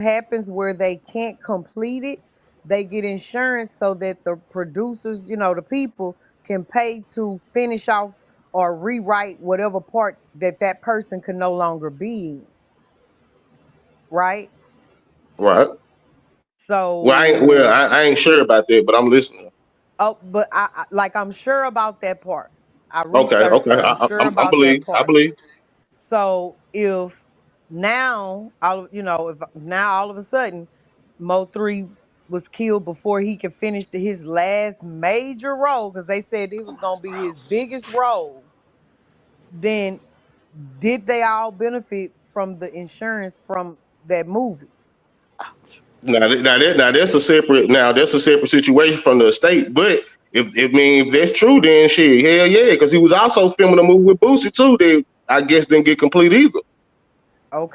happens where they can't complete it, they get insurance so that the producers, the people can pay to finish off or rewrite whatever part that person can no longer be in, right? Right. Well, So, I ain't sure about that, but I'm listening. oh, but like I'm sure about that part. I Okay, researched okay. it. I'm sure I about that believe. I part. believe. So if now, if now all of a sudden Mo3 was killed before he could finish his last major role, because they said it was gonna be his biggest role, then did they all benefit from the insurance from that movie? Now that's a separate. Now that's a separate situation from the estate. But if that's true, then shit, hell yeah, because he was also filming a movie with Boosie too. That I guess didn't get complete either.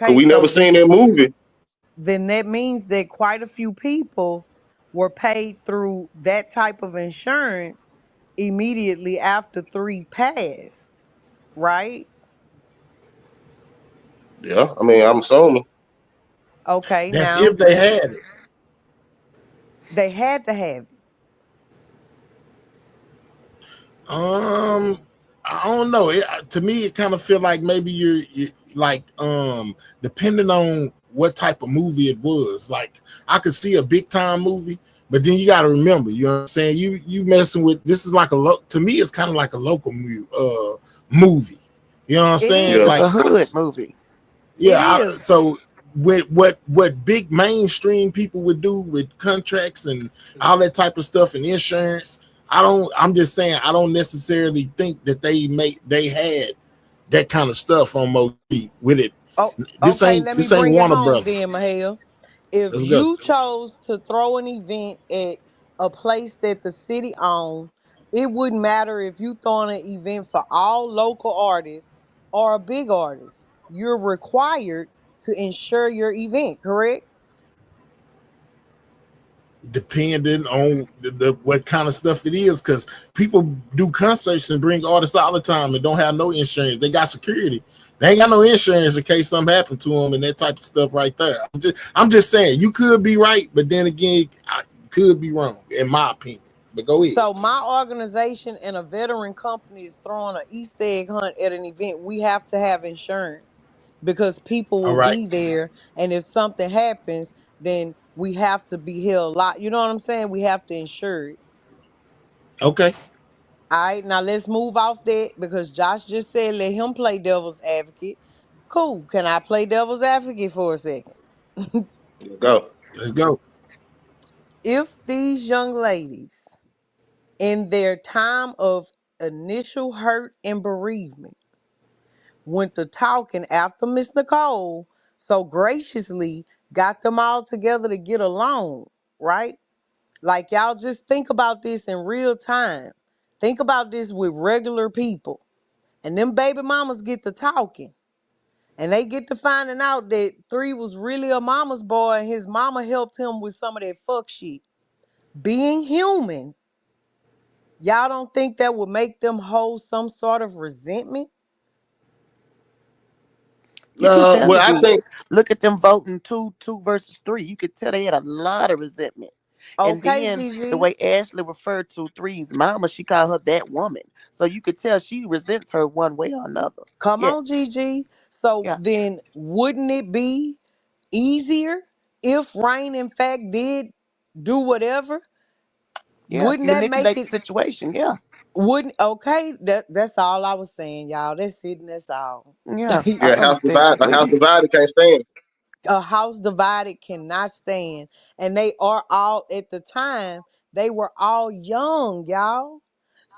Cause Okay, we so never seen that movie. then that means that quite a few people were paid through that type of insurance immediately after three passed, right? Yeah, I mean, I'm assuming. Okay, That's now if they had it. they had to have it. Um, I don't know. To me, it kind of feel like maybe you like depending on what type of movie it was. Like I could see a big time movie, but then you got to remember, you know what I'm saying? You messing with this is like to me, it's kind of like a local movie. You know what I'm It saying? Yeah. It's Like a hood movie. it yeah. is. So with what big mainstream people would do with contracts and all that type of stuff and insurance, I'm just saying I don't necessarily think that they had that kind of stuff on Moji with it. Oh, This okay, ain't let me this ain't bring it Warner home Brothers. then, Mahel. If Let's go. you chose to throw an event at a place that the city owned, it wouldn't matter if you throwing an event for all local artists or a big artist. You're required to insure your event, correct? Depending on what kind of stuff it is, because people do concerts and bring artists all the time and don't have no insurance. They got security. They ain't got no insurance in case something happened to them and that type of stuff right there. I'm just saying you could be right, but then again, I could be wrong in my opinion. But go ahead. So my organization and a veteran company is throwing an Easter egg hunt at an event. We have to have insurance because people All will right. be there, and if something happens, then we have to be held lot. You know what I'm saying? We have to insure it. Okay. All right, now let's move off that because Josh just said let him play devil's advocate. Cool. Can I play devil's advocate for a second? Go. Let's go. If these young ladies, in their time of initial hurt and bereavement, went to talking after Miss Nicole so graciously got them all together to get along, right? Like y'all just think about this in real time. Think about this with regular people. And them baby mamas get to talking. And they get to finding out that Three was really a mama's boy and his mama helped him with some of that fuck shit. Being human, y'all don't think that would make them hold some sort of resentment? You can tell Well, it I did. think Look at them voting two versus three. You could tell they had a lot of resentment. And Okay, then the Gigi. way Ashley referred to Three's mama, she called her that woman. So you could tell she resents her one way or another. Come on, Yes. Gigi. So Yeah. then wouldn't it be easier if Rain in fact did do whatever? Yeah. Wouldn't that make Manipulate the it situation. Yeah. wouldn't okay? That's all I was saying, y'all. That's it and that's all. Yeah. I yeah, understand a house completely. divided can't stand. A house divided cannot stand. And they are all at the time, they were all young, y'all.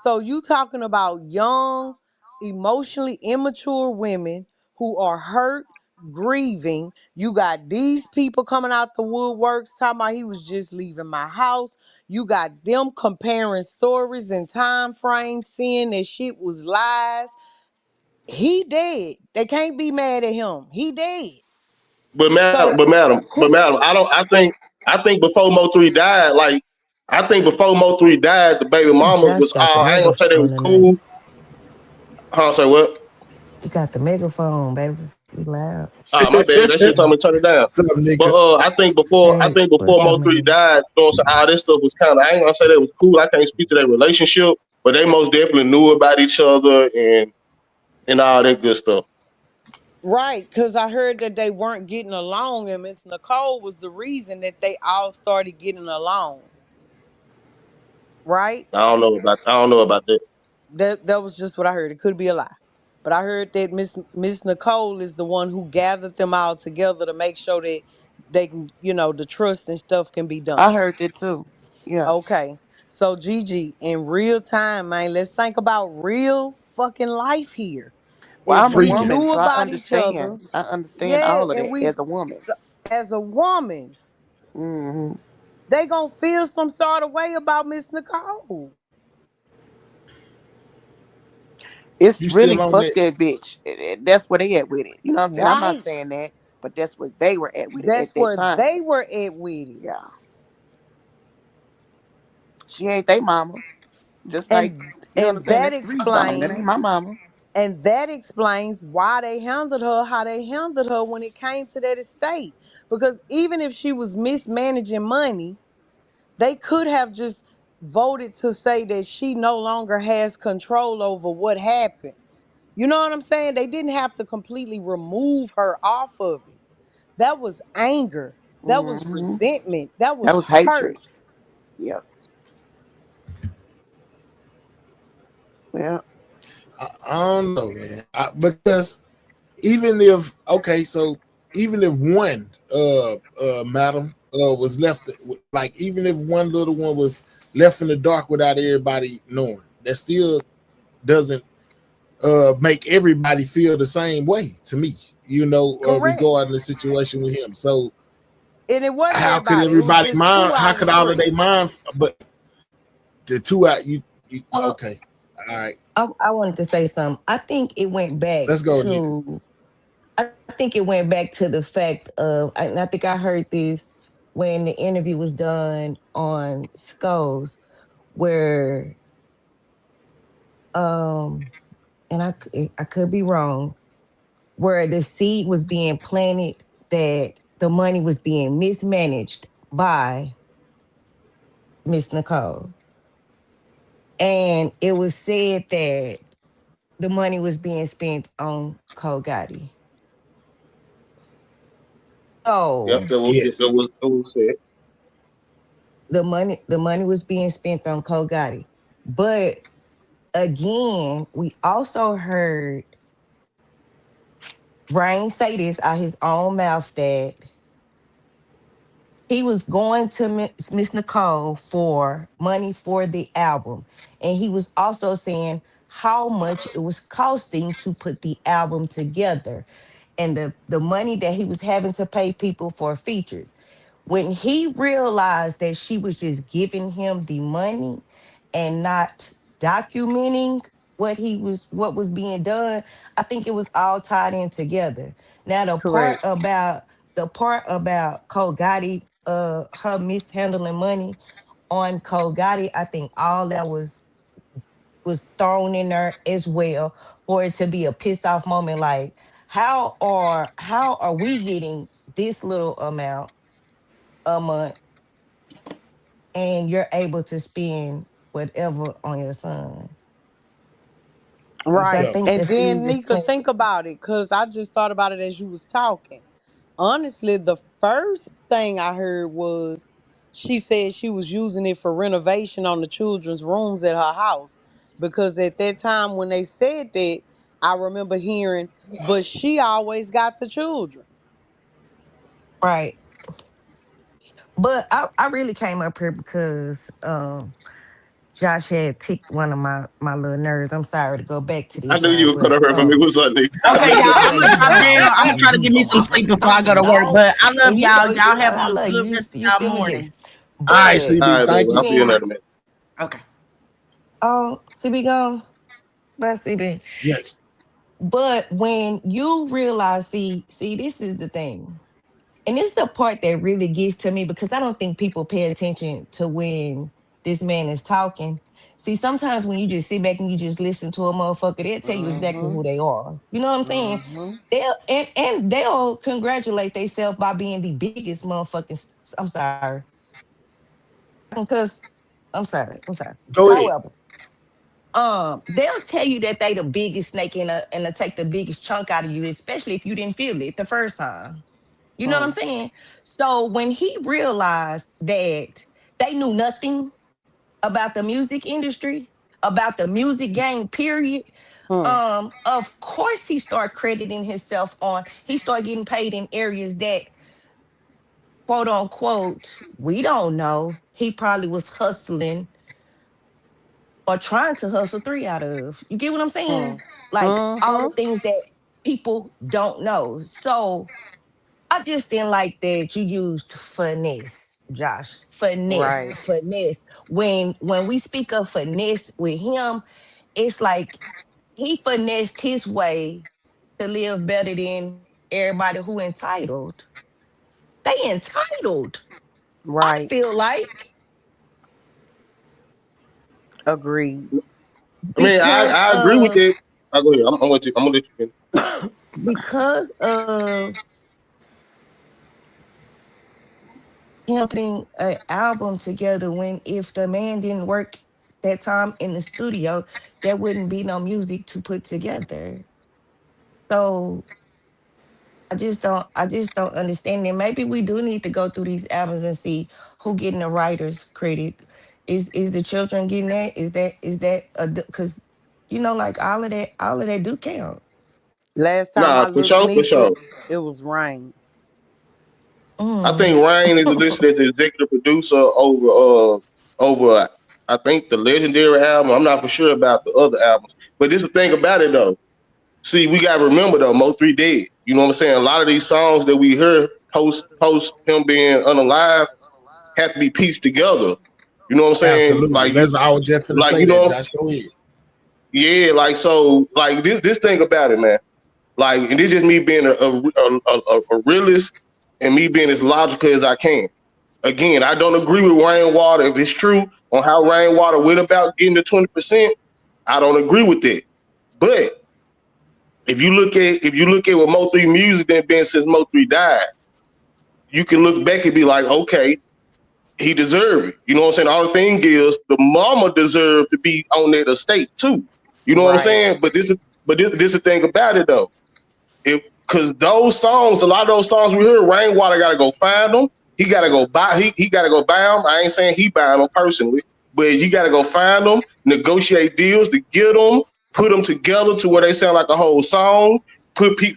So you talking about young, emotionally immature women who are hurt, grieving. You got these people coming out the woodworks talking about he was just leaving my house. You got them comparing stories and time frames, seeing that shit was lies. He dead. They can't be mad at him. He dead. So But who madam, I think before Mo3 died, like I think before Mo3 died, the baby Ooh, mamas Josh was got the all. I ain't gonna say they megaphone was tonight. cool. Huh? Say what? You got the megaphone, baby. You loud. Ah, my bad. That shit told me to turn it down. Some But nigga. I Hey, think before what's up, Mo three man? died, you know what I'm saying, all this stuff was kind of. I ain't gonna say that was cool. I can't speak to their relationship, but they most definitely knew about each other and all that good stuff. Right, because I heard that they weren't getting along, and Miss Nicole was the reason that they all started getting along. Right? I don't know about that. That was just what I heard. It could be a lie. But I heard that Miss Nicole is the one who gathered them all together to make sure that they can, the trust and stuff can be I done. heard that too. Yeah. Okay. So Gigi, in real time, man, let's think about real fucking life here. Well, If I'm a we Freaking. woman, knew so I about each other, understand. I understand yeah, all of and that we as a woman. as a woman, Hmm. they gonna feel some sort of way about Miss Nicole. It's You really still on fuck that? that bitch. That's where they at with it. You know what I'm saying? I'm not Right. saying that, but that's where they were at with it That's at that where time. they were at with it. Yeah. She ain't they mama. Just like, And you know what I'm and saying? that That's Reed's mama. That ain't my explains mama. and that explains why they handled her how they handled her when it came to that estate. Because even if she was mismanaging money, they could have just voted to say that she no longer has control over what happens. You know what I'm saying? They didn't have to completely remove her off of it. That was anger. That was Hmm. resentment. That That was was hurt. hatred. Yep. Yeah. I don't know, man. Because even if okay, so even if one madam was left, like even if one little one was left in the dark without everybody knowing, that still doesn't make everybody feel the same way to me, Correct. regarding the situation with him. So And it wasn't how could everybody. It was everybody just mind? two How out of could the all of three. they mind? But the two out, you Well, okay? All right, I wanted to say something. I think it went back let's go, nigga. to. I think it went back to the fact of, and I think I heard this when the interview was done on Skulls, where um, and I could be wrong, where the seed was being planted that the money was being mismanaged by Miss Nicole. And it was said that the money was being spent on Cole Gotti. Yep, So Yes. that was said. the money was being spent on Cole Gotti. But again, we also heard Rain say this out his own mouth that he was going to Miss Nicole for money for the album. And he was also saying how much it was costing to put the album together and the money that he was having to pay people for features. When he realized that she was just giving him the money and not documenting what was being done, I think it was all tied in together. Now Correct. the part about Cole Gotti, her mishandling money on Cole Gotti, I think all that was thrown in there as well for it to be a piss off moment. Like, how are we getting this little amount a month and you're able to spend whatever on your son? Let's So I Right. go. think And the seed then is Nika, planted. think about it, because I just thought about it as you was talking. Honestly, the first thing I heard was she said she was using it for renovation on the children's rooms at her house. Because at that time when they said that, I remember hearing, but she always got the children. Right. But I really came up here because Josh had ticked one of my little nerves. I'm sorry to go back to I this, knew y'all, you were but gonna hurt from it. Was like, nigga. Okay, y'all, yeah, I'm gonna you drop know, down. I'm gonna try to You give me know, some I sleep before I start go to work. off. But I love and y'all. Y'all have I a love good you. rest You of y'all still with me. morning. All right, But CB. All right, Thank baby. you. I'll see you in when a minute. Okay. see we go, let's see then. Yes. But when you realize, see, this is the thing. And this is the part that really gets to me because I don't think people pay attention to when this man is talking. See, sometimes when you just sit back and you just listen to a motherfucker, they'll tell you exactly Mm-hmm. who they are. You know what I'm saying? Mm-hmm. And they'll congratulate themselves by being the biggest motherfucking. I'm sorry, because I'm sorry. I'm sorry. Go ahead. However, they'll tell you that they the biggest snake and to take the biggest chunk out of you, especially if you didn't feel it the first time. You know what I'm Hmm. saying? So when he realized that they knew nothing about the music industry, about the music game, period. Hmm. Of course he started crediting himself on, he started getting paid in areas that quote unquote, we don't know. He probably was hustling or trying to hustle three out of. You get what I'm Hmm. saying? Like all the Mm-hmm. things that people don't know. So I just didn't like that you used finesse, Josh. Finesse, Right. finesse. When we speak of finesse with him, it's like he finessed his way to live better than everybody who entitled. They entitled. I Right. feel like Agreed. I mean, because I agree with of it. I go ahead. I'm gonna I'm gonna let you finish. because of him putting an album together when if the man didn't work that time in the studio, there wouldn't be no music to put together. So I just don't understand it. Maybe we do need to go through these albums and see who getting the writer's credit. Is the children getting that? Is that because like all of that do count. Last time Nah, I for looked, sure, for Nika, sure. it was rain. I Mm. think Ryan is listed as the executive producer over I think the legendary album. I'm not for sure about the other albums, but this is the thing about it though. See, we gotta remember though, Mo3 dead. You know what I'm saying? A lot of these songs that we hear post him being unalive have to be pieced together. You know what I'm saying? Absolutely. I was just finna Like say you know, that, what Josh. Go ahead. yeah, like so, like this thing about it, man. Like, and this just me being a realist and me being as logical as I can. Again, I don't agree with Rainwater if it's true on how Rainwater went about getting the 20%. I don't agree with that. But if you look at what Mo3 music has been since Mo3 died, you can look back and be like, okay, he deserved it. You know what I'm saying? The only thing is the mama deserved to be on that estate too. You know what I'm Right. saying? But this is the thing about it though. If because those songs, a lot of those songs we heard, Rainwater got to go find them. He got to go buy. He got to go buy them. I ain't saying he buying them personally, but you got to go find them, negotiate deals to get them, put them together to where they sound like a whole song.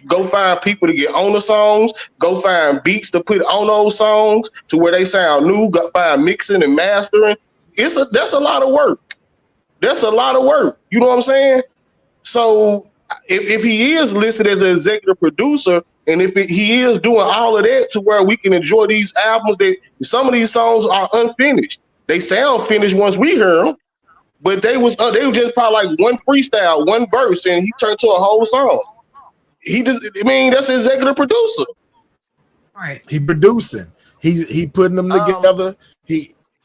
Go find people to get on the songs. Go find beats to put on those songs to where they sound new. Go find mixing and mastering. That's a lot of work. That's a lot of work. You know what I'm saying? So if he is listed as an executive producer, and if he is doing all of that to where we can enjoy these albums, that some of these songs are unfinished. They sound finished once we hear them, but they were just probably like one freestyle, one verse, and he turned to a whole song. He just, I mean, that's an executive producer. Right. He producing. He putting them Um, together.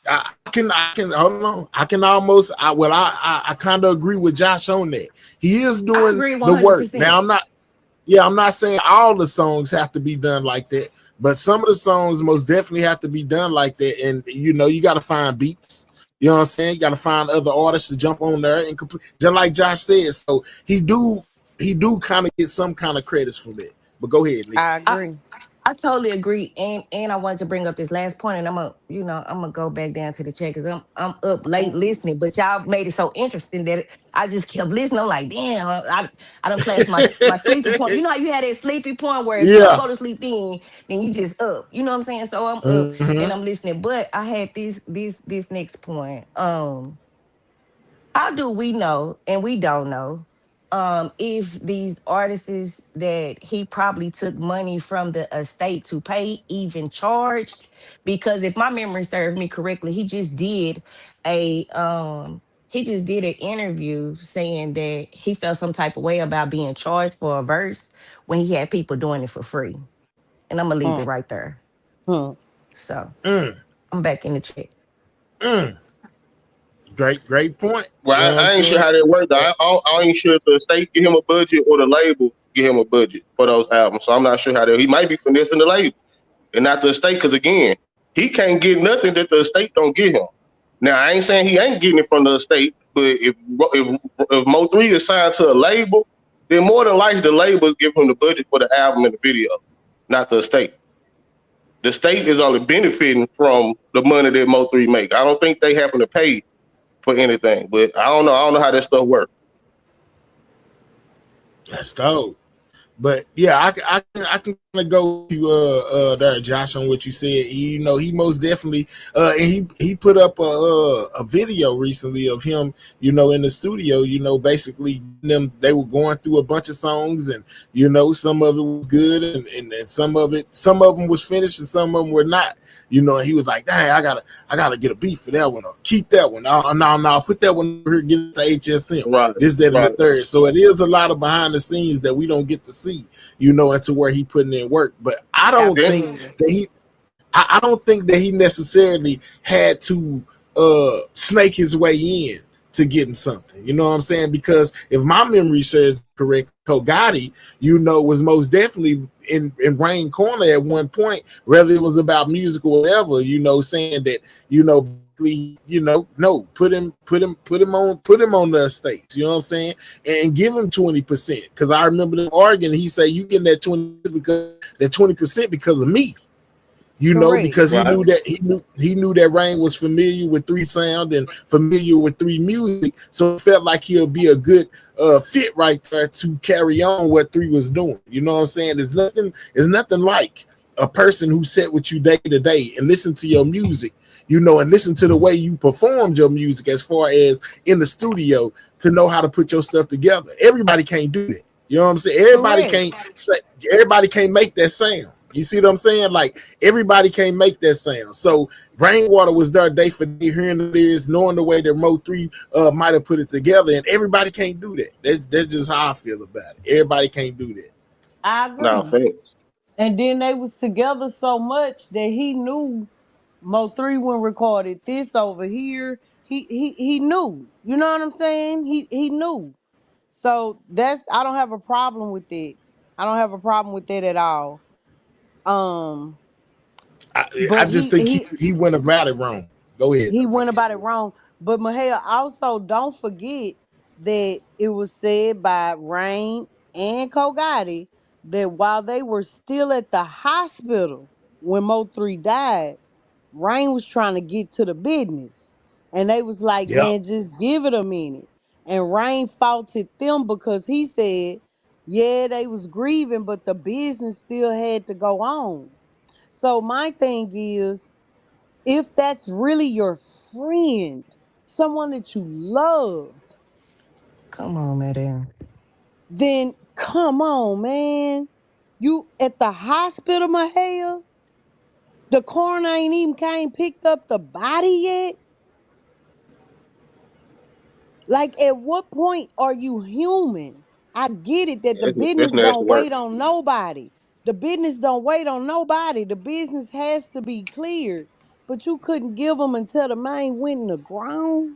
I can hold on. I can almost I kind of agree with Josh on that. He is I doing agree one the hundred work. Now percent. I'm not saying all the songs have to be done like that, but some of the songs most definitely have to be done like that. And you got to find beats. You know what I'm saying? You got to find other artists to jump on there and complete. Just like Josh said, so he do kind of get some kind of credits for that. But go ahead, Lee. I I agree. I totally agree, and I wanted to bring up this last point, and I'm gonna go back down to the chat because I'm up late listening, but y'all made it so interesting that I just kept listening. I'm like, damn, I don't class my sleepy point. You know how you had that sleepy point where if you don't Yeah. go to sleep, then you just up. You know what I'm saying? So I'm up Mm-hmm. and I'm listening. But I had this next point. How do we know, and we don't know, if these artists that he probably took money from the estate to pay even charged? Because if my memory serves me correctly, he just did an interview saying that he felt some type of way about being charged for a verse when he had people doing it for free. And I'm gonna leave it Hmm. right there. Hmm. So Mm, I'm back in the chat. mm. Great point. Well, You know what I'm I ain't sure saying? how that worked. I ain't sure if the state give him a budget or the label give him a budget for those albums. So I'm not sure how that. He might be finessing the label and not the estate, because again, he can't get nothing that the estate don't give him. Now I ain't saying he ain't getting it from the estate, but if Mo3 is signed to a label, then more than likely the label is giving him the budget for the album and the video, not the estate. The state is only benefiting from the money that Mo3 make. I don't think they happen to pay for anything, but I don't know. I don't know how that stuff works. That's dope. But yeah, I can kind of go to there, Josh, on what you said. He most definitely and he put up a video recently of him, in the studio, basically them they were going through a bunch of songs, and some of it was good, and some of them was finished and some of them were not. And he was like, "Dang, I gotta get a beat for that one, or keep that one. No, put that one over here, get it to HSM. Right, This, that, and the right. third." So it is a lot of behind the scenes that we don't get to see, into where he putting in work. But I don't That, think Absolutely. that I don't think that he necessarily had to snake his way in to getting something. You know what I'm saying? Because if my memory serves correct, Kogati, was most definitely in Rain Corner at one point, whether it was about music or whatever, saying that, no, put him on the estates, you know what I'm saying? And give him 20%. Because I remember them arguing, he said, you getting that 20% because of me. Correct. Because he right. knew that he knew that Rain was familiar with 3 Sound and familiar with 3 Music, so it felt like he'll be a good fit right there to carry on what 3 was doing. You know what I'm saying? There's nothing like a person who sat with you day to day and listen to your music, and listen to the way you performed your music as far as in the studio, to know how to put your stuff together. Everybody can't do that. You know what I'm saying? Correct. Everybody can't make that sound. You see what I'm saying? Like, everybody can't make that sound. So Rainwater was there day for day, hearing the lyrics, knowing the way that Mo3 might have put it together, and everybody can't do that. That's just how I feel about it. Everybody can't do that. I No, agree. thanks. And then they was together so much that he knew Mo3 when recorded this over here. He knew. You know what I'm saying? He knew. So that's I don't have a problem with it. I don't have a problem with that at all. Um, I but just he think he he he went about it wrong. Go ahead, he though. went about it wrong. But Mahel, also don't forget that it was said by Rain and Kogati that while they were still at the hospital when Mo3 died, Rain was trying to get to the business. And they was like, Yep. man, just give it a minute. And Rain faulted them because he said, yeah, they was grieving, but the business still had to go on. So my thing is, if that's really your friend, someone that you love, Come on, madam. then come on, man. You at the hospital, Mahaya? The coroner ain't even came picked up the body yet? Like, at what point are you human? I get it that the That's business nasty don't work. wait on nobody. The business don't wait on nobody. The business has to be cleared. But you couldn't give them until the man went in the ground?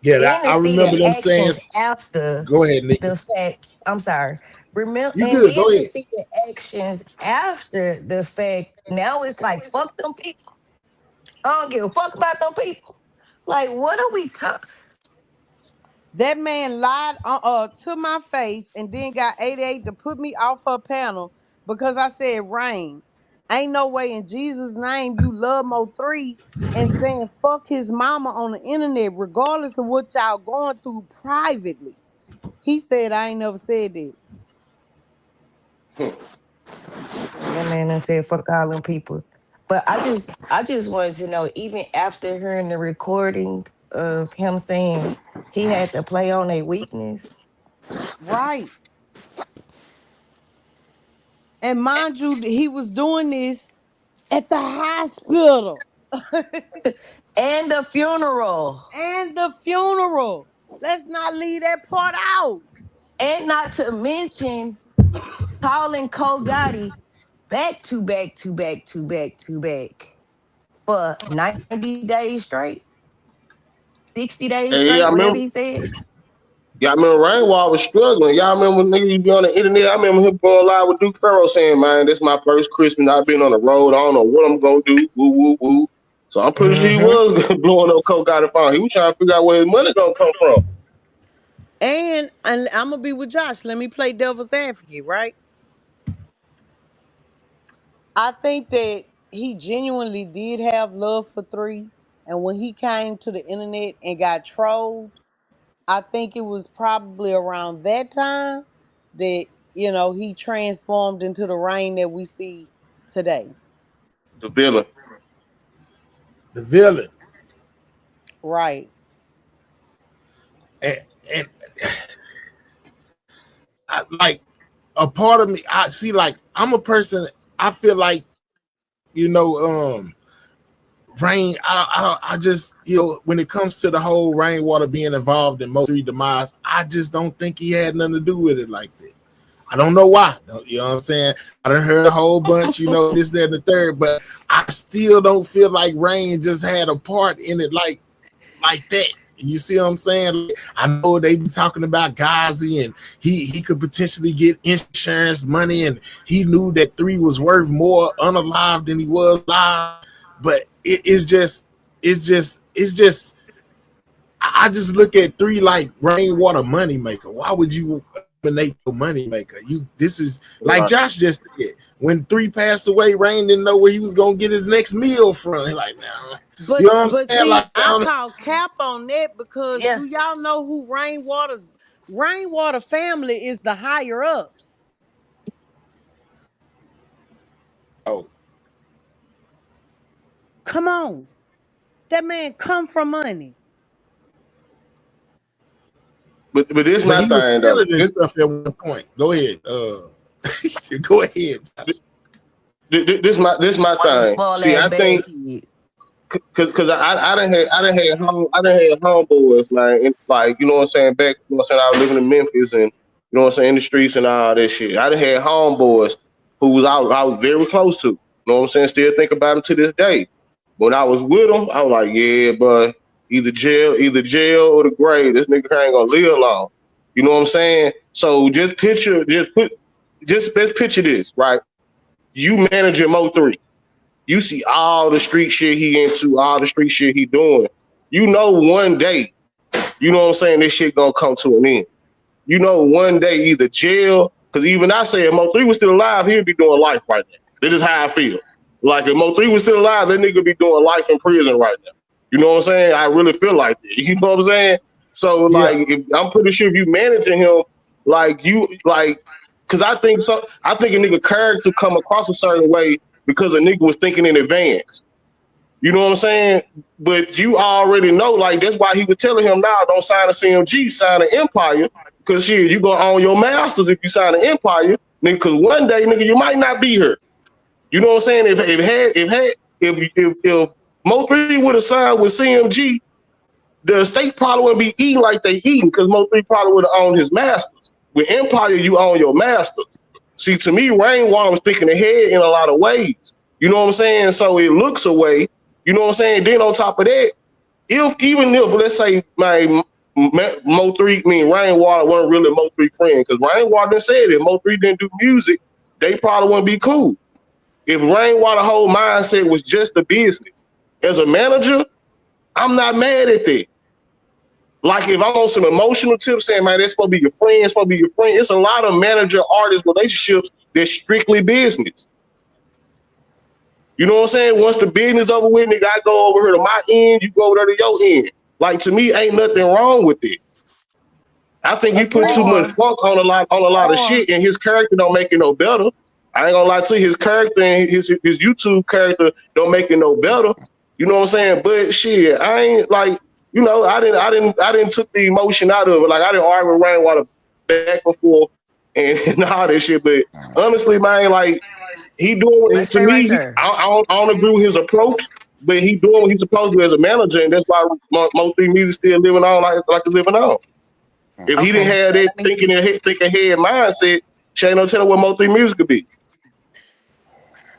Yeah, And to I see remember the them saying. actions after Go ahead, Nick. the fact. I'm sorry. Remember, You and good? then Go to ahead. see the actions after the fact. Now it's like, fuck them people. I don't give a fuck about them people. Like, what are we talking? That man lied to my face and then got 88 to put me off her panel because I said rain. Ain't no way in Jesus' name you love Mo3 and saying fuck his mama on the internet, regardless of what y'all going through privately. He said I ain't never said that. That man done said fuck all them people. But I just wanted to know, even after hearing the recording of him saying he had to play on a weakness. Right. And mind you, he was doing this at the hospital And the funeral. and the funeral. Let's not leave that part out. And not to mention calling Cole Gotti back to back to back to back to back. for 90 days straight, 60 days And straight, yeah, I whatever remember. he said. Yeah, I remember Rainwater was struggling. Y'all remember when niggas be on the internet? I remember him going live with Duke Ferro saying, "Man, this is my first Christmas. I've been on the road. I don't know what I'm gonna do." Woo woo woo. So I'm pretty sure he Mm-hmm. was blowing up coke out of phone. He was trying to figure out where his money gonna come from. And I'm gonna be with Josh. Let me play devil's advocate, right? I think that he genuinely did have love for Three, and when he came to the internet and got trolled, I think it was probably around that time that he transformed into the Rain that we see today. The villain. The villain. Right. And, and like a part of me, I see, like, I'm a person, I feel like, you know, Rain, I just, when it comes to the whole Rainwater being involved in Mo3 demise, I just don't think he had nothing to do with it like that. I don't know why. You know what I'm saying? I done heard a whole bunch, this, that, and the third, but I still don't feel like Rain just had a part in it like that. You see what I'm saying? I know they be talking about Ghazi and he could potentially get insurance money, and he knew that Three was worth more unalive than he was live. But it's just I just look at Three like Rainwater moneymaker. Why would you eliminate the moneymaker? This is like Right. Josh just said. When Three passed away, Rain didn't know where he was gonna get his next meal from. Like, man, you But know what I'm but saying? see, Like, I call cap on that because Yeah. do y'all know who Rainwater family is? The higher ups. oh, Come on. That man come from money. But this but my he was thing though. stealing this stuff at one point. Go ahead. Go ahead, Josh. This my One of them thing. spoiled See, ass I bad think kids. cause I done had homeboys, man, and, like, you know what I'm saying, back, you know what I'm saying, I was living in Memphis, and you know what I'm saying, in the streets and all that shit. I done had homeboys who I was very close to. You know what I'm saying? Still think about them to this day. When I was with them, I was like, yeah, but either jail or the grave. This nigga ain't gonna live long. You know what I'm saying? So let's picture this, right? You managing Mo3. You see all the street shit he into, all the street shit he doing. You know one day, you know what I'm saying, this shit gonna come to an end. You know one day either jail, because even I say if Mo3 was still alive, he'd be doing life right now. This is how I feel. Like if Mo3 was still alive, that nigga be doing life in prison right now. You know what I'm saying? I really feel like that. You know what I'm saying? So Yeah, like I'm pretty sure if you managing him, because I think a nigga character come across a certain way because a nigga was thinking in advance. You know what I'm saying? But you already know, like, that's why he was telling him, now, don't sign a CMG, sign an Empire. Because shit, you gonna own your masters if you sign an Empire, nigga. Because one day, nigga, you might not be here. You know what I'm saying? If Mo3 would have signed with CMG, the estate probably wouldn't be eating like they eating because Mo3 probably would have owned his masters. With Empire, you own your masters. See, to me, Rainwater was thinking ahead in a lot of ways. You know what I'm saying? So it looks away. You know what I'm saying? Then on top of that, even if let's say my Mo3, I mean Rainwater wasn't really Mo3 friend, because Rainwater done said if Mo3 didn't do music, they probably wouldn't be cool. If Rainwater whole mindset was just the business, as a manager, I'm not mad at that. Like if I'm on some emotional tips saying, man, that's supposed to be your friend, it's supposed to be your friend. It's a lot of manager artist relationships that's strictly business. You know what I'm saying? Once the business over with, nigga, I go over here to my end, you go over there to your end. Like to me, ain't nothing wrong with it. I think he put too Agreed. much Or funk on a lot of or shit, and his character don't make it no better. I ain't gonna lie to you, his character and his YouTube character don't make it no better. You know what I'm saying? But shit, I ain't like, I didn't took the emotion out of it. Like I didn't argue with Rainwater back and forth and all that shit. But honestly, man, like he doing let's to stay right me. there. I don't agree with his approach, but he doing what he's supposed to do as a manager, and that's why Mo3 Music still living on like it's living on. If he didn't Okay. have Now that let me think ahead mindset, Shay no telling what Mo3 Music could be.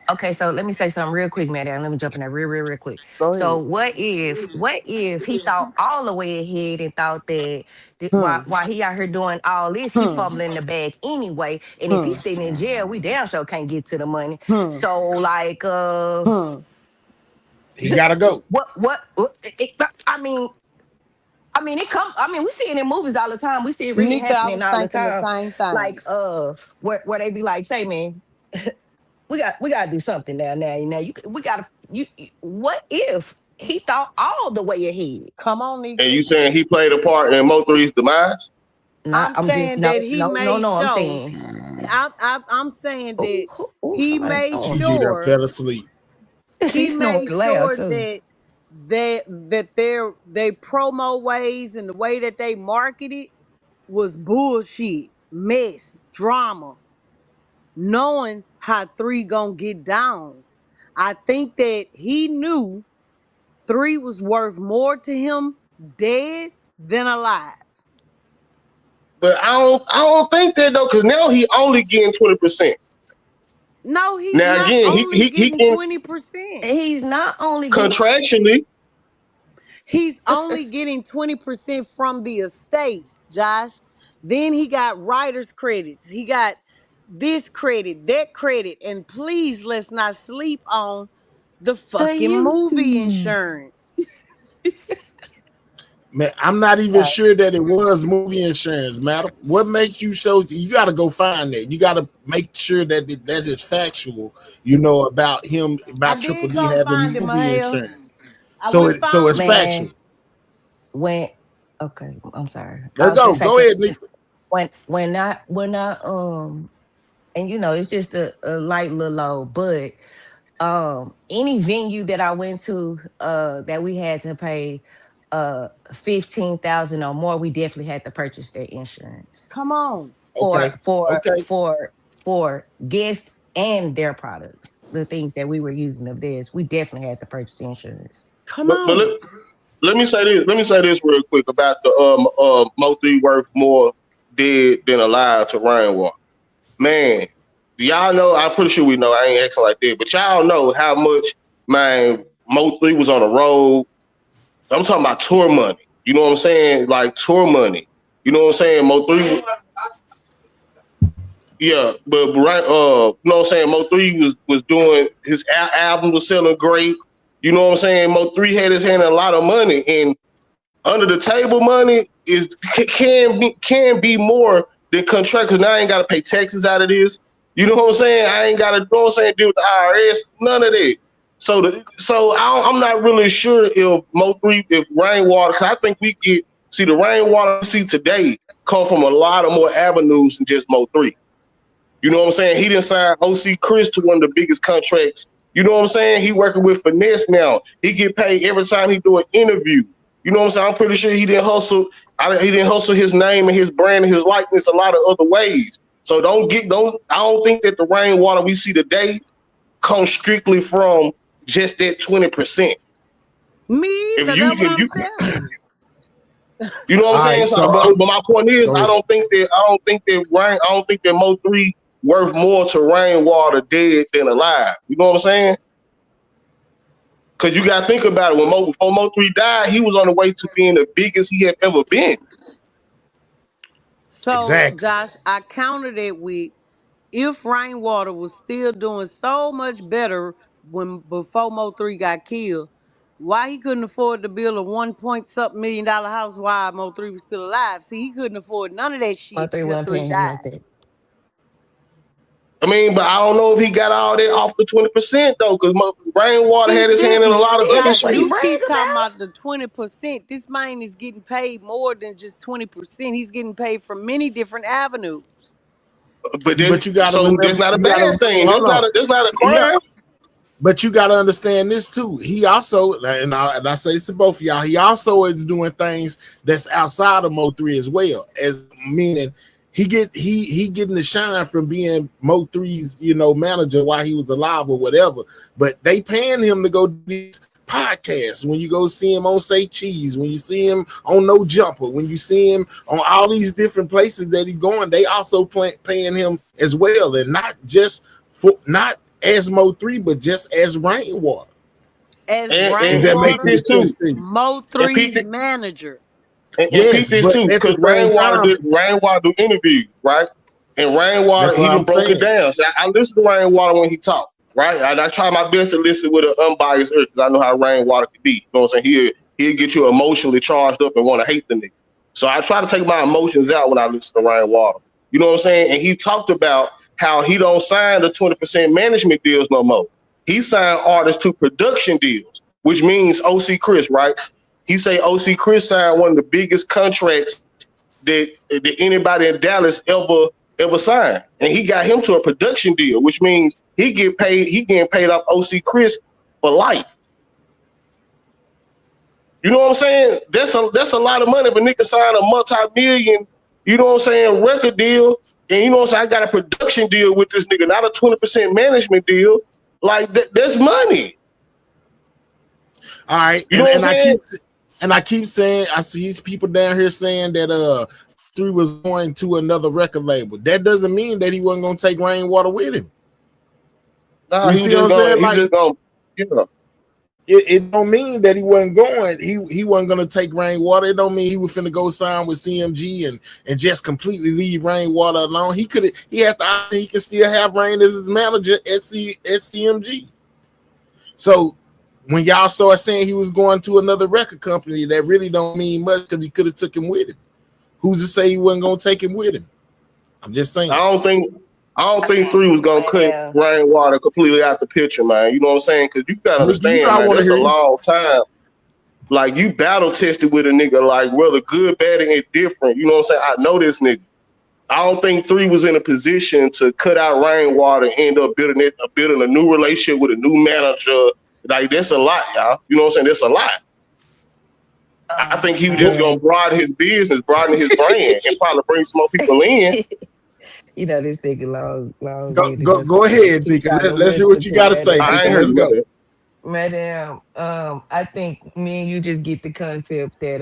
Okay, so let me say something real quick, man. Let me jump in there real quick. Go So ahead. what if he thought all the way ahead and thought that Hmm. while he out here doing all this, he Hmm. fumbling the bag anyway. And if Hmm. he's sitting in jail, we damn sure can't get to the money. Hmm. So like Hmm. He gotta go. I mean, it come. I mean, we see it in movies all the time. We see it really Nika, I happening was all the thinking the time. same Like thing. where they be like, say, man, we gotta do something now. We gotta what if he thought all the way ahead? Come on, And Nika. you saying he played a part in Mo3's demise? Not I'm I'm just saying that he made no. I'm sure. saying, I'm saying that he somebody made throwing. Gigi done sure. fell asleep. He He snoring made loud sure too. that their promo ways and the way that they marketed was bullshit, mess, drama, knowing how three gonna get down. I think that he knew three was worth more to him dead than alive. But I don't think that though, because now he only getting 20%. No, he's Now not again, he only he he getting can 20%. He's not only getting. contractually, He's only getting 20% from the estate, Josh. Then he got writer's credits. He got this credit, that credit. And please, let's not sleep on the The fucking movie YouTube. insurance. Man, I'm not even Yeah. sure that it was movie insurance, madam. What makes you so you gotta go find that? You gotta make sure that that is factual, about him, I about Triple did D go having find it, movie Mahel. insurance. I So went it so found it's it. factual. Man, when okay, I'm sorry. I Let's was go. just Go saying ahead, Nick. when I and it's just a light little load, but any venue that I went to that we had to pay 15,000 or more, we definitely had to purchase their insurance Come on. Okay. Okay. for guests and their products, the things that we were using of theirs. We definitely had to purchase the insurance. Come but on. let me say this. Let me say this real quick about the Mo3 worth more dead than alive to Rainwater. Man, y'all know. I'm pretty sure we know. I ain't acting like that, but y'all know how much man Mo3 was on the road. I'm talking about tour money. You know what I'm saying? Like tour money. You know what I'm saying? Mo3. Yeah, but right, you know what I'm saying? Mo3 was doing his album was selling great. You know what I'm saying? Mo3 had his hand in a lot of money, and under the table money can be more than contract. Because now I ain't got to pay taxes out of this. You know what I'm saying? I ain't got to, deal with the IRS. None of that. I'm not really sure if Mo3, if Rainwater, because I think the Rainwater we see today come from a lot of more avenues than just Mo3. You know what I'm saying? He didn't sign OC Chris to one of the biggest contracts. You know what I'm saying? He working with Finesse now. He get paid every time he do an interview. You know what I'm saying? I'm pretty sure he didn't hustle. He didn't hustle his name and his brand and his likeness a lot of other ways. So I don't think that the Rainwater we see today comes strictly from just that 20%. Me If either. you That's what if I'm you telling you. you know what I'm All saying? right. So, So but my point is, go ahead. I don't think that Mo3 worth more to Rainwater dead than alive. You know what I'm saying? Because you got to think about it. Before Mo3 died, he was on the way to being the biggest he had ever been. So, Exactly. Josh, I countered it with if Rainwater was still doing so much better when before Mo3 got killed, why he couldn't afford to build a 1 point something million house while Mo3 was still alive? See, he couldn't afford none of that My shit three till wasn't three paying him died. like that. I mean, but I don't know if he got all that off the 20% though, because Rainwater He had his hand in a didn't. lot of other Damn, Josh, what you shit. you brag keep talking about? about the 20%. This man is getting paid more than just 20%. He's getting paid from many different avenues. But But you got to that's remember. not a You got bad to thing. hold on. That's not a Yeah. crime. But you got to understand this too. He also, and I say this to both of y'all, he also is doing things that's outside of Mo3 as well. As meaning he getting the shine from being Mo3's, manager while he was alive or whatever. But they paying him to go do these podcasts. When you go see him on Say Cheese, when you see him on No Jumper, when you see him on all these different places that he's going, they also paying him as well, and not just for not as Mo3, but just as Rainwater. As If And that peep makes any this Rainwater, sense too. to you. Mo And peep 3's manager. and peep Yes, this but too, at the because same time, Rainwater do interviews, right? And Rainwater, that's he what done I'm broke it saying. down. So I listen to Rainwater when he talk, right? I try my best to listen with an unbiased ear because I know how Rainwater can be. You know what I'm saying? He'll get you emotionally charged up and want to hate the nigga. So I try to take my emotions out when I listen to Rainwater. You know what I'm saying? And he talked about how he don't sign the 20% management deals no more. He signed artists to production deals, which means OC Chris, right? He say OC Chris signed one of the biggest contracts that anybody in Dallas ever signed, and he got him to a production deal, which means he get paid. He getting paid off OC Chris for life. You know what I'm saying? That's a lot of money. If a nigga sign a multi-million, you know what I'm saying, record deal, and you know what I'm saying, I got a production deal with this nigga, not a 20% management deal. Like that's money. All right, You know what I'm saying? and I keep saying I see these people down here saying that Mo3 was going to another record label. That doesn't mean that he wasn't gonna take Rainwater with him. Nah, You he was see what just I'm going. saying? He was Like just going. You know. it don't mean that he wasn't going. He wasn't gonna take Rainwater. It don't mean he was finna go sign with CMG and just completely leave Rainwater alone. He had the option. He can still have Rain as his manager at CMG. So when y'all start saying he was going to another record company, that really don't mean much because he could have took him with him. Who's to say he wasn't gonna take him with him? I'm just I saying. don't think I don't I think think, three was gonna cut well, Rainwater completely out the picture, man. You know what I'm saying? Because you gotta Nikki, you know understand, I man. want to That's a hear you. long time. Like you battle tested with a nigga, like whether good, bad, and indifferent. You know what I'm saying? I know this nigga. I don't think three was in a position to cut out Rainwater and end up building a new relationship with a new manager. Like that's a lot, y'all. You know what I'm saying? That's a lot. I oh think he was just gonna man. broaden his business, broaden his brand, and probably bring some more people in. You know this nigga long Go winded. go That's go why I ahead, keep Nikki. trying to Let's hear listen what you to got to say, I Nikki. ain't Let's heard about go. that. Madam. I think me and you just get the concept that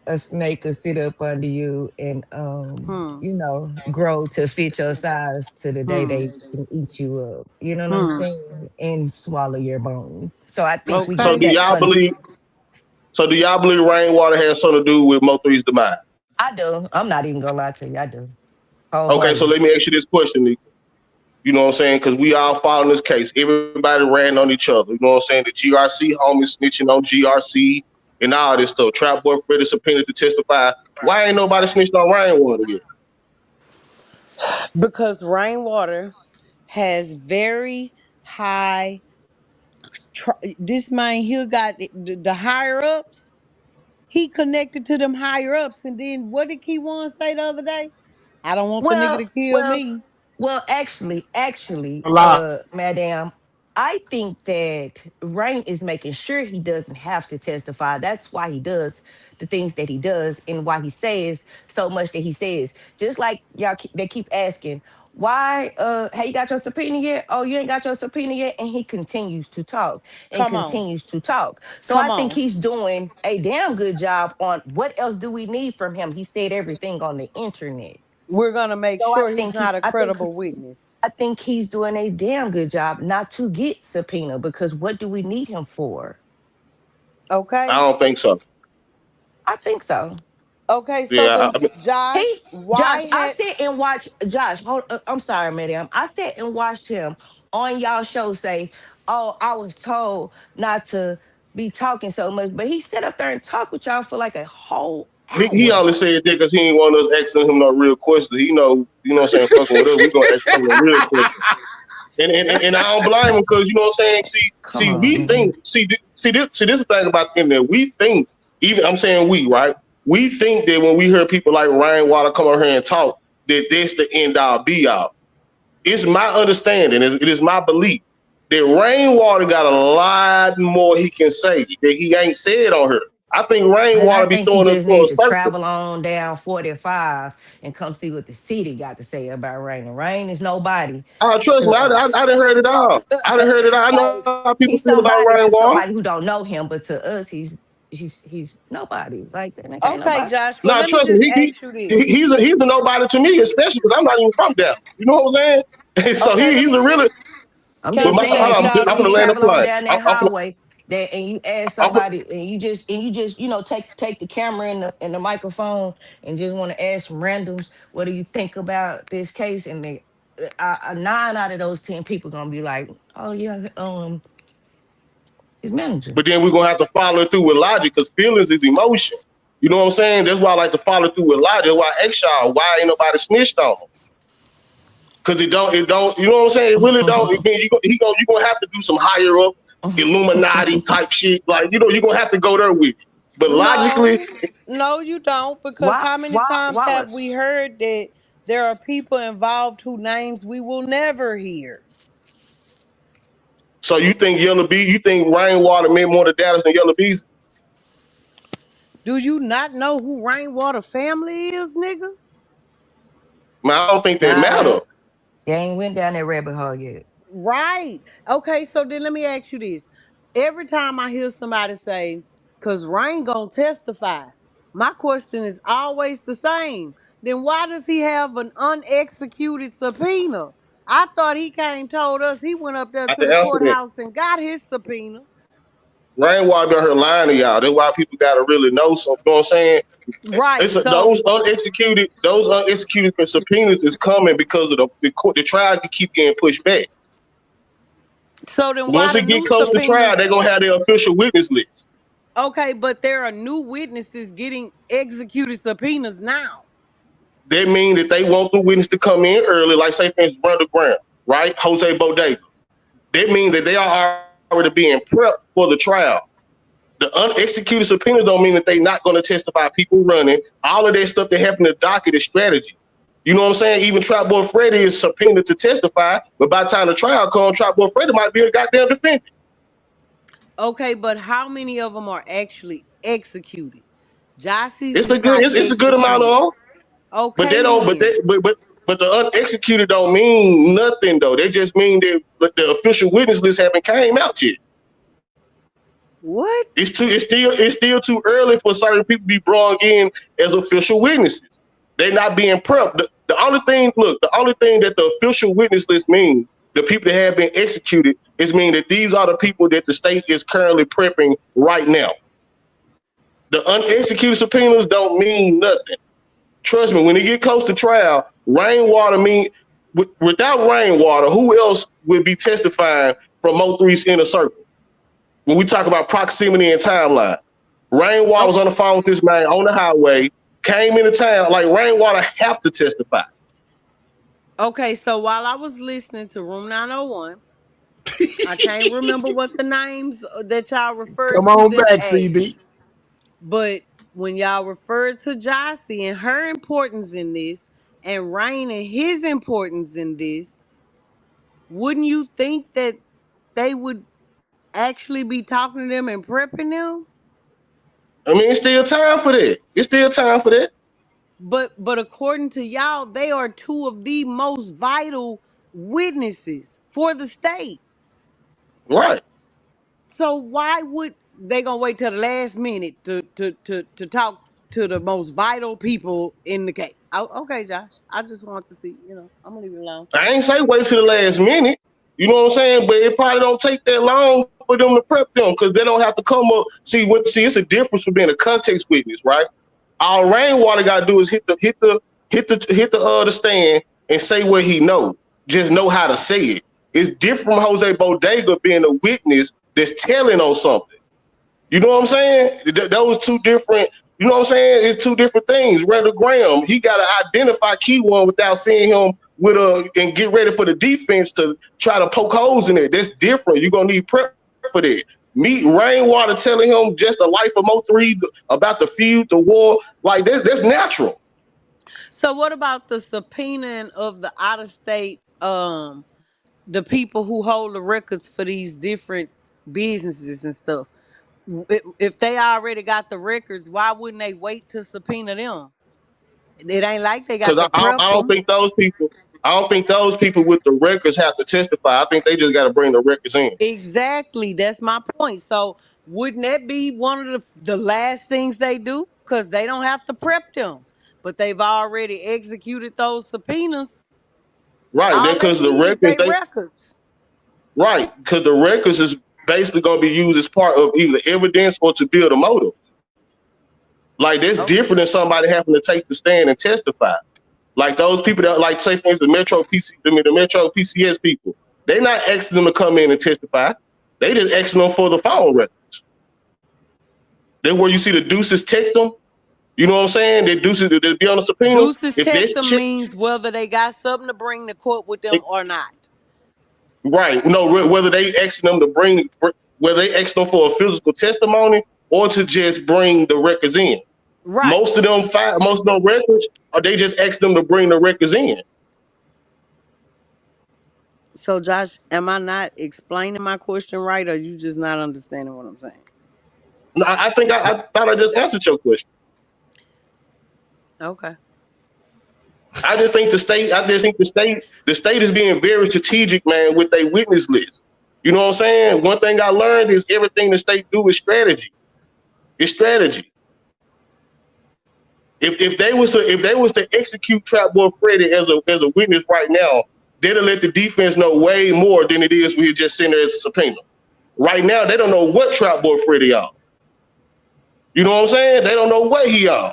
a snake could sit up under you and Hmm. grow to fit your size to the day Hmm. they can eat you up. You know what I'm Hmm. saying? And swallow your bones. So I think we So get Okay. do that y'all believe? So do y'all believe Rainwater has something to do with Mo3's demise? I do. I'm not even gonna lie to you. I do. Okay, so Wholeheartedly. let me ask you this question, Nick. You know what I'm saying? Because we all following this case. Everybody ran on each other. You know what I'm saying? The GRC homies snitching on GRC and all this stuff. Trap boy Freddy subpoenaed to testify. Why ain't nobody snitched on Rainwater yet? Because Rainwater has very high. This man here got the higher ups. He connected to them higher ups, and then what did Key1 say the other day? I don't want the nigga Well, to kill well, me. actually, A lot. madam, I think that Rain is making sure he doesn't have to testify. That's why he does the things that he does and why he says so much that he says. Just like they keep asking, why hey, you got your subpoena yet? Oh, you ain't got your subpoena yet? And he continues to talk and Come on, continues to talk. So I come think on. he's doing a damn good job on what else do we need from him? He said everything on the internet. We're gonna make So I sure he's think not a credible witness. I think he's doing a damn good job not to get subpoena because what do we need him for? I Okay. don't think so. I think so. Okay. So Yeah, then, I mean, Josh, He why Josh, I had sit and watch Josh. I'm sorry, madam. I sat and watched him on y'all show say, "Oh, I was told not to be talking so much," but he sat up there and talked with y'all for like a whole he only hour. said that because he ain't want us asking him no real questions. He know, you know what I'm saying, fucking with us, we gonna ask some of the real questions. And I don't blame him because you know what I'm saying. Come We on, think, man. this is the thing about the internet. We think, even I'm saying we, right? We think that when we hear people like Ryan Water come over here and talk, that that's the end all be all. It's my understanding, it is my belief that Rainwater got a lot more he can say that he ain't said on her. I think And I Rainwater be think he throwing us just for a need to circle. travel on down 45 and come see what the city got to say about Rain. And Rain is nobody Trust me, to I us. done heard it all. I done heard it all. I know Like how people feel he's about somebody to Rainwater. somebody who don't know him, but to us, he's he's nobody. Like that ain't Okay, nobody. Josh, but Nah, let me trust me, just ask you this. he's a nobody to me, especially because I'm not even from Dallas. You know what I'm saying? And so Okay, let he's a me really. I'm can But just let my me saying, hold if ask on, you y'all I'm if gonna you this. land the travel on plane. down that I'm finna, highway that and you ask I'm finna, somebody and you just take the camera and the microphone and just want to ask some randoms, what do you think about this case? And they 9 out of those 10 people gonna be like, oh yeah, his manager. but then we're gonna have to follow through with logic because feelings is emotion. You know what I'm saying? That's why I like to follow through with logic. That's why I ask y'all, why ain't nobody snitched on him? Because it don't. You know what I'm saying? It really don't. It mean you gonna have to do some higher up Illuminati type shit. Like you're gonna have to go there with it. But logically, No, no, you don't, because why how many why times why have we heard that there are people involved whose names we will never hear? so you think Rainwater meant more to Dallas than Yellow Bees? Do you not know who Rainwater family is, nigga? Man, I don't think that nah, matter. they ain't went down that rabbit hole yet. Right. Okay, so then let me ask you this. Every time I hear somebody say, cause Rain gonna testify, my question is always the same. Then why does he have an unexecuted subpoena? I thought he came told us he went up there I to can the answer that. courthouse and got his subpoena. Rainwater been here lying to y'all. That's why people gotta really know something. You know what I'm saying? Right. Those So unexecuted subpoenas is coming because of the trial can keep getting pushed back. then why Once the it get new close to trial, subpoenas? they're gonna have their official witness list. Okay, but there are new witnesses getting executed subpoenas now. That means that they want the witness to come in early, like say for instance, Brother Graham, right? Jose Bodega. That means that they are already being prepped for the trial. The unexecuted subpoenas don't mean that they're not going to testify. People running, all of that stuff that happened in the docket is strategy. You know what I'm saying? Even Trap Boy Freddy is subpoenaed to testify, but by the time the trial comes, Trap Boy Freddy might be a goddamn defendant. Okay, but how many of them are actually executed? Jossie's It's is a good not it's a good amount executed. of them, but they Okay, don't. then. But the unexecuted don't mean nothing though. They just mean that the official witness list haven't came out yet. What? It's still too early for certain people to be brought in as official witnesses. They're not being prepped. The only thing that the official witness list means, the people that have been executed, is mean that these are the people that the state is currently prepping right now. The unexecuted subpoenas don't mean nothing. Trust me, when it get close to trial, Rainwater mean without Rainwater, who else would be testifying from Mo3's inner circle? When we talk about proximity and timeline, Rainwater Oh, was on the phone with this man on the highway, came into town. Like Rainwater have to testify. okay, so while I was listening to Room 901, I can't remember what the names that y'all referred Come to on them back, as. CB. But when y'all referred to Jossie and her importance in this, and Rain and his importance in this, wouldn't you think that they would actually be talking to them and prepping them? I mean, it's still time for that. It's still time for that. But according to y'all, they are two of the most vital witnesses for the state. Right. So why would they gonna wait till the last minute to talk to the most vital people in the case? Oh, okay, Josh. I just want to see. I'm gonna leave it alone. I ain't say wait till the last minute. You know what I'm saying? But it probably don't take that long for them to prep them because they don't have to come up. See, it's a difference for being a context witness, right? All Rainwater got to do is hit the stand and say what he know. Just know how to say it. It's different from Jose Bodega being a witness that's telling on something. You know what I'm saying? Those two different. You know what I'm saying? It's two different things. Randall Graham, he got to identify key one without seeing him with and get ready for the defense to try to poke holes in it. That's different. You're gonna need prep for that. Meet Rainwater telling him just the life of Mo3 about the feud, the war, like that's natural. So what about the subpoenaing of the out of state the people who hold the records for these different businesses and stuff? If they already got the records, why wouldn't they wait to subpoena them? It ain't like they Because got to prep I don't them. think those people. I don't think those people with the records have to testify. I think they just got to bring the records in. Exactly. That's my point. So Wouldn't that be one of the last things they do? Because they don't have to prep them, but they've already executed those subpoenas. Right, All they because the need is records their they records. right because the records is basically going to be used as part of either evidence or to build a motive. Like that's Okay. different than somebody having to take the stand and testify. Like those people that, like, say for instance, the Metro PCS people, they not asking them to come in and testify. They just asking them for the phone record. That's where you see the deuces text them. You know what I'm saying? The deuces that be on the subpoena. Deuces If check this them shit, means whether they got something to bring to court with them or not. right? No, whether they asking them to bring, whether they asking them for a physical testimony or to just bring the records in. Right. Most of them records, or they just ask them to bring the records in. So, Josh, am I not explaining my question right, or you just not understanding what I'm saying? No, I think I thought I just answered your question. Okay. I just think the state is being very strategic, man, with their witness list. You know what I'm saying? One thing I learned is everything the state do is strategy. It's strategy. If they was to execute Trap Boy Freddy as a witness right now, they'd have let the defense know way more than it is when he's just sitting there as a subpoena. Right now, they don't know what Trap Boy Freddy on. You know what I'm saying? They don't know what he on.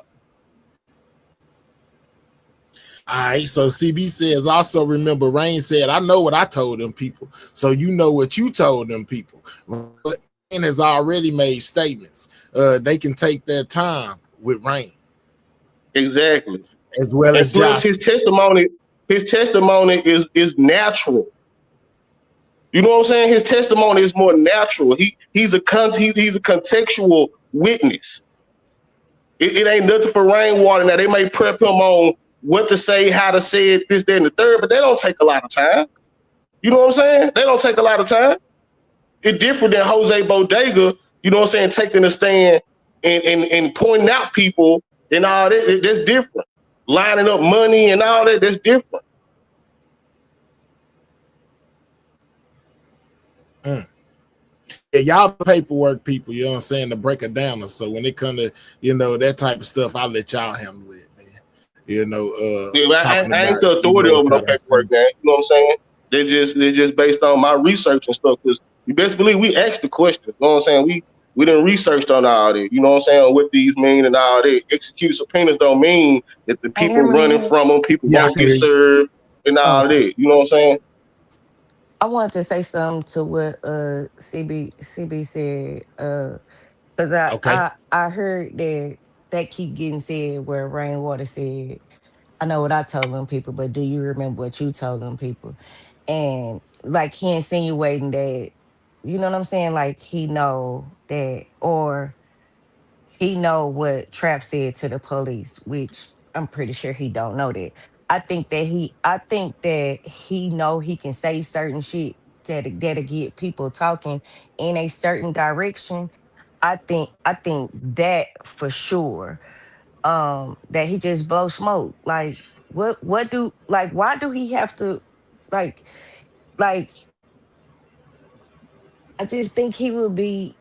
All right, so CB says, also remember Rain said, I know what I told them people. So you know what you told them people. Rain has already made statements. They can take their time with Rain. Exactly. As well And as plus Josh. his testimony is natural. You know what I'm saying? His testimony is more natural. He's a contextual witness. It ain't nothing for Rainwater. Now they may prep him on what to say, how to say it, this, that, and the third, but they don't take a lot of time. You know what I'm saying? They don't take a lot of time. It's different than Jose Bodega, you know what I'm saying, taking a stand and pointing out people and all that. That's different. Lining up money and all that, that's different. Mm. Yeah, y'all paperwork people, you know what I'm saying, to break it down. So when it come to, that type of stuff, I'll let y'all handle it, man. Yeah, Talking I ain't about, the authority over how no that's paperwork, man. You know what I'm saying? They're just based on my research and stuff. Because you best believe we asked the questions. You know what I'm saying? We done researched on all that. You know what I'm saying? What these mean and all that. Execute subpoenas don't mean that the I people hear running me. from them, people yeah, I won't can get hear you. served and all Okay. that. You know what I'm saying? I wanted to say something to what CB said. Cause I Okay. I I heard that keep getting said where Rainwater said, I know what I told them people, but do you remember what you told them people? And like he insinuating that, you know what I'm saying? Like he know that, or he know what Trap said to the police, which I'm pretty sure he don't know that. I think that he know he can say certain shit that'll get people talking in a certain direction. I think that for sure. That he just blow smoke. Like what do like why do he have to like like I just think he would be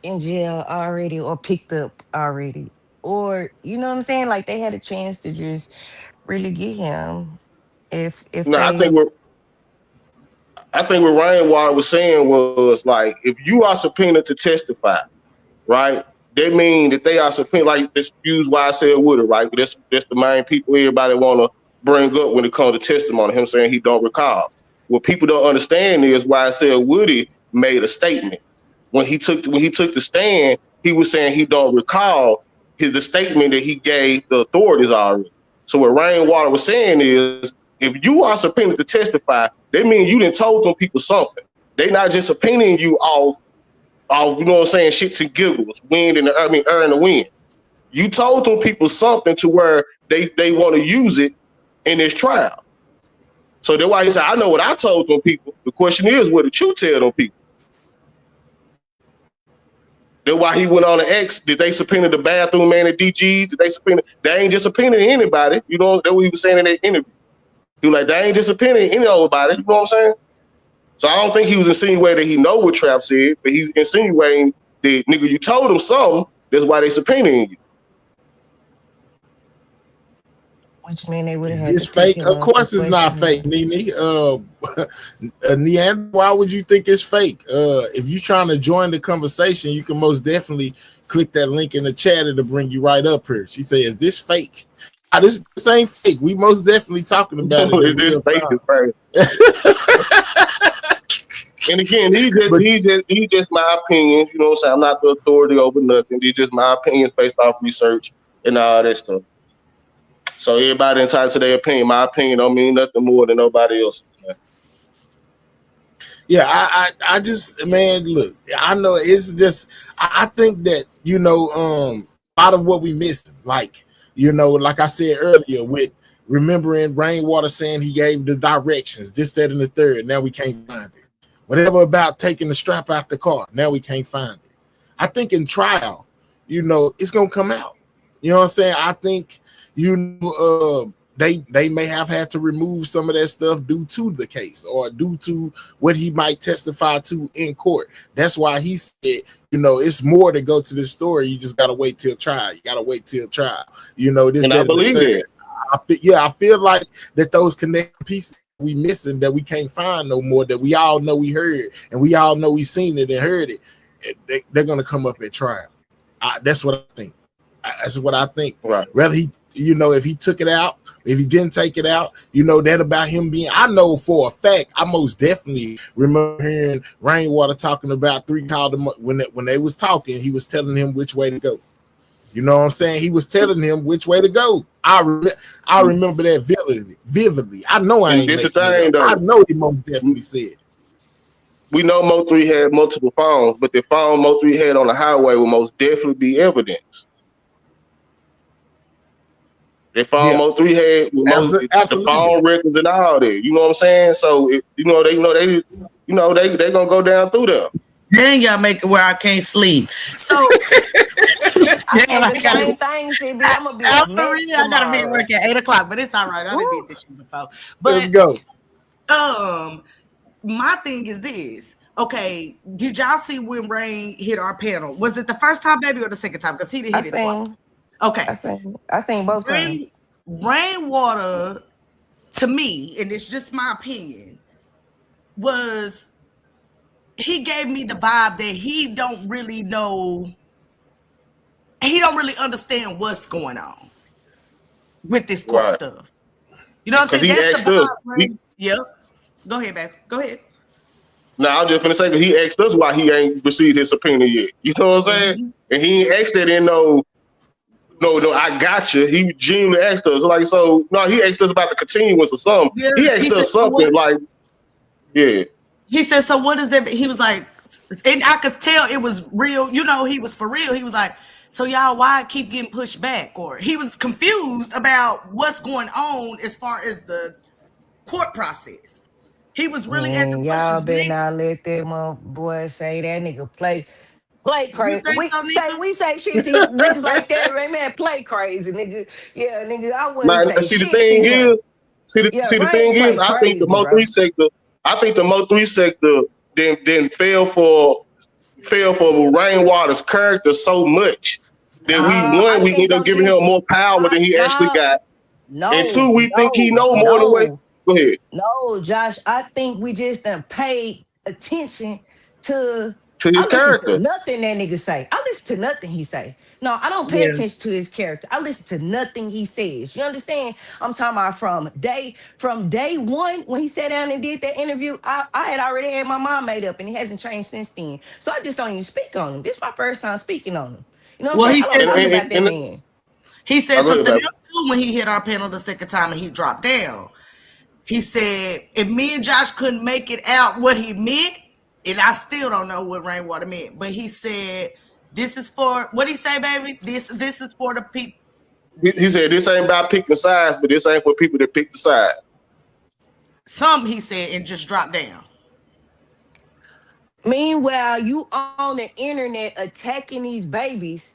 in jail already or picked up already. Or you know what I'm saying? Like they had a chance to just really get him if No, they I think what Ryan Water was saying was like, if you are subpoenaed to testify, right? They mean that they are subpoenaed, like this use why I said Woodard, right? That's the main people everybody want to bring up when it comes to testimony. Him saying he don't recall. What people don't understand is why I said Woody made a statement when he took the stand. He was saying he don't recall the statement that he gave the authorities already. So what Rainwater was saying is, if you are subpoenaed to testify, that means you done told them people something. They not just subpoenaing you off, you know what I'm saying, shits and giggles, air in the wind. You told them people something to where they want to use it in this trial. So that's why he said, I know what I told them people. The question is, what did you tell them people? That's why he went on to ask, did they subpoena the bathroom man at DG's? Did they subpoena? They ain't just subpoenaing anybody. You know, that's what he was saying in that interview. He was like, they ain't just subpoenaing anybody. You know what I'm saying? So I don't think he was insinuating he know what Trap said, but he's insinuating The nigga, you told them something. That's why they subpoenaing you. Which mean they would have Is had to this pick fake? him Of up and course it's not question fake, him. Nene. Neander, why would you think it's fake? If you're trying to join the conversation, you can most definitely click that link in the chat. It'll bring you right up here. She said, is this fake? Ah, this ain't fake. We most definitely talking about it in Is this real fake? Is time. crazy. And again, But he just my opinions. You know what I'm saying? I'm not the authority over nothing. These just my opinions based off research and all that stuff. So everybody entitled to their opinion. My opinion don't mean nothing more than nobody else's. Man. yeah, I just, man, look, I know it's just, I think that, a lot of what we missing, like, like I said earlier, with remembering Rainwater saying he gave the directions, this, that, and the third. Now we can't find it. Whatever about taking the strap out the car, now we can't find it. I think in trial, it's gonna come out. You know what I'm saying? I think, they may have had to remove some of that stuff due to the case or due to what he might testify to in court. That's why he said, it's more to go to this story. You just gotta wait till trial. You gotta wait till trial. This, And I that, and the believe third. that. I feel like that those connecting pieces we missing that we can't find no more, that we all know we heard and we all know we seen it and heard it, they're gonna come up at trial. That's what I think. That's what I think. Right. Whether he, if he took it out, if he didn't take it out, that about him being. I know for a fact. I most definitely remember hearing Rainwater talking about three called him when they was talking. He was telling him which way to go. You know what I'm saying? He was telling him which way to go. I remember that vividly. I know I And ain't this the making it thing up. I though. know he most definitely said. We know Mo3 had multiple phones, but the phone Mo3 had on the highway will most definitely be evidence. The phone Yeah, Mo3 had the absolutely. phone records and all that. You know what I'm saying? So they gonna go down through there. Then y'all make it where I can't sleep. So I damn, said I the gotta. same thing, CB. I'm gonna be a mess I gotta be at tomorrow. work at 8 o'clock, but it's all right. I done Woo. did this shit before. Let's But go. um, my thing is this. Okay, did y'all see when Rain hit our panel? Was it the first time, baby, or the second time? Because he didn't I hit it twice. seen, Okay, I seen both Rain, times. Rainwater, to me, and it's just my opinion, was he gave me the vibe that he don't really know, he don't really understand what's going on with this court Right. stuff. You know what I'm Because saying? he That's the asked us. vibe, right? Yep. Go ahead, babe. Go ahead. Now I'm just gonna say, because he asked us why he ain't received his subpoena yet. You know what I'm saying? Mm-hmm. And he ain't asked that in no, I got you. He genuinely asked us. Like, so, no, he asked us about the continuance or something. Yeah. He He asked said, us so what? something like, yeah. He said, so what is that? He was like, and I could tell it was real. You know, he was for real. He was like, so y'all, why I keep getting pushed back? Or he was confused about what's going on as far as the court process. He was really asking Man, y'all questions. better not let that boy say that nigga play You crazy. think so, Nika? We say shit to niggas like that, right, man? Play crazy, nigga. Yeah, nigga. I wouldn't Now, say see the shit to thing him. is, Yeah, see the Rain thing is, play I think the crazy, Mo bro. three sector, I think the Mo three sector then fell for Rainwater's character so much that I we think end up I'm giving him just more power than he actually nah. got, and No, two, we think he no, know more than what. no. Go ahead. No, Josh, I think we just done paid attention to. To I his listen to character. nothing that nigga say. I listen to nothing he say. No, I don't pay Yeah. attention to his character. I listen to nothing he says. You understand? I'm talking about from day one when he sat down and did that interview. I had already had my mind made up, and it hasn't changed since then. So I just don't even speak on him. This is my first time speaking on him. You know what I'm Well, saying? he I don't said And talk some, about that man. he said I'll go ahead, something baby. else too when he hit our panel the second time and he dropped down. He said, if me and Josh couldn't make it out what he meant, and I still don't know what Rainwater meant, but he said, this is for, what he say, baby? This is for the people. He said this ain't about picking sides, but this ain't for people that pick the side. Some, he said, and just dropped down. Meanwhile, you on the internet attacking these babies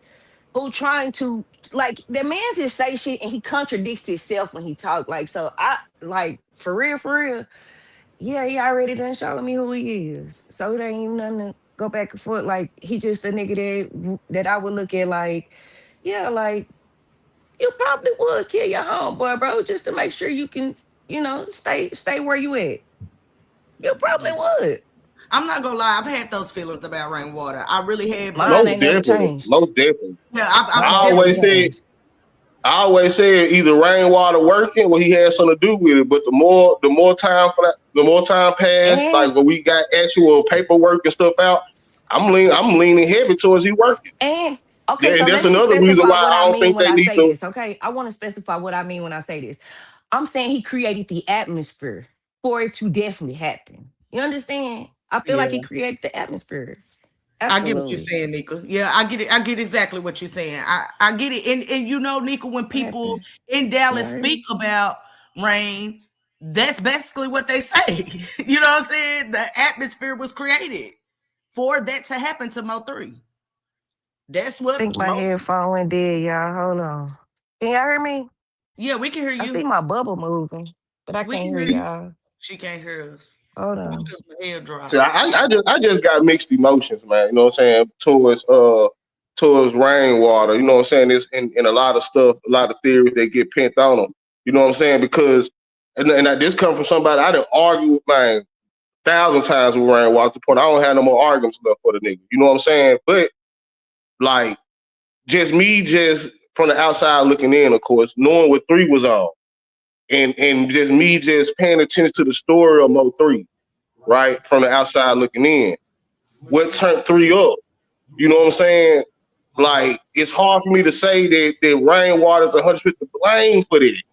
who trying to like the man just say shit and he contradicts himself when he talk. Like, so I like for real, for real. Yeah, he already done showing me who he is. So it ain't even nothing. go back and forth. Like he just a nigga that I would look at like, yeah, like you probably would kill your homeboy, bro, just to make sure you can, stay where you at. You probably would. I'm not gonna lie, I've had those feelings about Rainwater. I really had, but Mine Most ain't never definitely, changed. most definitely. yeah, Mine I've I ain't definitely. never always said changed. I always said either rainwater working, well, he had something to do with it. But the more time for that, the more time passed, like And when we got actual paperwork and stuff out, I'm leaning heavy towards he working. and okay, Yeah, so and let that's me another reason specify why what I I don't mean think when they I need say to. this. Okay, I want to specify what I mean when I say this. I'm saying he created the atmosphere for it to definitely happen. You understand? I feel Yeah, like he created the atmosphere. I get what you're Absolutely. saying, Nika. Yeah, I get it. I get exactly what you're saying. I get it. And you know, Nika, when What people happened? in Can Dallas y'all hear speak me? about rain, that's basically what they say. You know what I'm saying? The atmosphere was created for that to happen to Mo3. That's I what think my headphone went dead, y'all. Hold on. Can y'all hear me? yeah, we can hear I see you. my bubble moving, but I We can't can hear hear you. y'all. She can't hear us. Hold Probably on. because my hair See, dry. I just got mixed emotions, man. You know what I'm saying? Towards rainwater. You know what I'm saying? It's in a lot of stuff, a lot of theories that get pent on them. You know what I'm saying? Because and this come from somebody I didn't argue with, man, 1,000 times with rainwater to the point I don't have no more arguments left for the nigga. You know what I'm saying? But like just from the outside looking in, of course, knowing what three was on, and just me just paying attention to the story of Mo3, right? From the outside looking in. What turned three up? You know what I'm saying? Like, it's hard for me to say that Rainwater's 100% to blame for this.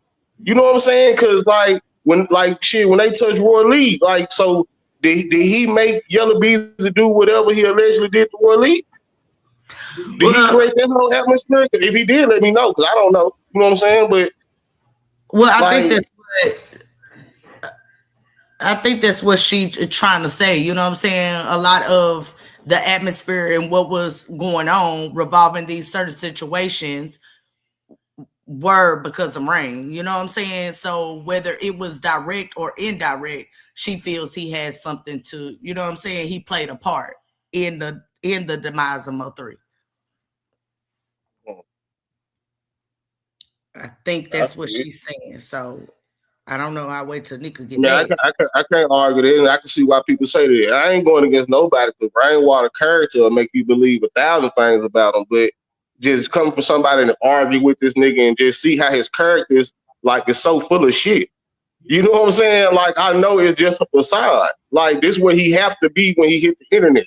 You know what I'm saying? Because, like, when they touch Roy Lee, like, so did he make Yellow Beezy do whatever he allegedly did to Roy Lee? Did he Well, create that whole atmosphere? If he did, let me know, because I don't know. You know what I'm saying? But, well, like, I think that's what she trying to say. You know what I'm saying? A lot of the atmosphere and what was going on revolving these certain situations were because of rain. You know what I'm saying? So whether it was direct or indirect, she feels he has something to, you know what I'm saying? He played a part in the demise of Mo3. I think I that's what feel she's saying. So I don't know. I'll wait till Nika I get mean, I, back. can, I, can, I can't argue that, and I can see why people say that. I ain't going against nobody because Rainwater character will make you believe 1,000 things about him, but just coming from somebody to argue with this nigga and just see how his character is, like, it's so full of shit. You know what I'm saying? Like, I know it's just a facade. Like, this where he have to be when he hit the internet.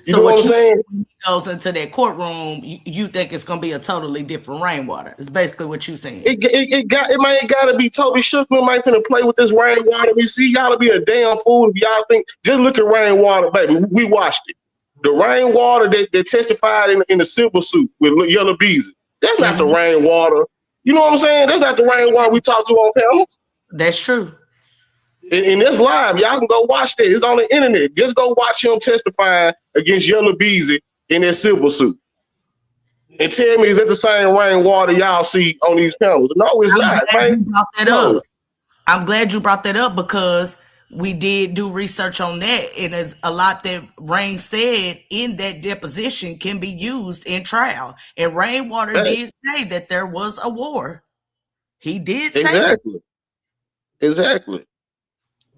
You So know what what I'm you saying? when he goes into that courtroom, you think it's gonna be a totally different Rainwater. It's basically what you saying. It might gotta be Toby Shookman might finna play with this Rainwater. We see y'all to be a damn fool if y'all think. Just look at Rainwater, baby. We watched it. The Rainwater that testified in the silver suit with Yellow Beezy. That's not the Mhm. Rainwater. You know what I'm saying? That's not the Rainwater we talked to on panels. That's true. And this live, y'all can go watch that. It's on the internet. Just go watch him testifying against Yellow Beezy in that silver suit. And tell me, is that the same Rainwater y'all see on these panels? No, it's I'm not, glad man. you brought that No. up. I'm glad you brought that up because we did do research on that, and there's a lot that Rain said in that deposition can be used in trial. And Rainwater Hey, did say that there was a war. He did say that. exactly. Exactly.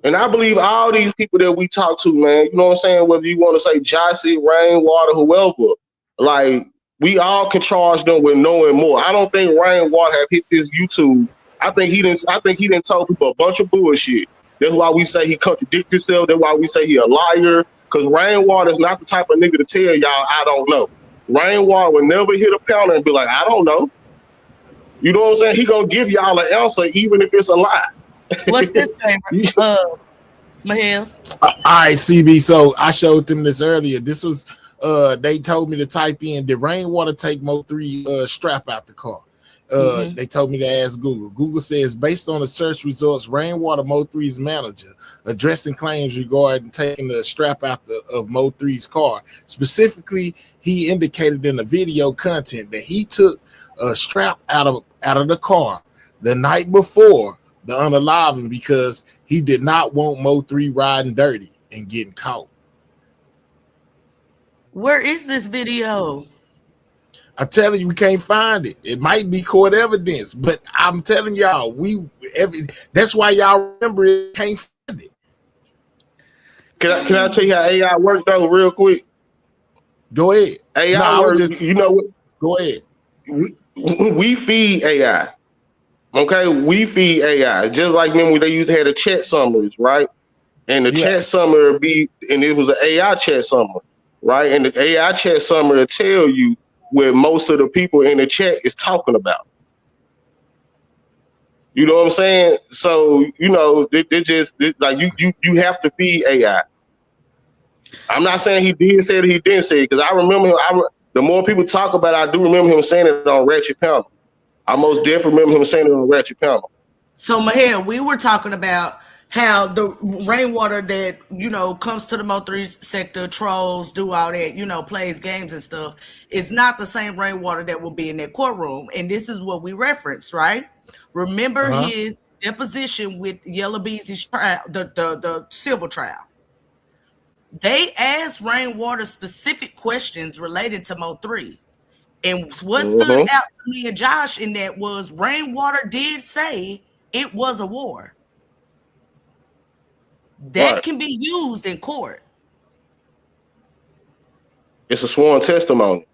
And I believe all these people that we talk to, man, you know what I'm saying? Whether you want to say Jossie, Rainwater, whoever, like, we all can charge them with knowing more. I don't think Rainwater have hit this YouTube. I think he didn't tell people a bunch of bullshit. That's why we say he contradicts himself. That's why we say he a liar. Because Rainwater is not the type of nigga to tell y'all I don't know. Rainwater would never hit a counter and be like, I don't know. You know what I'm saying? He gonna give y'all an answer even if it's a lie. What's this name? Mahel. All right, CB. So I showed them this earlier. This was they told me to type in did rainwater take Mo3 strap out the car. Mm-hmm. They told me to ask Google. Google says based on the search results, Rainwater Mo3's manager addressing claims regarding taking the strap out of Mo3's car. Specifically, he indicated in the video content that he took a strap out of the car the night before the unaliving because he did not want Mo3 riding dirty and getting caught. Where is this video? I'm telling you, we can't find it. It might be court evidence, but I'm telling y'all, that's why y'all remember it. Can't find it. Can I tell you how AI work though, real quick? Go ahead. AI work. You know what? Go ahead. We feed AI. Okay, we feed AI. Just like remember they used to have the chat summaries, right? And the chat summary would be, and it was an AI chat summary, right? And the AI chat summary will tell you what most of the people in the chat is talking about. You know what I'm saying? So, you know, like you have to feed AI. I'm not saying he did say it, he didn't say it, because I remember him, the more people talk about it, I do remember him saying it on Ratchet Panel. I most definitely remember him saying it on Ratchet Panel. So Maher, we were talking about how the rainwater that, you know, comes to the Mo3 sector, trolls, do all that, you know, plays games and stuff, is not the same rainwater that will be in that courtroom. And this is what we referenced, right? Remember his deposition with Yellow Beezy's trial, the civil trial. They asked Rainwater specific questions related to Mo3. And what stood out to me and Josh in that was Rainwater did say it was a war. That can be used in court. It's a sworn testimony.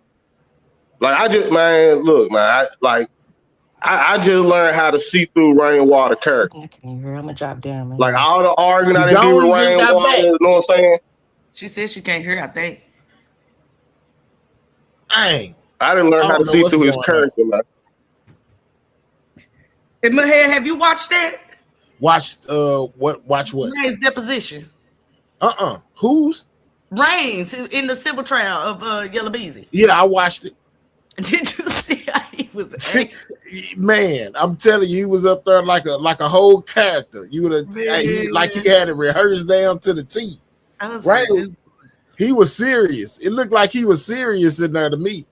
Like I just just learned how to see through Rainwater character. I can't hear. I'm gonna drop down, man. Like all the arguing I didn't do with Rainwater, you know what I'm saying? She said she can't hear, I think. I didn't learn how to see through his character, man. And Maher, have you watched that? Watch what? Rain's deposition. Whose? Rain's in the civil trial of Yellow Beezy. Yeah, I watched it. Did you see how he was man, I'm telling you, he was up there like a whole character. You would have he had it rehearsed down to the T. Right? He was serious. It looked like he was serious in there to me.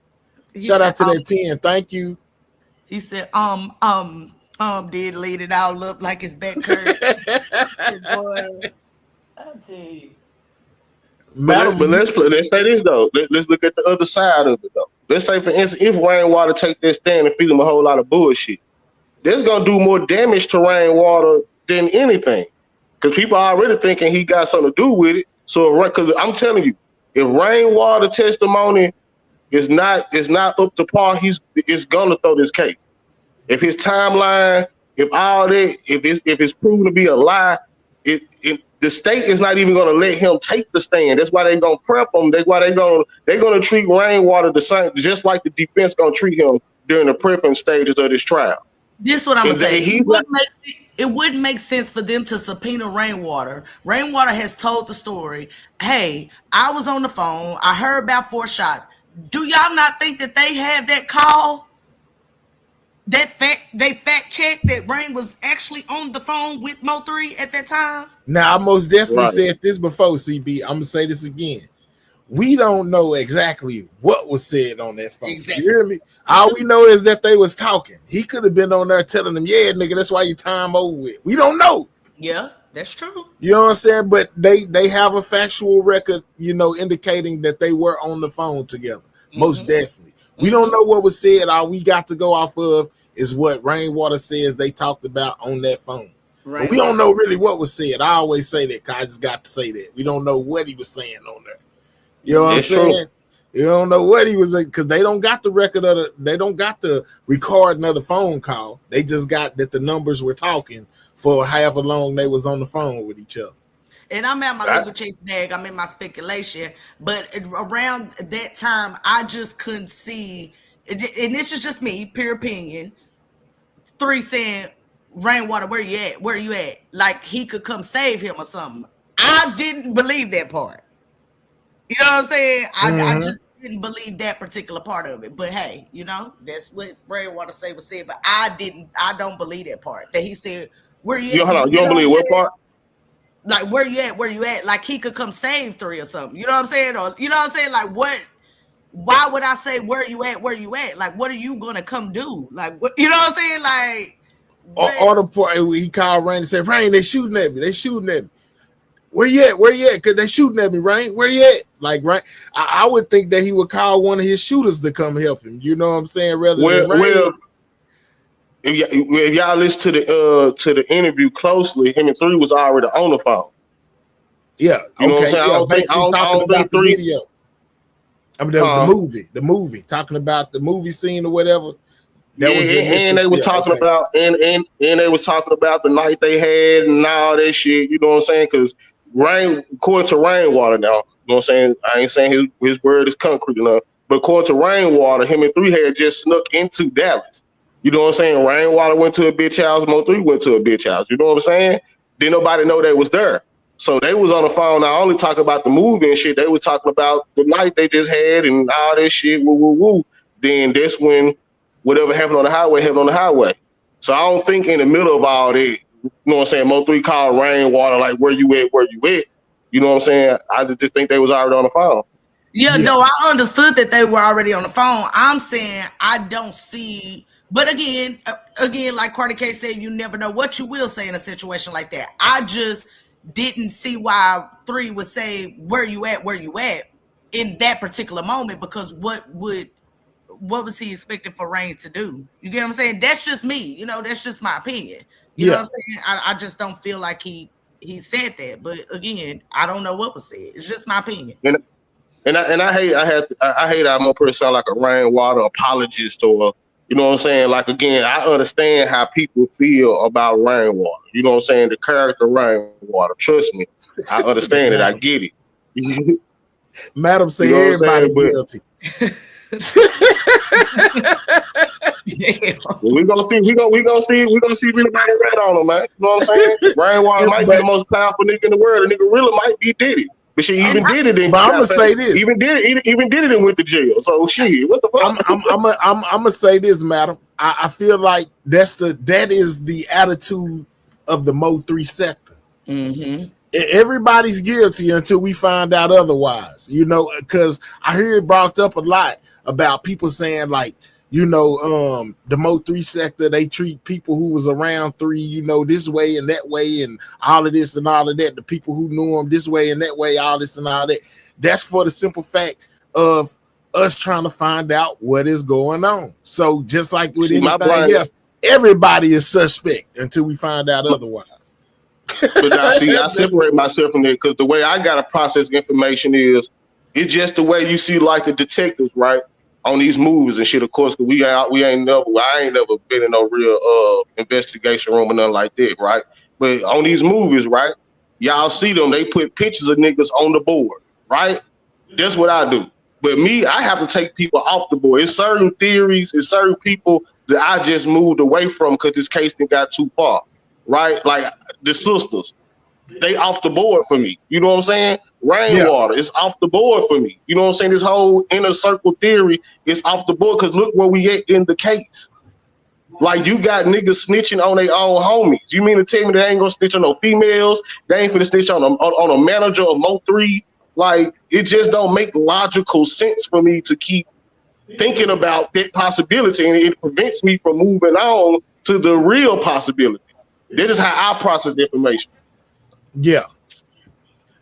Shout out to that 10. Thank you. He said, did lead it all up like his back curved. Boy, I'll tell you. But let's say this though. Let's look at the other side of it though. Let's say, for instance, if Rainwater take that stand and feed him a whole lot of bullshit, that's gonna do more damage to Rainwater than anything. Because people are already thinking he got something to do with it. So, because I'm telling you, if Rainwater testimony is not up to par, it's gonna throw this case. If his timeline, if all that, if it's proven to be a lie, the state is not even going to let him take the stand. That's why they're going to prep him. That's why they're going to treat Rainwater the same, just like the defense going to treat him during the prepping stages of this trial. This is what I'm going to say. It wouldn't make sense for them to subpoena Rainwater. Rainwater has told the story. Hey, I was on the phone. I heard about 4 shots. Do y'all not think that they have that call? They fact checked that Rain was actually on the phone with Mo3 at that time. Now, I most definitely said this before, CB. I'm gonna say this again. We don't know exactly what was said on that phone. Exactly. You hear me? All we know is that they was talking. He could have been on there telling them, "Yeah, nigga, that's why your time over with." We don't know. Yeah, that's true. You know what I'm saying? But they have a factual record, you know, indicating that they were on the phone together. Most definitely. We don't know what was said. All we got to go off of is what Rainwater says they talked about on that phone. Right. But we don't know really what was said. I always say that because I just got to say that. We don't know what he was saying on there. You know what I'm saying? True. You don't know what he was, because they don't got the record of they don't got the recording of the phone call. They just got that the numbers were talking for however long they was on the phone with each other. And I'm at my legal chase bag. I'm in my speculation. But around that time, I just couldn't see, and this is just me, pure opinion, 3 saying, Rainwater, where you at? Where you at? Like he could come save him or something. I didn't believe that part. You know what I'm saying? I just didn't believe that particular part of it. But hey, you know, that's what Rainwater was said. But I don't believe that part. That he said, where you at? Hold on, you don't believe what part? Like, where you at? Where you at? Like, he could come save 3 or something. You know what I'm saying? Or, you know what I'm saying? Like, what? Why would I say, where you at? Where you at? Like, what are you going to come do? Like, what? You know what I'm saying? Like, or the part he called Rain and said, Rain, they shooting at me. They shooting at me. Where you at? Where you at? Cause they shooting at me, right? Where you at? Like, right? I would think that he would call one of his shooters to come help him. You know what I'm saying? Rather than Rain. Well, if y'all listen to the interview closely, him and Three was already on the phone. Yeah. You know what I'm Okay. saying? Yeah. I Basically talking don't think about the Three. video. I mean, the movie, talking about the movie scene or whatever. That Yeah, was the and initial. they was Yeah, talking okay. about and they was talking about the night they had and all that shit. You know what I'm saying? Because according to Rainwater now, you know what I'm saying? I ain't saying his word is concrete enough, but according to Rainwater, him and Three had just snuck into Dallas. You know what I'm saying? Rainwater went to a bitch house, Mo3 went to a bitch house. You know what I'm saying? Didn't nobody know they was there. So they was on the phone not only talking about the movie and shit, they was talking about the night they just had and all this shit, woo woo woo. Then that's when whatever happened on the highway happened on the highway. So I don't think in the middle of all that, you know what I'm saying, Mo3 called Rainwater like where you at, where you at. You know what I'm saying? I just think they was already on the phone. Yeah, no, I understood that they were already on the phone. I'm saying I don't see, but again, like Cardi K said, you never know what you will say in a situation like that. I just didn't see why Three would say where you at in that particular moment, because what was he expecting for Rain to do? You get what I'm saying? That's just me. You know, that's just my opinion. You know what I'm saying? I just don't feel like he said that. But again, I don't know what was said. It's just my opinion. And I hate how my person sound like a Rainwater apologist or you know what I'm saying? Like again, I understand how people feel about Rainwater. You know what I'm saying? The character Rainwater. Trust me. I understand it. I get it. Madam say you know everybody guilty. We're gonna see if anybody rat on him, man. You know what I'm saying? Rainwater might be the most powerful nigga in the world. The nigga really might be Diddy. But she even did it. But I'm gonna say this. Even did it and went to jail. So shit, what the fuck? I'm gonna say this, madam. I feel like that is the attitude of the Mo3 sector. Mm-hmm. Everybody's guilty until we find out otherwise. You know, because I hear it brought up a lot about people saying like, you know, the Mo3 sector, they treat people who was around Three, you know, this way and that way and all of this and all of that. The people who knew him this way and that way, all this and all that. That's for the simple fact of us trying to find out what is going on. So just like with anything else, everybody is suspect until we find out otherwise. But I separate myself from that because the way I gotta process information is it's just the way you see like the detectives, right? On these movies and shit, of course, because I ain't never been in no real investigation room or nothing like that, right? But on these movies, right, y'all see them, they put pictures of niggas on the board, right? That's what I do. But me, I have to take people off the board. It's certain theories, it's certain people that I just moved away from because this case got too far, right? Like the sisters, they off the board for me. You know what I'm saying? Rainwater is off the board for me. You know what I'm saying? This whole inner circle theory is off the board because look where we at in the case. Like you got niggas snitching on their own homies. You mean to tell me they ain't gonna snitch on no females? They ain't finna snitch on a manager of Mo3? Like it just don't make logical sense for me to keep thinking about that possibility, and it prevents me from moving on to the real possibility. This is how I process information. Yeah,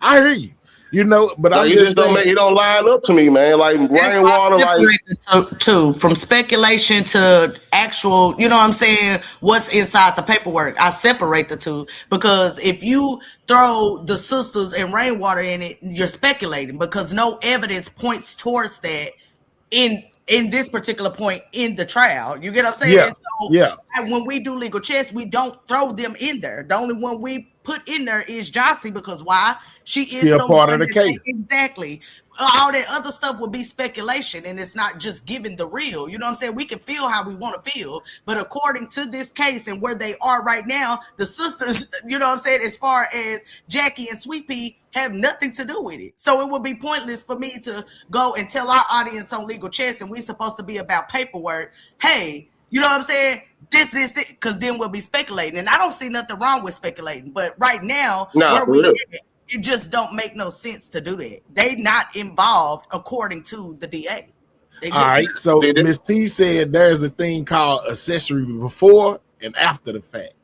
I hear you. You know, but like, I'm just it don't line up to me, man. Like Rainwater, like too, from speculation to actual, you know what I'm saying, what's inside the paperwork. I separate the two because if you throw the sisters and Rainwater in it, you're speculating because no evidence points towards that in this particular point in the trial. You get what I'm saying? Yeah. So when we do legal checks, we don't throw them in there. The only one we put in there is Jossie because why? She is still part of the case. Exactly. All that other stuff would be speculation, and it's not just giving the real. You know what I'm saying? We can feel how we want to feel, but according to this case and where they are right now, the sisters, you know what I'm saying, as far as Jackie and Sweet Pea, have nothing to do with it. So it would be pointless for me to go and tell our audience on Legal Chess, and we're supposed to be about paperwork, hey, you know what I'm saying? This, because then we'll be speculating. And I don't see nothing wrong with speculating. But right now, where we at, it just don't make no sense to do that. They not involved according to the DA. All right. So Miss T said there's a thing called accessory before and after the fact.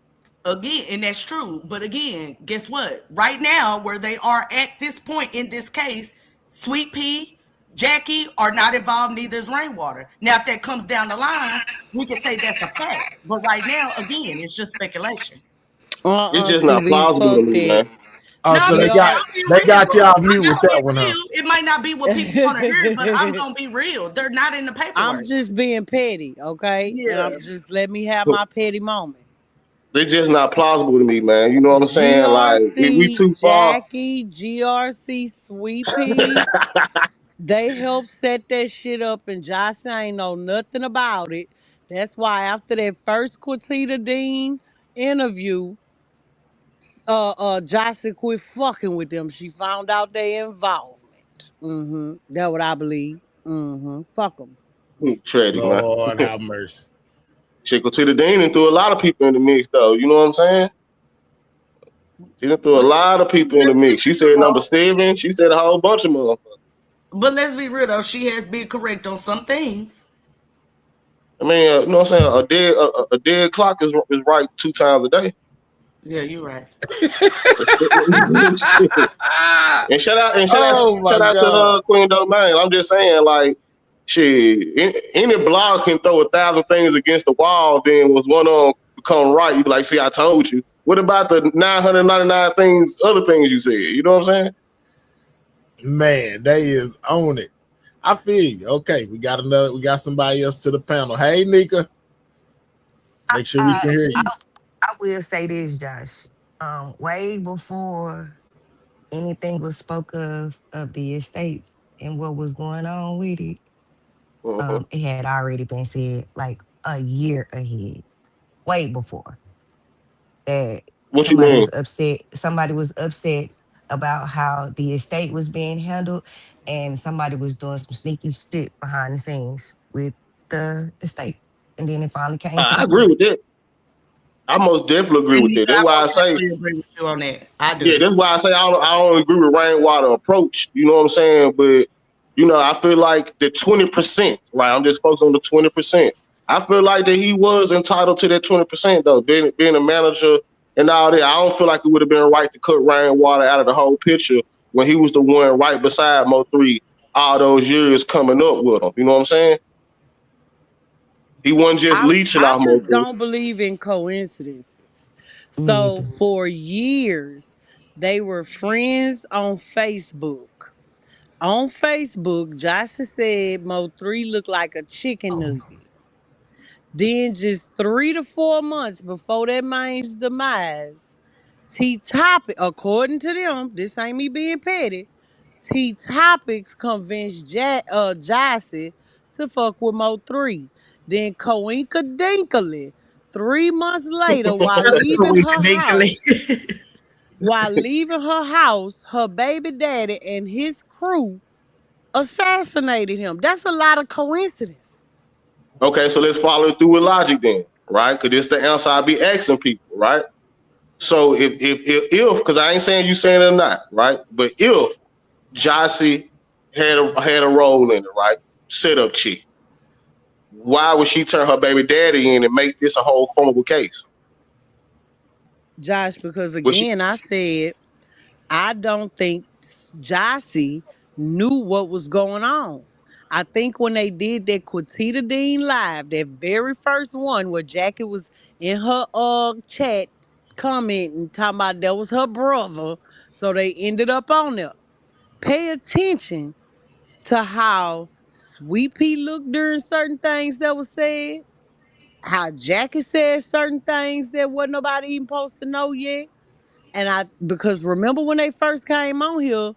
Again, and that's true. But again, guess what? Right now, where they are at this point in this case, Sweet Pea, Jackie are not involved, neither is Rainwater. Now, if that comes down the line, we can say that's a fact. But right now, again, it's just speculation. It's just not CB, plausible to fuck me, that. man. Oh, No, so because GR. I'll be they got real. y'all mute I with gotta that be one, huh? real. It might not be what people want to hear, but I'm gonna be real. They're not in the I'm paperwork. just being petty, okay? And Yeah. I'm just let me have my petty moment. They just not plausible to me, man. You know what I'm saying? Like, if we GRC, too far, Jackie, GRC, Sweet Pea, they helped set that shit up, and Jocelyn ain't know nothing about it. That's why after that first Quatita Dean interview, Jocelyn quit fucking with them. She found out their involvement. That's what I believe. Fuck them. Treddy, man. Lord have mercy. Shit, go to the Dean and threw a lot of people in the mix, though. You know what I'm saying? She done threw a But lot of people in the let's be mix. She real said number though. 7. She said a whole bunch of motherfuckers. But let's be real though. She has been correct on some things. I mean, you know what I'm saying? A dead clock is right 2 times a day. Yeah, you're right. And Oh my shout out to God. Queen Domain. I'm just saying, like, shit, any blog can throw 1,000 things against the wall. Then was one of them become right? You be like, see, I told you. What about the 999 things, other things you said? You know what I'm saying? Man, they is on it. I feel you. Okay, we got somebody else to the panel. Hey, Nika. Make sure we I, can hear I you. I will say this, Josh. Way before anything was spoke of the estates and what was going on with it, Mm-hmm. it had already been said like a year ahead, way before that What you mean? somebody was upset about how the estate was being handled, and somebody was doing some sneaky shit behind the scenes with the estate, and then it finally came to I the agree light. with that. I most definitely agree And with that. That's I why I most say, definitely agree with you on that. I yeah, do. that's why I say I don't agree with Rainwater approach. You know what I'm saying? But I feel like the 20%, right? I'm just focused on the 20%. I feel like that he was entitled to that 20% though, being a manager and all that. I don't feel like it would have been right to cut Rainwater out of the whole picture when he was the one right beside Mo3 all those years coming up with him. You know what I'm saying? He wasn't just I leeching I off just Mo3. don't believe in coincidences. Me So either. for years they were friends on Facebook. On Facebook, Jocelyn said Mo3 looked like a chicken Oh, nugget. Then just 3 to 4 months before that man's demise, T Topic, according to them, this ain't me being petty. T Topics convinced Jassy to fuck with Mo3. Then Coinka Dinkley, 3 months later, while leaving her house, her baby daddy and his crew assassinated him. That's a lot of coincidences. Okay, so let's follow it through with logic then, right? Because this the answer I be asking people, right? So if because I ain't saying you saying it or not, right? But if Jossie had a role in it, right? Set up chick, why would she turn her baby daddy in and make this a whole formable case? Josh, because Would she? again, I said I don't think Jossie knew what was going on. I think when they did that Quatita Dean live, that very first one where Jackie was in her chat commenting, talking about that was her brother, so they ended up on there. Pay attention to how Sweet Pea looked during certain things that was said, how Jackie said certain things that wasn't nobody even supposed to know yet. And I because remember when they first came on here,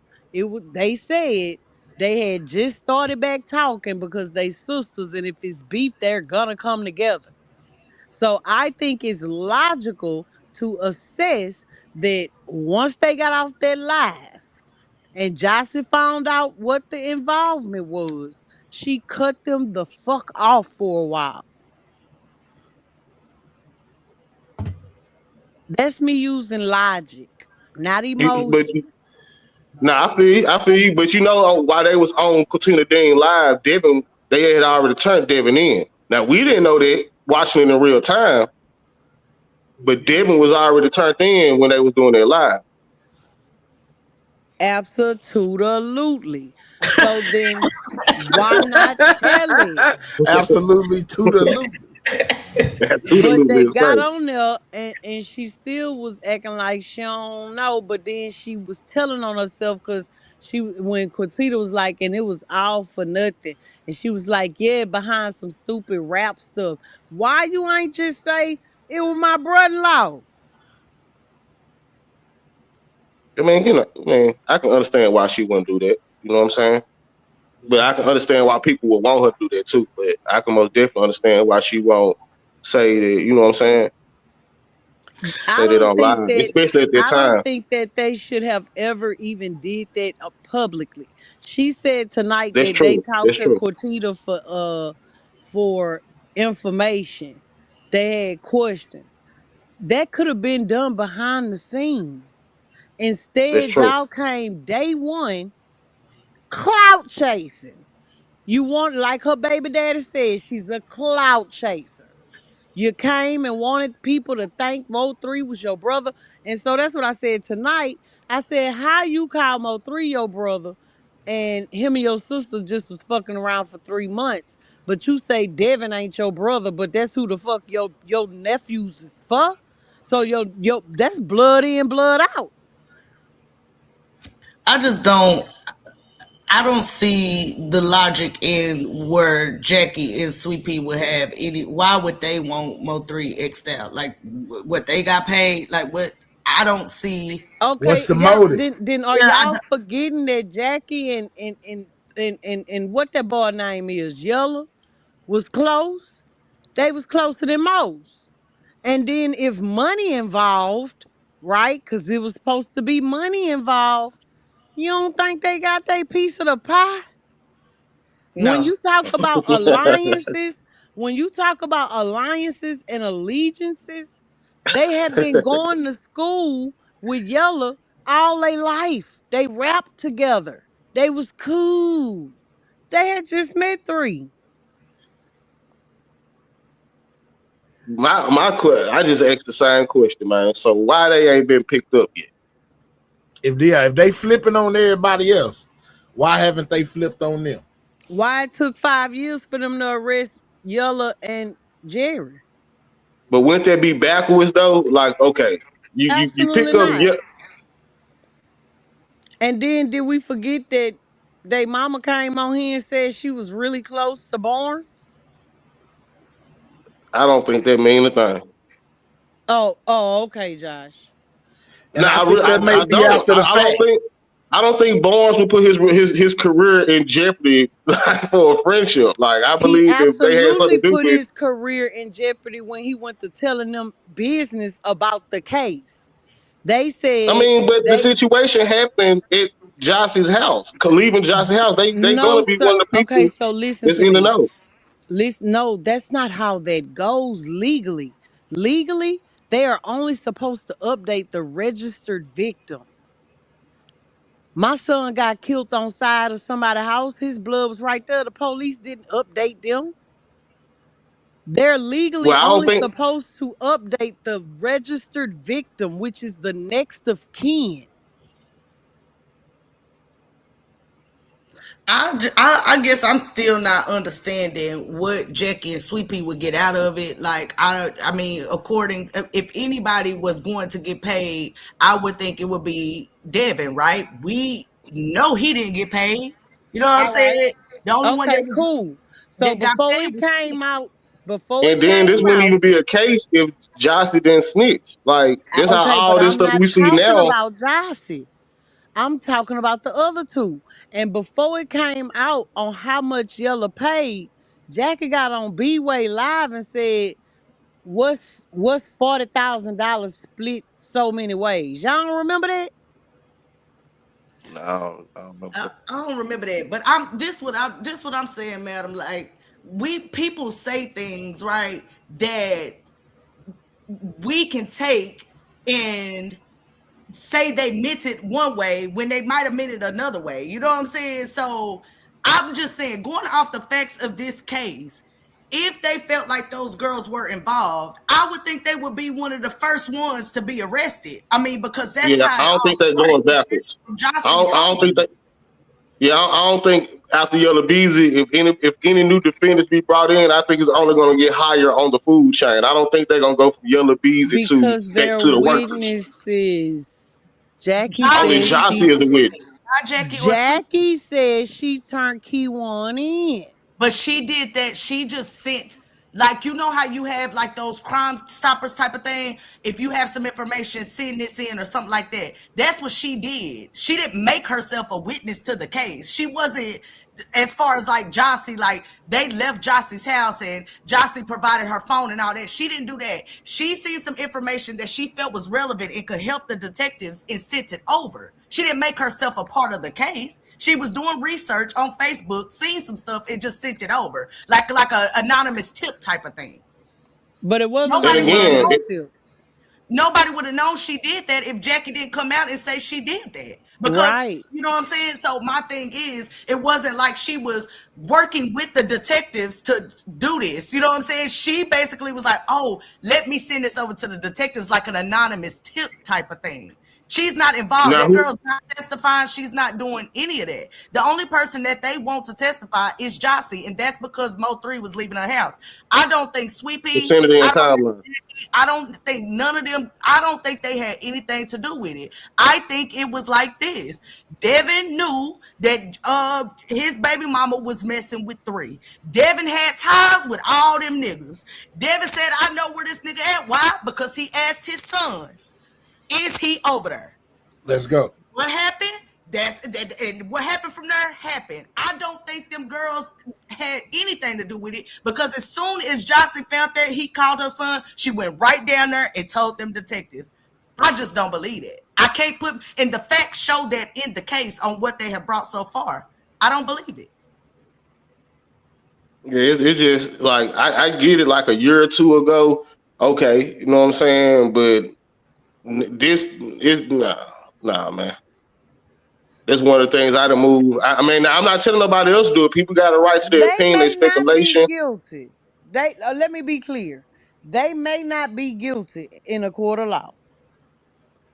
they said they had just started back talking because they sisters, and if it's beef, they're gonna come together. So I think it's logical to assess that once they got off that live and Jossie found out what the involvement was, she cut them the fuck off for a while. That's me using logic, not But emotion. now I feel you. But while they was on Katina Dean live, Devin they had already turned Devin in. Now we didn't know that watching it in real time. But Devin was already turned in when they was doing their live. Absolutely. So then why not tell it? Absolutely to the loop. But Absolutely they is got crazy. on there and she still was acting like she don't know. But then she was telling on herself because when Cortita was like, and it was all for nothing. And she was like, yeah, behind some stupid rap stuff. Why you ain't just say it was my brother-in-law? I mean, I can understand why she wouldn't do that. You know what I'm saying? But I can understand why people would want her to do that too. But I can most definitely understand why she won't say that. You know what I'm saying? I Say that don't on think live, that especially at that I don't time. think that they should have ever even did that publicly. She said tonight That's that they true. talked That's to true. Cortita for information. They had questions. That could have been done behind the scenes. That's Instead, true. y'all came day one clout chasing. You want, like her baby daddy said, she's a clout chaser. You came and wanted people to think Mo3 was your brother. And so that's what I said tonight. I said, how you call Mo3 your brother and him and your sister just was fucking around for 3 months. But you say Devin ain't your brother, but that's who the fuck your nephews is for? So your that's blood in, blood out. I just don't. I don't see the logic in where Jackie and Sweet Pea would have any. Why would they want Mo3 X'd out? Like what they got paid? Like what? I don't see. What's Okay, the y'all motive? then are Yeah, y'all forgetting that Jackie and what that boy name is, Yella, was close? They was closer than most. And then if money involved, right? Because it was supposed to be money involved. You don't think they got their piece of the pie? When no. you talk about alliances, when you talk about alliances and allegiances, they had been going to school with Yella all their life. They rapped together. They was cool. They had just met three. I just asked the same question, man. So why they ain't been picked up yet? If they flipping on everybody else, why haven't they flipped on them? Why it took 5 years for them to arrest Yella and Jerry? But wouldn't that be backwards though? Like, okay, you Absolutely pick up, not. yeah. And then did we forget that they mama came on here and said she was really close to Barnes? I don't think that mean a thing. Oh, okay, Josh. And No, I think that may I be don't. after the I don't fact. think. I don't think Barnes would put his career in jeopardy like, for a friendship. Like I He believe if they had absolutely something to do put with, his career in jeopardy when he went to telling them business about the case. They I said mean, but the they situation happened at Joss's house. Leaving Joss's house, they gonna no be sir. one of the Okay, people so listen that's to in the me. know. Listen, no, that's not how that goes legally. Legally, they are only supposed to update the registered victim. My son got killed on side of somebody's house. His blood was right there. The police didn't update them. They're legally Well, I don't only think. supposed to update the registered victim, which is the next of kin. I guess I'm still not understanding what Jackie and Sweet Pea would get out of it. Like I mean, according if anybody was going to get paid, I would think it would be Devin, right? We know he didn't get paid. You know what I'm All right. saying? The only one Okay, cool. So that got before paid it was came Sweet. out, before And it then this came wouldn't out, even be a case if Jossie didn't snitch. Like this how okay, but all this I'm stuff not we see talking now. about Jossie. I'm talking about the other two. And before it came out on how much Yella paid, Jackie got on B-Way Live and said, what's $40,000 split so many ways? Y'all don't remember that? No, I don't remember that. I don't remember that, but I'm saying, madam. Like we people say things right that we can take and say they meant it one way when they might have meant it another way. You know what I'm saying? So I'm just saying, going off the facts of this case, if they felt like those girls were involved, I would think they would be one of the first ones to be arrested. I mean, because that's Yeah, how I it don't all think they're going started backwards. from I Jocelyn's don't, I don't think home. that. Yeah, I don't think after Yellow Beezy, if any new defendants be brought in, I think it's only going to get higher on the food chain. I don't think they're going to go from Yellow Beezy to Because they're to the workers. witnesses. Jackie Only says Jocelyn was Jossie she is the a witness. witness, not Jackie or Sweet. Jackie says she turned Keywan in. But she did that. She just sent, like, you know how you have like those Crime Stoppers type of thing. If you have some information, send this in or something like that. That's what she did. She didn't make herself a witness to the case. She wasn't, as far as like Jossie, like they left Jossie's house and Jossie provided her phone and all that. She didn't do that. She seen some information that she felt was relevant and could help the detectives and sent it over. She didn't make herself a part of the case. She was doing research on Facebook, seen some stuff, and just sent it over, like a anonymous tip type of thing. But it wasn't And Nobody would have again, anonymous known. too. Nobody would have known she did that if Jackie didn't come out and say she did that. Because Right. you know what I'm saying? So my thing is, it wasn't like she was working with the detectives to do this. You know what I'm saying? She basically was like, oh, let me send this over to the detectives like an anonymous tip type of thing. She's not involved. now That who girl's not testifying. She's not doing any of that. The only person that they want to testify is Jossie, and that's because Mo3 was leaving her house. I don't think Sweet Pea, vicinity and I don't timeline? think, I don't think none of them, I don't think they had anything to do with it. I think it was like this. Devin knew that his baby mama was messing with 3. Devin had ties with all them niggas. Devin said, I know where this nigga at. Why? Because he asked his son, is he over there? Let's go. What happened? And what happened from there happened. I don't think them girls had anything to do with it because as soon as Jossie found that he called her son, she went right down there and told them detectives. I just don't believe it. I can't put, and the facts show that in the case on what they have brought so far. I don't believe it. Yeah, it's just like I get it like a year or two ago. Okay, you know what I'm saying, but this is nah, man. That's one of the things I done move. I mean, I'm not telling nobody else to do it. People got a right to their They opinion, their may not be speculation. guilty. They let me be clear. They may not be guilty in a court of law,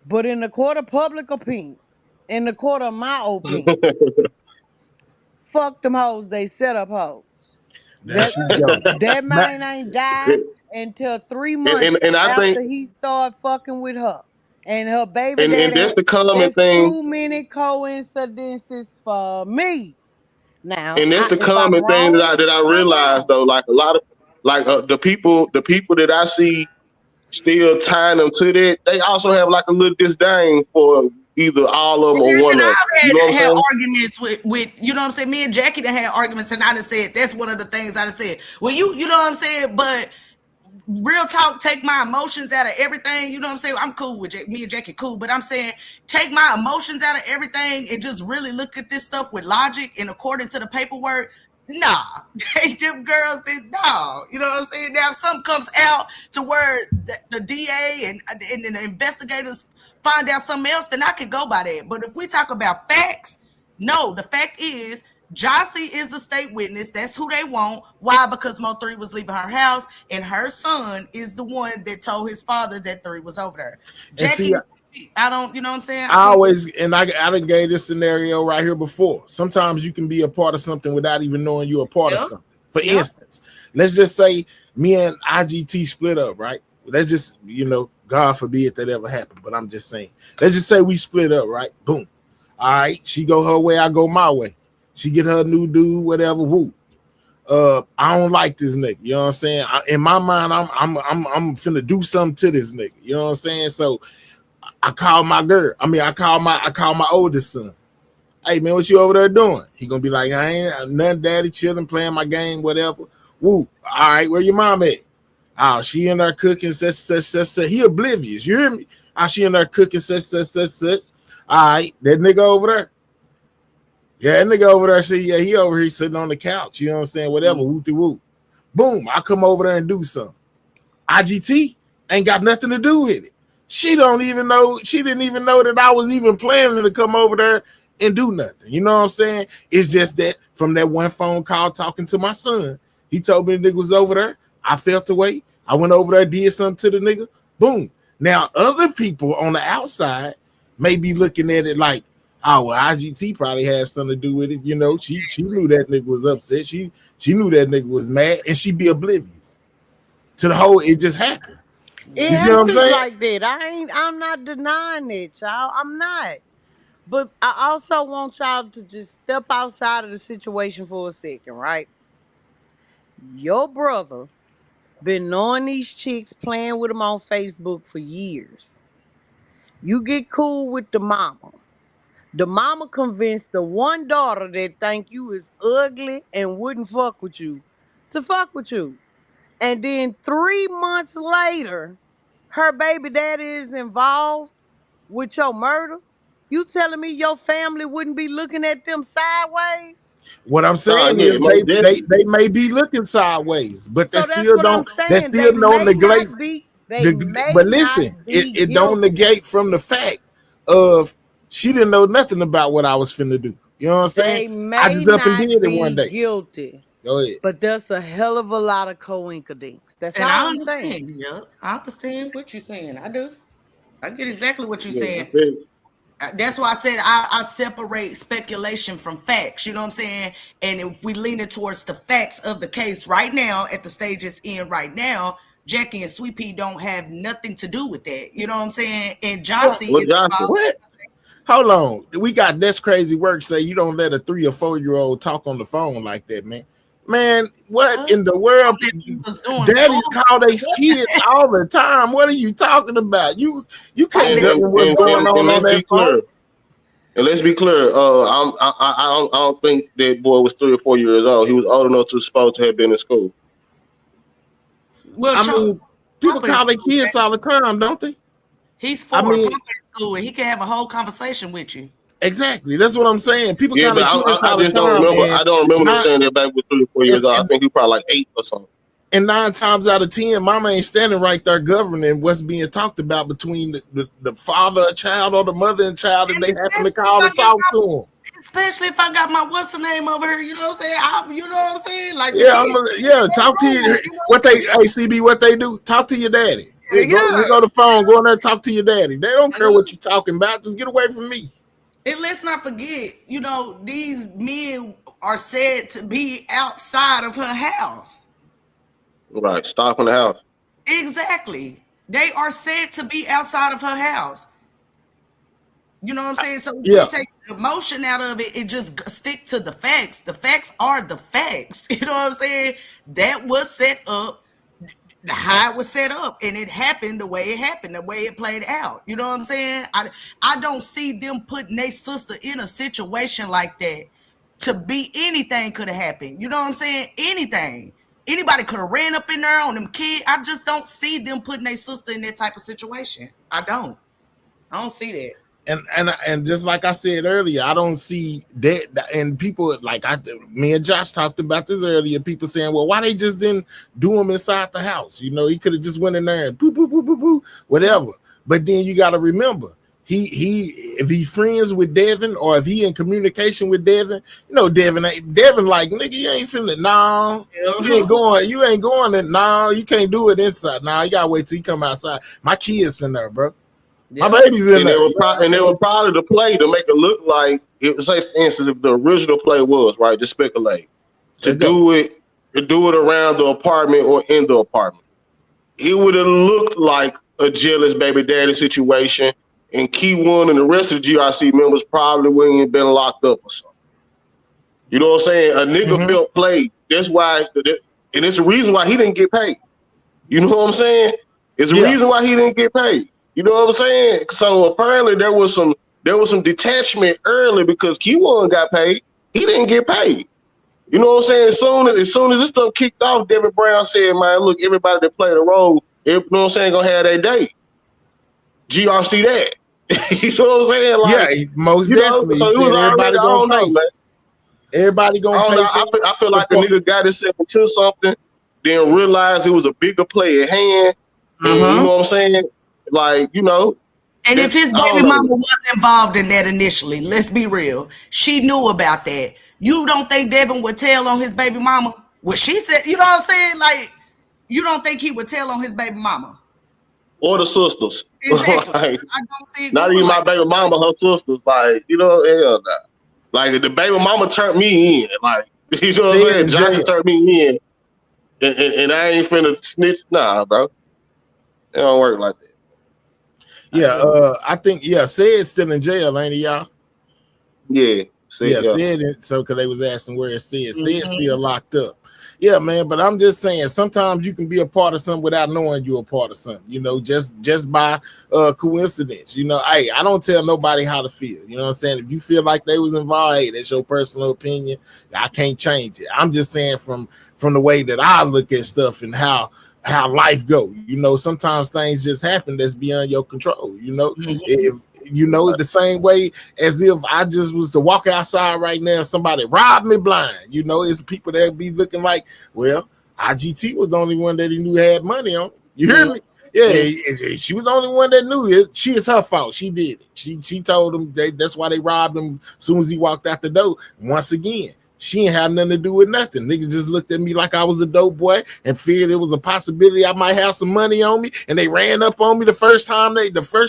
but in the court of public opinion, in the court of my opinion, fuck them hoes. They set up hoes. There That she go. that Ma- man ain't died until three and months and I think after he started fucking with her and her baby and daddy. that's the common That's thing, too many coincidences for me. Now, and that's the if I'm common thing that wrong, I I'm realized wrong. though. Like a lot of like the people that I see still tying them to that, they also have like a little disdain for either all of them or one And of them. I've You know what I'm had saying? arguments with you know what I'm saying. Me and Jackie done had arguments, and I done said that's one of the things I done said. Well, you know what I'm saying, but real talk, take my emotions out of everything. You know what I'm saying? I'm cool with me and Jackie, cool, but I'm saying take my emotions out of everything and just really look at this stuff with logic and according to the paperwork. Nah, them girls did no. You know what I'm saying? Now, if something comes out to where the DA and the investigators find out something else, then I could go by that. But if we talk about facts, no, the fact is Jossie is the state witness. That's who they want. Why? Because Mo3 was leaving her house, and her son is the one that told his father that 3 was over there. and see, Jackie, I don't, you know what I'm saying? I always I done gave this scenario right here before. Sometimes you can be a part of something without even knowing you're a part of Yep. something. For Yep. instance, let's just say me and IGT split up, right? Let's just, God forbid that ever happened, but I'm just saying. Let's just say we split up, right? Boom. All right, she go her way, I go my way. She get her new dude, whatever. Woo. I don't like this nigga. You know what I'm saying? In my mind, I'm finna do something to this nigga. You know what I'm saying? So I call my girl. I call my oldest son. Hey man, what you over there doing? He gonna be like, I ain't nothing, daddy, chilling, playing my game, whatever. Woo. All right, where your mom at? Oh, she in there cooking, such. He oblivious. You hear me? Oh, she in there cooking, such. All right, that nigga over there. Yeah, that nigga over there, see, yeah, he over here sitting on the couch. You know what I'm saying? Whatever, whoop-de-whoop. Boom, I come over there and do something. IGT ain't got nothing to do with it. She didn't even know that I was even planning to come over there and do nothing. You know what I'm saying? It's just that from that one phone call talking to my son, He told me the nigga was over there. I felt away. I went over there, did something to the nigga. Boom. Now, other people on the outside may be looking at it like, oh, well, IGT probably had something to do with it. You know, she knew that nigga was upset. She knew that nigga was mad, and she'd be oblivious to the whole, it just happened. It You see what I'm happens saying? like that. I'm not denying it, y'all. I'm not. But I also want y'all to just step outside of the situation for a second, right? Your brother been knowing these chicks, playing with them on Facebook for years. You get cool with the mama. The mama convinced the one daughter that think you is ugly and wouldn't fuck with you to fuck with you. And then 3 months later, her baby daddy is involved with your murder. You telling me your family wouldn't be looking at them sideways? What I'm Nah, saying yeah, is most definitely. they may be looking sideways, but So that's what I'm they saying. still don't negate They the, may but listen, not be it don't guilty. negate from the fact of she didn't know nothing about what I was finna do. You know what I'm saying? They I may just up and did not it one be day. guilty. Go ahead. But that's a hell of a lot of coincidence. That's And all I I'm saying. understand. Yeah, I understand what you're saying. I do. I get exactly what you're Yeah, I saying. think. That's why I said I separate speculation from facts. You know what I'm saying? And if we lean it towards the facts of the case right now, at the stage it's in right now, Jackie and Sweet Pea don't have nothing to do with that. You know what I'm saying? And Jossie What is Josh said. involved. What? Hold on. We got this crazy work say you don't let a 3 or 4-year-old talk on the phone like that, man. Man, what in the world? Was doing Daddies call their kids all the time. What are you talking about? You can't And, govern what's going and on let's that be phone. clear. And let's be clear. I don't think that boy was 3 or 4 years old. He was old enough to supposed to have been in school. Well, I mean, people Papa is call their cool, kids all the time, don't they? he's I 4. mean, Papa is cool, and he can have a whole conversation with you. exactly. That's what I'm saying. People Yeah, call but their kids I all the just don't time, remember. I don't remember them not saying that baby was 3 or 4 years old. I and think he probably like 8 or something. and 9 times out of 10, mama ain't standing right there governing what's being talked about between the father and child or the mother and child if And they happen to call to talk to them. especially if I got my what's the name over here, you know what I'm saying? You know what I'm saying? Like the Yeah, kid, talk to you. What they ACB, what they do? Talk to your daddy. Yeah, yeah. go to the phone, go in there, talk to your daddy. They don't care what you're talking about. Just get away from me. And let's not forget, you know, these men are said to be outside of her house. Right, stop in the house. Exactly. They are said to be outside of her house. You know what I'm saying? So if Yeah. we take emotion out of it and just stick to the facts. The facts are the facts. You know what I'm saying? That was set up, how it was set up, and it happened the way it happened, the way it played out. You know what I'm saying? I don't see them putting their sister in a situation like that. To be anything could have happened. You know what I'm saying? Anything. Anybody could have ran up in there on them kids. I just don't see them putting their sister in that type of situation. I don't see that. And just like I said earlier, I don't see that. And people like me and Josh talked about this earlier. People saying, "Well, why they just didn't do him inside the house? You know, he could have just went in there and boo, boo, boo, boo, boo, whatever." But then you got to remember, he if he friends with Devin or if he in communication with Devin, you know, Devin like, nigga, you ain't finna. No, you ain't going. No, you can't do it inside. No, you gotta wait till he come outside. My kids in there, bro. My baby's in And there. they were probably the play to make it look like it was. Say, for instance, if the original play was right, just speculate to do it around the apartment or in the apartment, it would have looked like a jealous baby daddy situation, and Key One and the rest of the GRC members probably wouldn't have been locked up or something. You know what I'm saying? A nigga felt played. That's why, and it's the reason why he didn't get paid. You know what I'm saying? It's the reason why he didn't get paid. You know what I'm saying? So apparently there was some detachment early because Q1 got paid. He didn't get paid. You know what I'm saying? As soon as this stuff kicked off, Devin Brown said, "Man, look, everybody that played a role, you know what I'm saying, gonna have their day." GRC that. You know what I'm saying? Like, yeah, most definitely. So it was already, I don't know, man. Everybody gonna pay. I feel like the nigga got himself into something, then realized it was a bigger play at hand. And you know what I'm saying? Like, you know. And if his baby mama was involved in that initially, let's be real, she knew about that. You don't think Devin would tell on his baby mama? Well, she said, you know what I'm saying? Like, you don't think he would tell on his baby mama? Or the sisters. Exactly. Like, I don't see it not going even my like baby mama, her sisters. Like, you know, hell nah. Like, the baby mama turned me in. Like, you know what I'm Said saying? in Johnson jail. turned me in. And I ain't finna snitch. Nah, bro. It don't work like that. Yeah, I think Said's still in jail, ain't he, y'all? Yeah. See, Yeah, yeah. Said so because they was asking where it said. Said's Mhm. still locked up. Yeah, man, but I'm just saying sometimes you can be a part of something without knowing you're a part of something, you know, just by coincidence. You know, hey, I don't tell nobody how to feel. You know what I'm saying? If you feel like they was involved, hey, that's your personal opinion. I can't change it. I'm just saying from the way that I look at stuff and how life go. You know, sometimes things just happen that's beyond your control. You know, Mhm. if you know the same way as if I just was to walk outside right now, somebody robbed me blind. You know, it's people that be looking like, well, IGT was the only one that he knew had money on. You hear me? Yeah, she was the only one that knew it. It's her fault. She did it. She told him that's why they robbed him as soon as he walked out the door. Once again, she ain't had nothing to do with nothing. Niggas just looked at me like I was a dope boy and figured it was a possibility I might have some money on me. And they ran up on me the first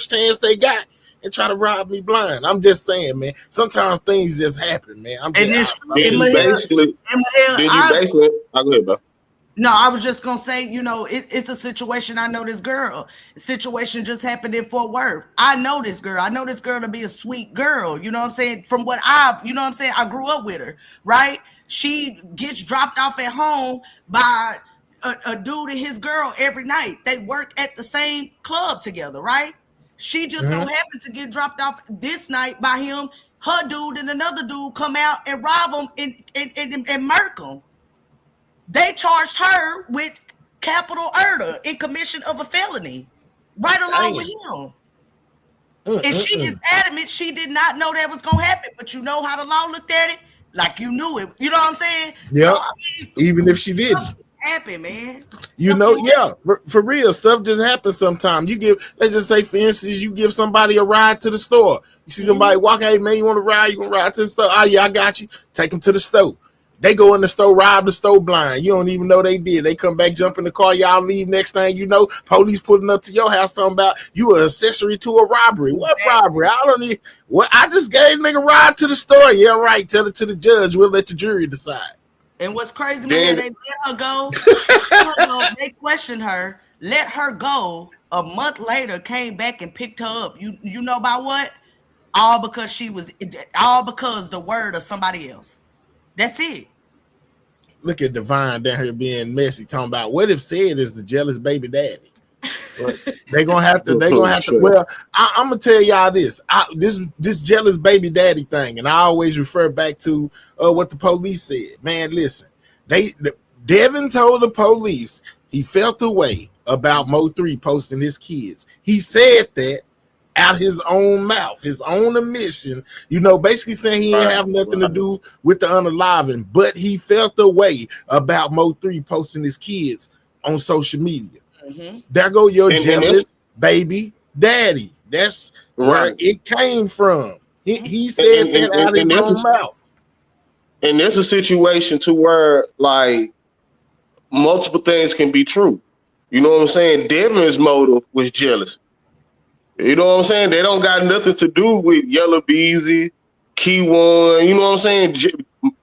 chance they got and try to rob me blind. I'm just saying, man. Sometimes things just happen, man. I'm And just, it's I'm Then just you saying. basically, I go ahead, bro. No, I was just gonna say, you know, it's a situation. I know this girl. Situation just happened in Fort Worth. I know this girl. I know this girl to be a sweet girl. You know what I'm saying? From what you know what I'm saying? I grew up with her, right? She gets dropped off at home by a dude and his girl every night. They work at the same club together, right? She just so happened to get dropped off this night by him. Her dude and another dude come out and rob him and murk him. They charged her with capital murder in commission of a felony, right along with him. And she is adamant she did not know that was gonna happen. But you know how the law looked at it, like you knew it. You know what I'm saying? So Yep. I mean, Even if she didn't. happen, man. You Stuff know, can yeah, for real, stuff just happens sometimes. You give, let's just say, for instance, you give somebody a ride to the store. You see somebody walk, hey man, you want to ride? You want to ride to the store? Oh yeah, I got you. Take them to the store. They go in the store, rob the store blind. You don't even know they did. They come back, jump in the car, y'all leave. Next thing you know, police pulling up to your house talking about you an accessory to a robbery. What robbery? I don't need. What? I just gave nigga ride to the store. Yeah, right. Tell it to the judge. We'll let the jury decide. And what's crazy, man, Then they let her go. They questioned her, let her go. A month later, came back and picked her up. You know about what? All because the word of somebody else. That's it. Look at Divine down here being messy, talking about what if Said is the jealous baby daddy. But they gonna have to. Well, I'm gonna tell y'all this. This jealous baby daddy thing, and I always refer back to what the police said. Man, listen, Devin told the police he felt a way about Mo3 posting his kids. He said that out his own mouth, his own admission, you know, basically saying he didn't have nothing to do with the unaliving, but he felt a way about Mo3 posting his kids on social media. There go your jealous baby daddy. That's where it came from. He said that out his own mouth. And there's a situation to where like multiple things can be true. You know what I'm saying? Devin's motive was jealousy. You know what I'm saying? They don't got nothing to do with Yellow Beezy, Key One. You know what I'm saying?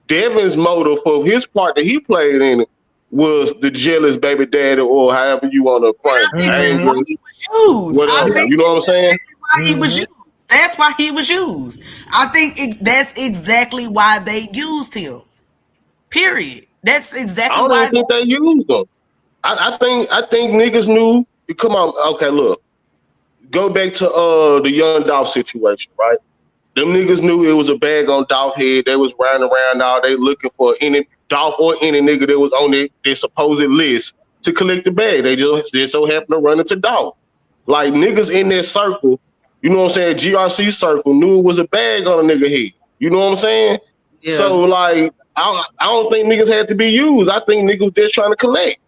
Devin's motive for his part that he played in it was the jealous baby daddy, or however you want to frame it. Anger, He was used. whatever. You know what I'm saying? Why he was used. That's why he was used. I think that's exactly why they used him. Period. That's exactly I don't why. even think they used them. I think niggas knew. Come on, okay, look. Go back to the Young Dolph situation, right? Them niggas knew it was a bag on Dolph head. They was running around all day looking for any Dolph or any nigga that was on their supposed list to collect the bag. They so happened to run into Dolph. Like niggas in that circle, you know what I'm saying? GRC circle knew it was a bag on a nigga head. You know what I'm saying? Yeah. So like, I don't think niggas had to be used. I think niggas was just trying to collect.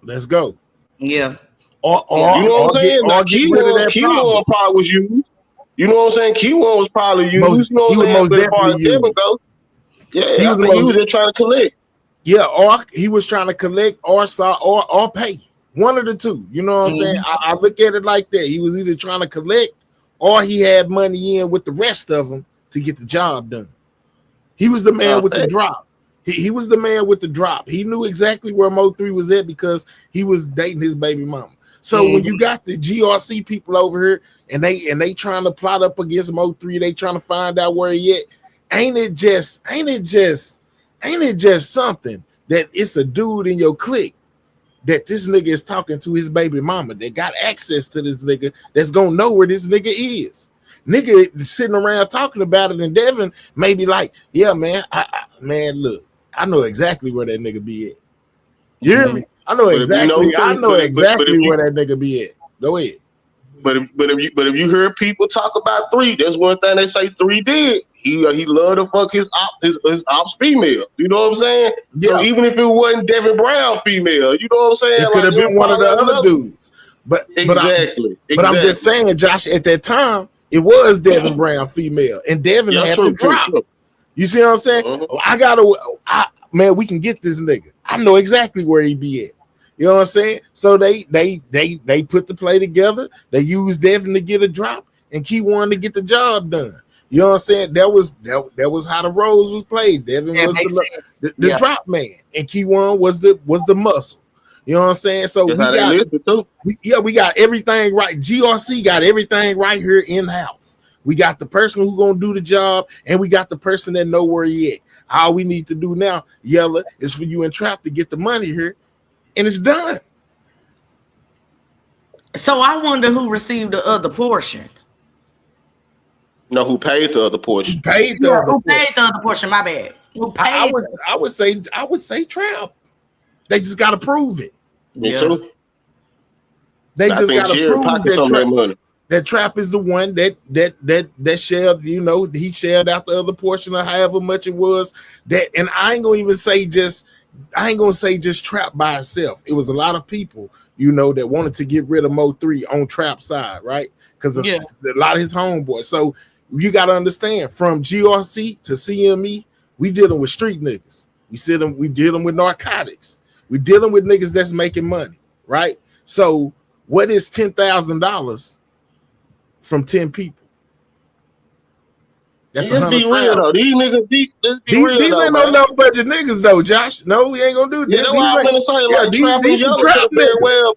Let's go. Yeah. Or you know what I'm saying? Now, Key One probably was used. You know what I'm saying? Key One was probably used. You know what I'm saying? But as far as Devin goes, yeah, I think he was just trying to collect. Yeah, or he was trying to collect or pay. One of the two. You know what I'm saying? I look at it like that. He was either trying to collect or he had money in with the rest of them to get the job done. He was the man with the drop. He was the man with the drop. He knew exactly where Mo3 was at because he was dating his baby mama. So when you got the GRC people over here and they trying to plot up against Mo3, they trying to find out where he at. Ain't it just something that it's a dude in your clique that this nigga is talking to his baby mama that got access to this nigga that's gonna know where this nigga is. Nigga sitting around talking about it, and Devin may be like, yeah, man, man, look, I know exactly where that nigga be at. You hear me? I know exactly where that nigga be at. Go ahead. But if you hear people talk about 3, that's one thing they say 3 did. He loved to fuck his ops female. You know what I'm saying? Yeah. So even if it wasn't Devin Brown female, you know what I'm saying? It could have been one of the other dudes. But I'm just saying, Josh, at that time, it was Devin Brown female, and Devin had to drop. You see what I'm saying? Man, we can get this nigga. I know exactly where he be at. You know what I'm saying? So they put the play together. They used Devin to get a drop, and Key1 to get the job done. You know what I'm saying? That was how the roles was played. Devin was the drop man, and Key1 was the muscle. You know what I'm saying? So we got everything right. GRC got everything right here in house. We got the person who's gonna do the job, and we got the person that know where he at. All we need to do now, Yella, is for you and Trap to get the money here, and it's done. So I wonder who received the other portion. No, who paid the other portion? Who paid the other portion? My bad. Who paid? I would say Trap. They just got to prove it. Me too. They just got to prove that Trap is the one that shared. You know, he shared out the other portion of however much it was. That, and I ain't gonna say just Trap by itself. It was a lot of people, you know, that wanted to get rid of Mo3 on Trap side, right? Because a lot of his homeboys. So you got to understand, from GRC to CME, we dealing with street niggas. We dealing with narcotics. We dealing with niggas that's making money, right? So what is $10,000 from 10 people? That's just be real though. These niggas, these ain't no budget niggas though, Josh. No, we ain't gonna do that. You know what I'm gonna say? Like Trap and Yellow could have very well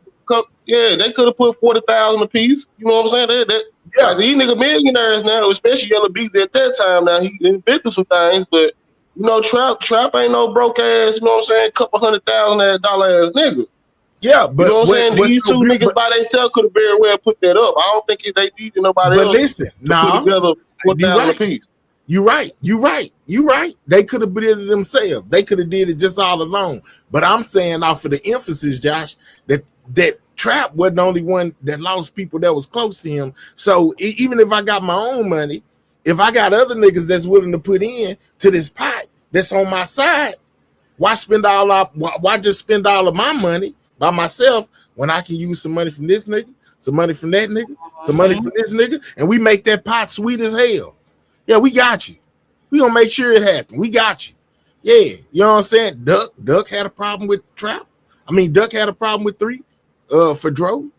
they could have put 40,000 a piece. You know what I'm saying? Like, these nigga millionaires now, especially Yellow Beats at that time. Now he invented some things, but you know, Trap ain't no broke ass. You know what I'm saying? Couple $100,000 ass nigga. Yeah, but you know what I'm saying? These two niggas by themselves could have very well put that up. I don't think they needed nobody else. But listen, put together 4,000 a piece. You right. They could have did it themselves. They could have did it just all alone. But I'm saying now for the emphasis, Josh, that Trap wasn't the only one that lost people that was close to him. So even if I got my own money, if I got other niggas that's willing to put in to this pot that's on my side, why just spend all of my money by myself when I can use some money from this nigga, some money from that nigga, some money from this nigga, and we make that pot sweet as hell. Yeah, we got you. We gonna make sure it happen. We got you. Yeah, you know what I'm saying? Duck had a problem with Trap. I mean, Duck had a problem with 3 for Dro.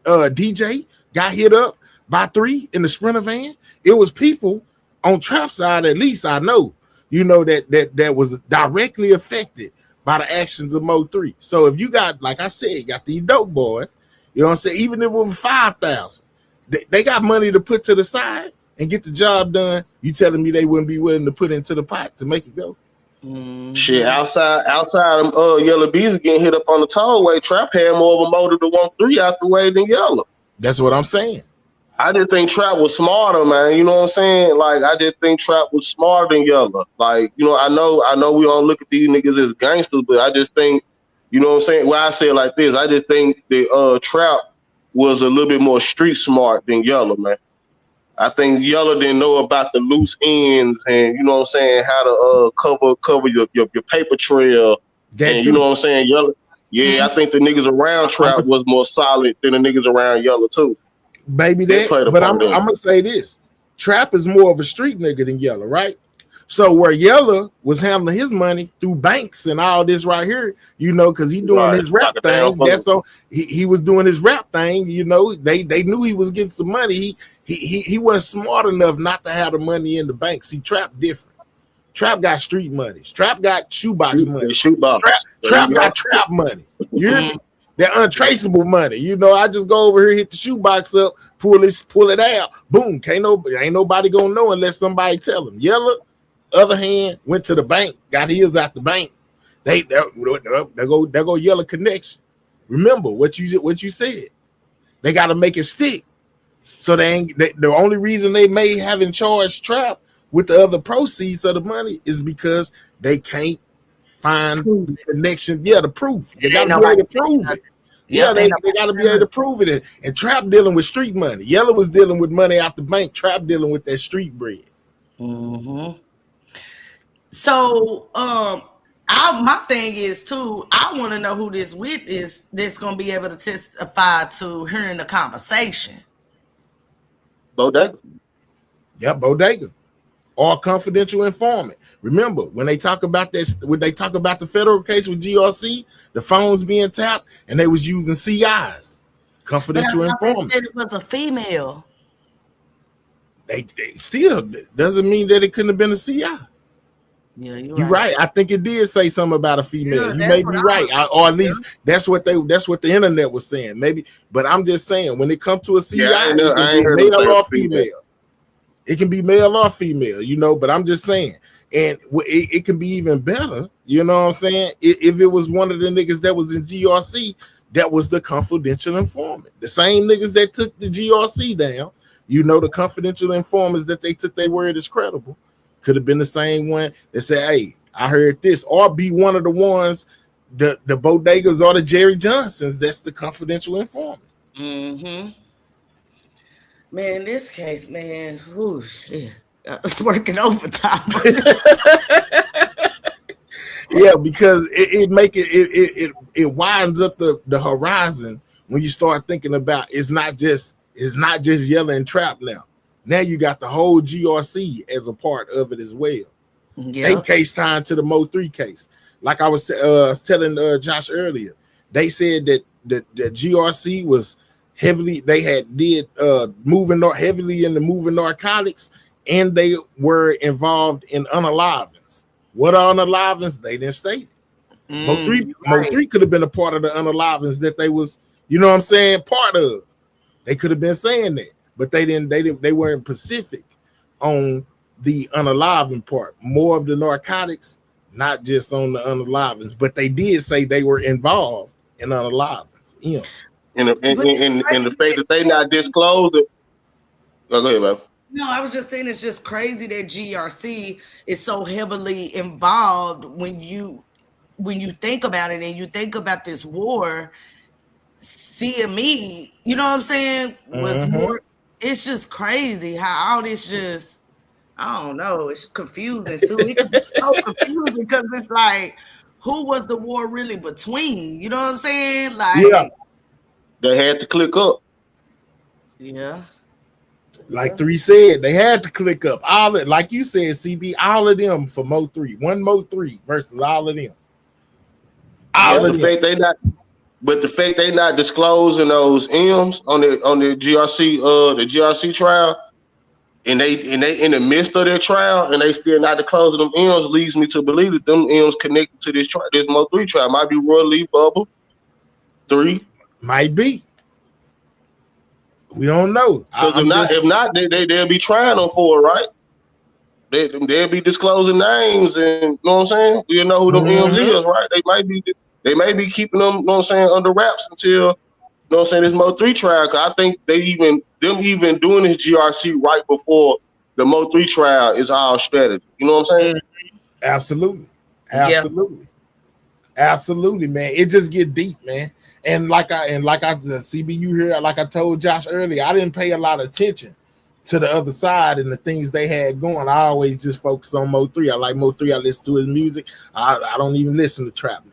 DJ got hit up by 3 in the Sprinter van. It was people on Trap side, at least I know, you know, that was directly affected by the actions of Mo3. So if you got, like I said, you got these dope boys, you know what I'm saying? Even if it was 5,000, they got money to put to the side and get the job done. You telling me they wouldn't be willing to put into the pot to make it go? Shit, outside of Yellow Bees getting hit up on the tollway, Trap had more of a motive to want 3 out the way than Yellow. That's what I'm saying. I just think Trap was smarter, man. You know what I'm saying? Like, I just think Trap was smarter than Yellow. Like, you know, I know we don't look at these niggas as gangsters, but I just think, you know what I'm saying? Well, I say it like this. I just think that Trap was a little bit more street smart than Yellow, man. I think Yellow didn't know about the loose ends and, you know what I'm saying, how to cover your paper trail. And you know what I'm saying? Yellow. Yeah, I think the niggas around Trap was more solid than the niggas around Yellow too. Baby, that. But I'm gonna say this: Trap is more of a street nigga than Yellow, right? So where Yella was handling his money through banks and all this right here, you know, because he doing Right. his rap Like a damn thing. fool. That's so he was doing his rap thing. You know, they knew he was getting some money. He wasn't smart enough not to have the money in the bank. See, Trap different. Trap got street money. Trap got shoebox money. The shoebox. There Trap you go. got trap money. You hear me? That untraceable money. You know, I just go over here, hit the shoebox up, pull it out. Boom. Ain't nobody gonna know unless somebody tell them. Yella, other hand, went to the bank, got his out the bank. There go Yella connection. Remember what you said. They got to make it stick. So the only reason they may have in charge Trap with the other proceeds of the money is because they can't find the connection. Yeah, the proof. They got to be able to prove it. Yeah, they got to be able to prove it. And Trap dealing with street money. Yella was dealing with money out the bank. Trap dealing with that street bread. Mm-hmm. So, my thing is too. I want to know who this with is that's gonna be able to testify to hearing the conversation. Bodega. Yeah, Bodega. Or confidential informant. Remember, when they talk about this, when they talk about the federal case with GRC, the phones being tapped, and they was using CIs, confidential informants. It was a female. They still doesn't mean that it couldn't have been a CI. Yeah, you're right. I think it did say something about a female. You may be right, or at least that's what the internet was saying. Maybe, but I'm just saying when it comes to a CI, it can be male or female. It can be male or female, you know. But I'm just saying, and it can be even better. You know what I'm saying? If it was one of the niggas that was in GRC, that was the confidential informant. The same niggas that took the GRC down, you know, the confidential informants that they took their word as credible. Could have been the same one that said, hey, I heard this, or be one of the ones, the Bodegas or the Jerry Johnsons, that's the confidential informant. Mm-hmm. Man, this case, man, whoo, shit. It's working overtime. Yeah, because it widens up the horizon when you start thinking about it's not just Yella and Trap now. Now you got the whole GRC as a part of it as well. Yep. They case time to the Mo 3 case. Like I was telling Josh earlier, they said that the GRC was heavily, they had did moving heavily into moving narcotics, and they were involved in unalivings. What are unalivings? They didn't state it. Mo 3 could have been a part of the unalivings that they was, you know what I'm saying, part of. They could have been saying that. But they weren't specific on the unaliving part. More of the narcotics, not just on the unalivings, but they did say they were involved in unalivings. You know. And the fact that they not disclosed it. Oh, go ahead, man. No, I was just saying it's just crazy that GRC is so heavily involved when you think about it and you think about this war. CME, you know what I'm saying, was more. It's just crazy how all this just, I don't know, it's just confusing too. It can be so confusing because it's like, who was the war really between? You know what I'm saying? Like, yeah, they had to click up. Yeah. Like 3 said, they had to click up. All it, like you said, CB, all of them for Mo 3. One Mo 3 versus all of them. All of them. But the fact they not disclosing those M's on the GRC trial, and they in the midst of their trial, and they still not disclosing them M's, leads me to believe that them M's connected to this Mo 3 trial. Might be Roy Lee, Bubba 3. Might be. We don't know. Because if not, they'll be trying them for it, right? They'll be disclosing names, and you know what I'm saying? We'll know who them M's is, right? They may be keeping them, you know what I'm saying, under wraps until, you know what I'm saying, this Mo 3 trial. Cause I think them even doing this GRC right before the Mo 3 trial is all strategy. You know what I'm saying? Absolutely. Yeah. Absolutely, man. It just get deep, man. And like I CBU here, like I told Josh earlier, I didn't pay a lot of attention to the other side and the things they had going. I always just focus on Mo 3. I like Mo 3. I listen to his music. I don't even listen to trap now.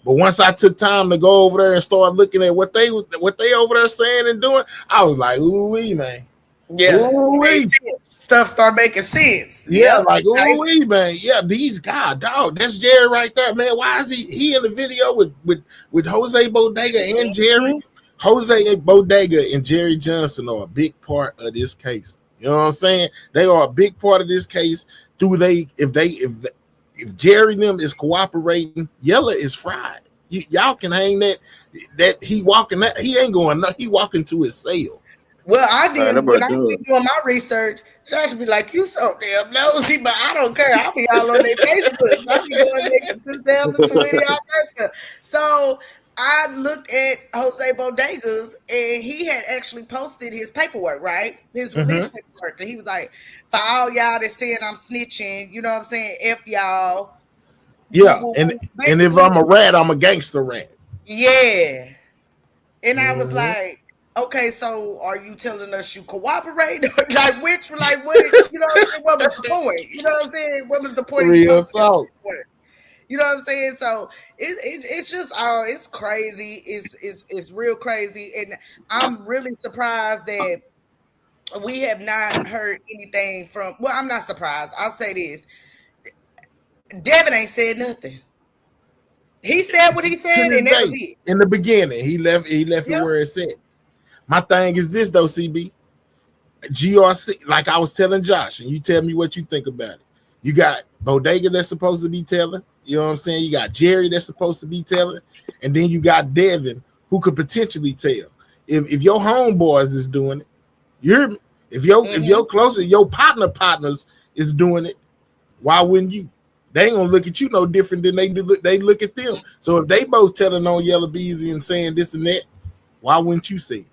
But once I took time to go over there and start looking at what they over there saying and doing, I was like, ooh-wee, man. Yeah, Ooh-wee. stuff start making sense. Yeah, Yep. like ooh, man. Yeah, these guys, dog. That's Jerry right there, man. Why is he in the video with Jose Bodega and Jerry? Mhm. Jose Bodega and Jerry Johnson are a big part of this case. You know what I'm saying? They are a big part of this case. If Jerry them is cooperating, Yella is fried. Y'all can hang that he ain't going. He walking to his cell. Well, I Man, that did boy when I be done. doing my research. Josh be like, "You so damn nosy," but I don't care. I'll be all on their Facebooks. I be going back to 2020, all that stuff. So I looked at Jose Bodegas, and he had actually posted his paperwork, right? His release Mm-hmm. paperwork, and he was like, "For all y'all that saying I'm snitching, you know what I'm saying? F y'all." Woo, Yeah, woo, and woo. and if Basically, I'm a rat, I'm a gangster rat. yeah. And I was Mm-hmm. like, okay, so are you telling us you cooperate? Like which, like what did, you know what I'm saying? What was the point? You know what I'm saying? What was the point of you Real posting this talk. report? You know what I'm saying? So it's just it's crazy. It's real crazy. And I'm really surprised that we have not heard anything from, well, I'm not surprised. I'll say this. Devin ain't said nothing. He said what he To said this and that was day, it. in the beginning, he left it Yep. where it's at. My thing is this though, CB. GRC, like I was telling Josh, and you tell me what you think about it. You got Bodega that's supposed to be telling, you know what I'm saying? You got Jerry that's supposed to be telling, and then you got Devin who could potentially tell. If your homeboys is doing it, you hear me? If your Mm-hmm. closer, your partners is doing it, why wouldn't you? They ain't gonna look at you no different than they look at them. So if they both telling on Yellow Beezy and saying this and that, why wouldn't you say it?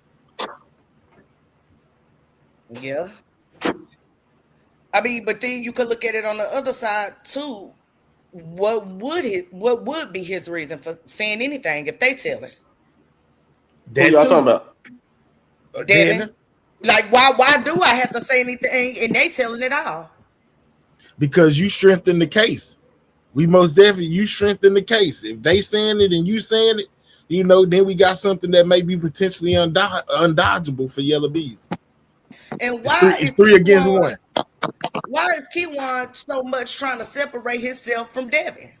Yeah. I mean, but then you could look at it on the other side too. What would be his reason for saying anything if they tell him? Who That y'all talking too, about? Devin? Devin, Like why do I have to say anything and they telling it all? because you strengthen the case. We most definitely you strengthen the case. If they saying it and you saying it, then we got something that may be potentially undodgeable for Yellow Bees. And It's three. why It's is three against Keywan one. why is Keywan so much trying to separate himself from Devin?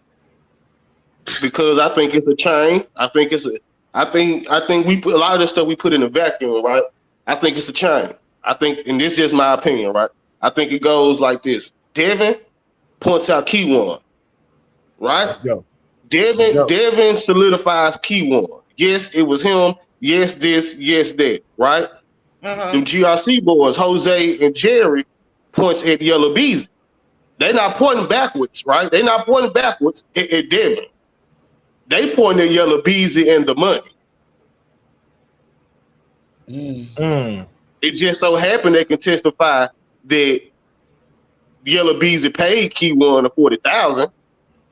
Because I think it's a chain. I think we put a lot of the stuff we put in a vacuum, right? I think it's a chain. I think, and this is just my opinion, right? I think it goes like this. Devin points out key one, right? Let's go. Let's Devin go. Devin solidifies key one. Yes, it was him. Yes, this. Yes, that. Right? Them Uh-huh. GRC boys, Jose and Jerry, points at Yellow Beezy. They're not pointing backwards, right? They're not pointing backwards at Devin. They point at Yellow Beezy and the money. Mm. It just so happened they can testify that Yellow Beezy paid Key One 40,000,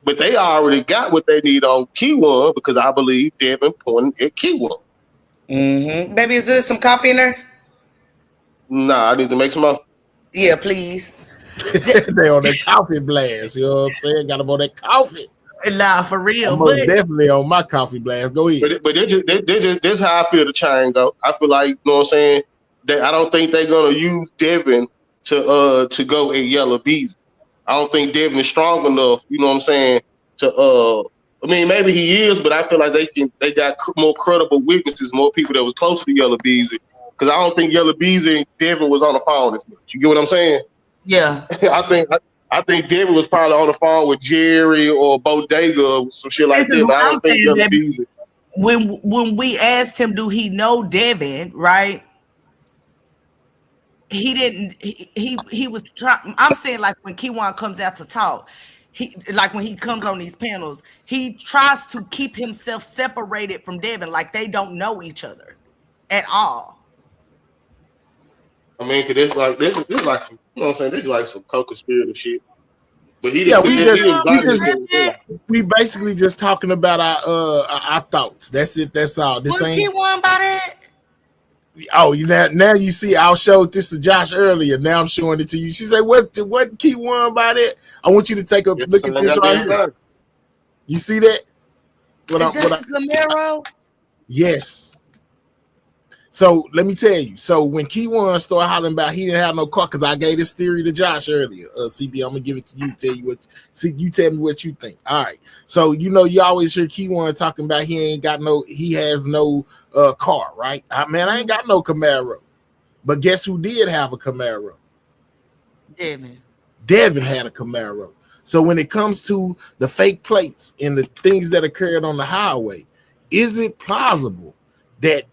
but they already got what they need on Key One because I believe Devin pointed at Key One. Mm-hmm. Baby, is there some coffee in there? Nah, I need to make some more. Yeah, please. They on that coffee blast. You know what I'm saying? Got them on that coffee. Nah, for I'm real. But most definitely on my coffee blast. Go ahead. But that's how I feel the chain go. I feel like, you know what I'm saying, that I don't think they're gonna use Devin to go at Yellow Beezy. I don't think Devin is strong enough, you know what I'm saying, to I mean maybe he is, but I feel like they got more credible witnesses, more people that was close to Yellow Beezy. Because I don't think Yellow Beezy and Devin was on the phone as much. You get what I'm saying? yeah. I think Devin was probably on the phone with Jerry or Bodega or some shit This like is that, but what I I'm don't think saying, Yellow baby. Beezy. When we asked him, do he know Devin, right? He didn't he was trying. I'm saying like when Kiwan comes out to talk, he like when he comes on these panels, he tries to keep himself separated from Devin, like they don't know each other at all. I mean, cause it's like this like some, you know what I'm saying? This is like some co-conspirator shit. But he Yeah, didn't put that. He didn't we body just himself with that. we basically just talking about our thoughts. That's it. That's all. This What ain't. Kiwan about it? Oh, now you see. I showed this to Josh earlier. Now I'm showing it to you. She said, "What key one by that?" I want you to take a It's the look at same this right goddamn here. thing. You see that? Is that What I the Camaro? yes. So let me tell you. So when Key1 started hollering about he didn't have no car, because I gave this theory to Josh earlier. CB, I'm gonna give it to you. Tell you what. See, you tell me what you think. All right. So you know you always hear Key1 talking about he has no car, right? Man, I ain't got no Camaro. But guess who did have a Camaro? Devin had a Camaro. So when it comes to the fake plates and the things that occurred on the highway, is it plausible that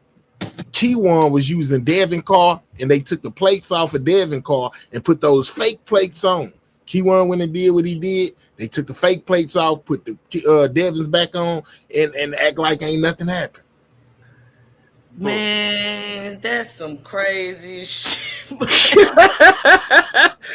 Key1 was using Devin car and they took the plates off of Devin car and put those fake plates on? Key1 went and did what he did. They took the fake plates off, put the Devins back on, and act like ain't nothing happened. Man, that's some crazy shit.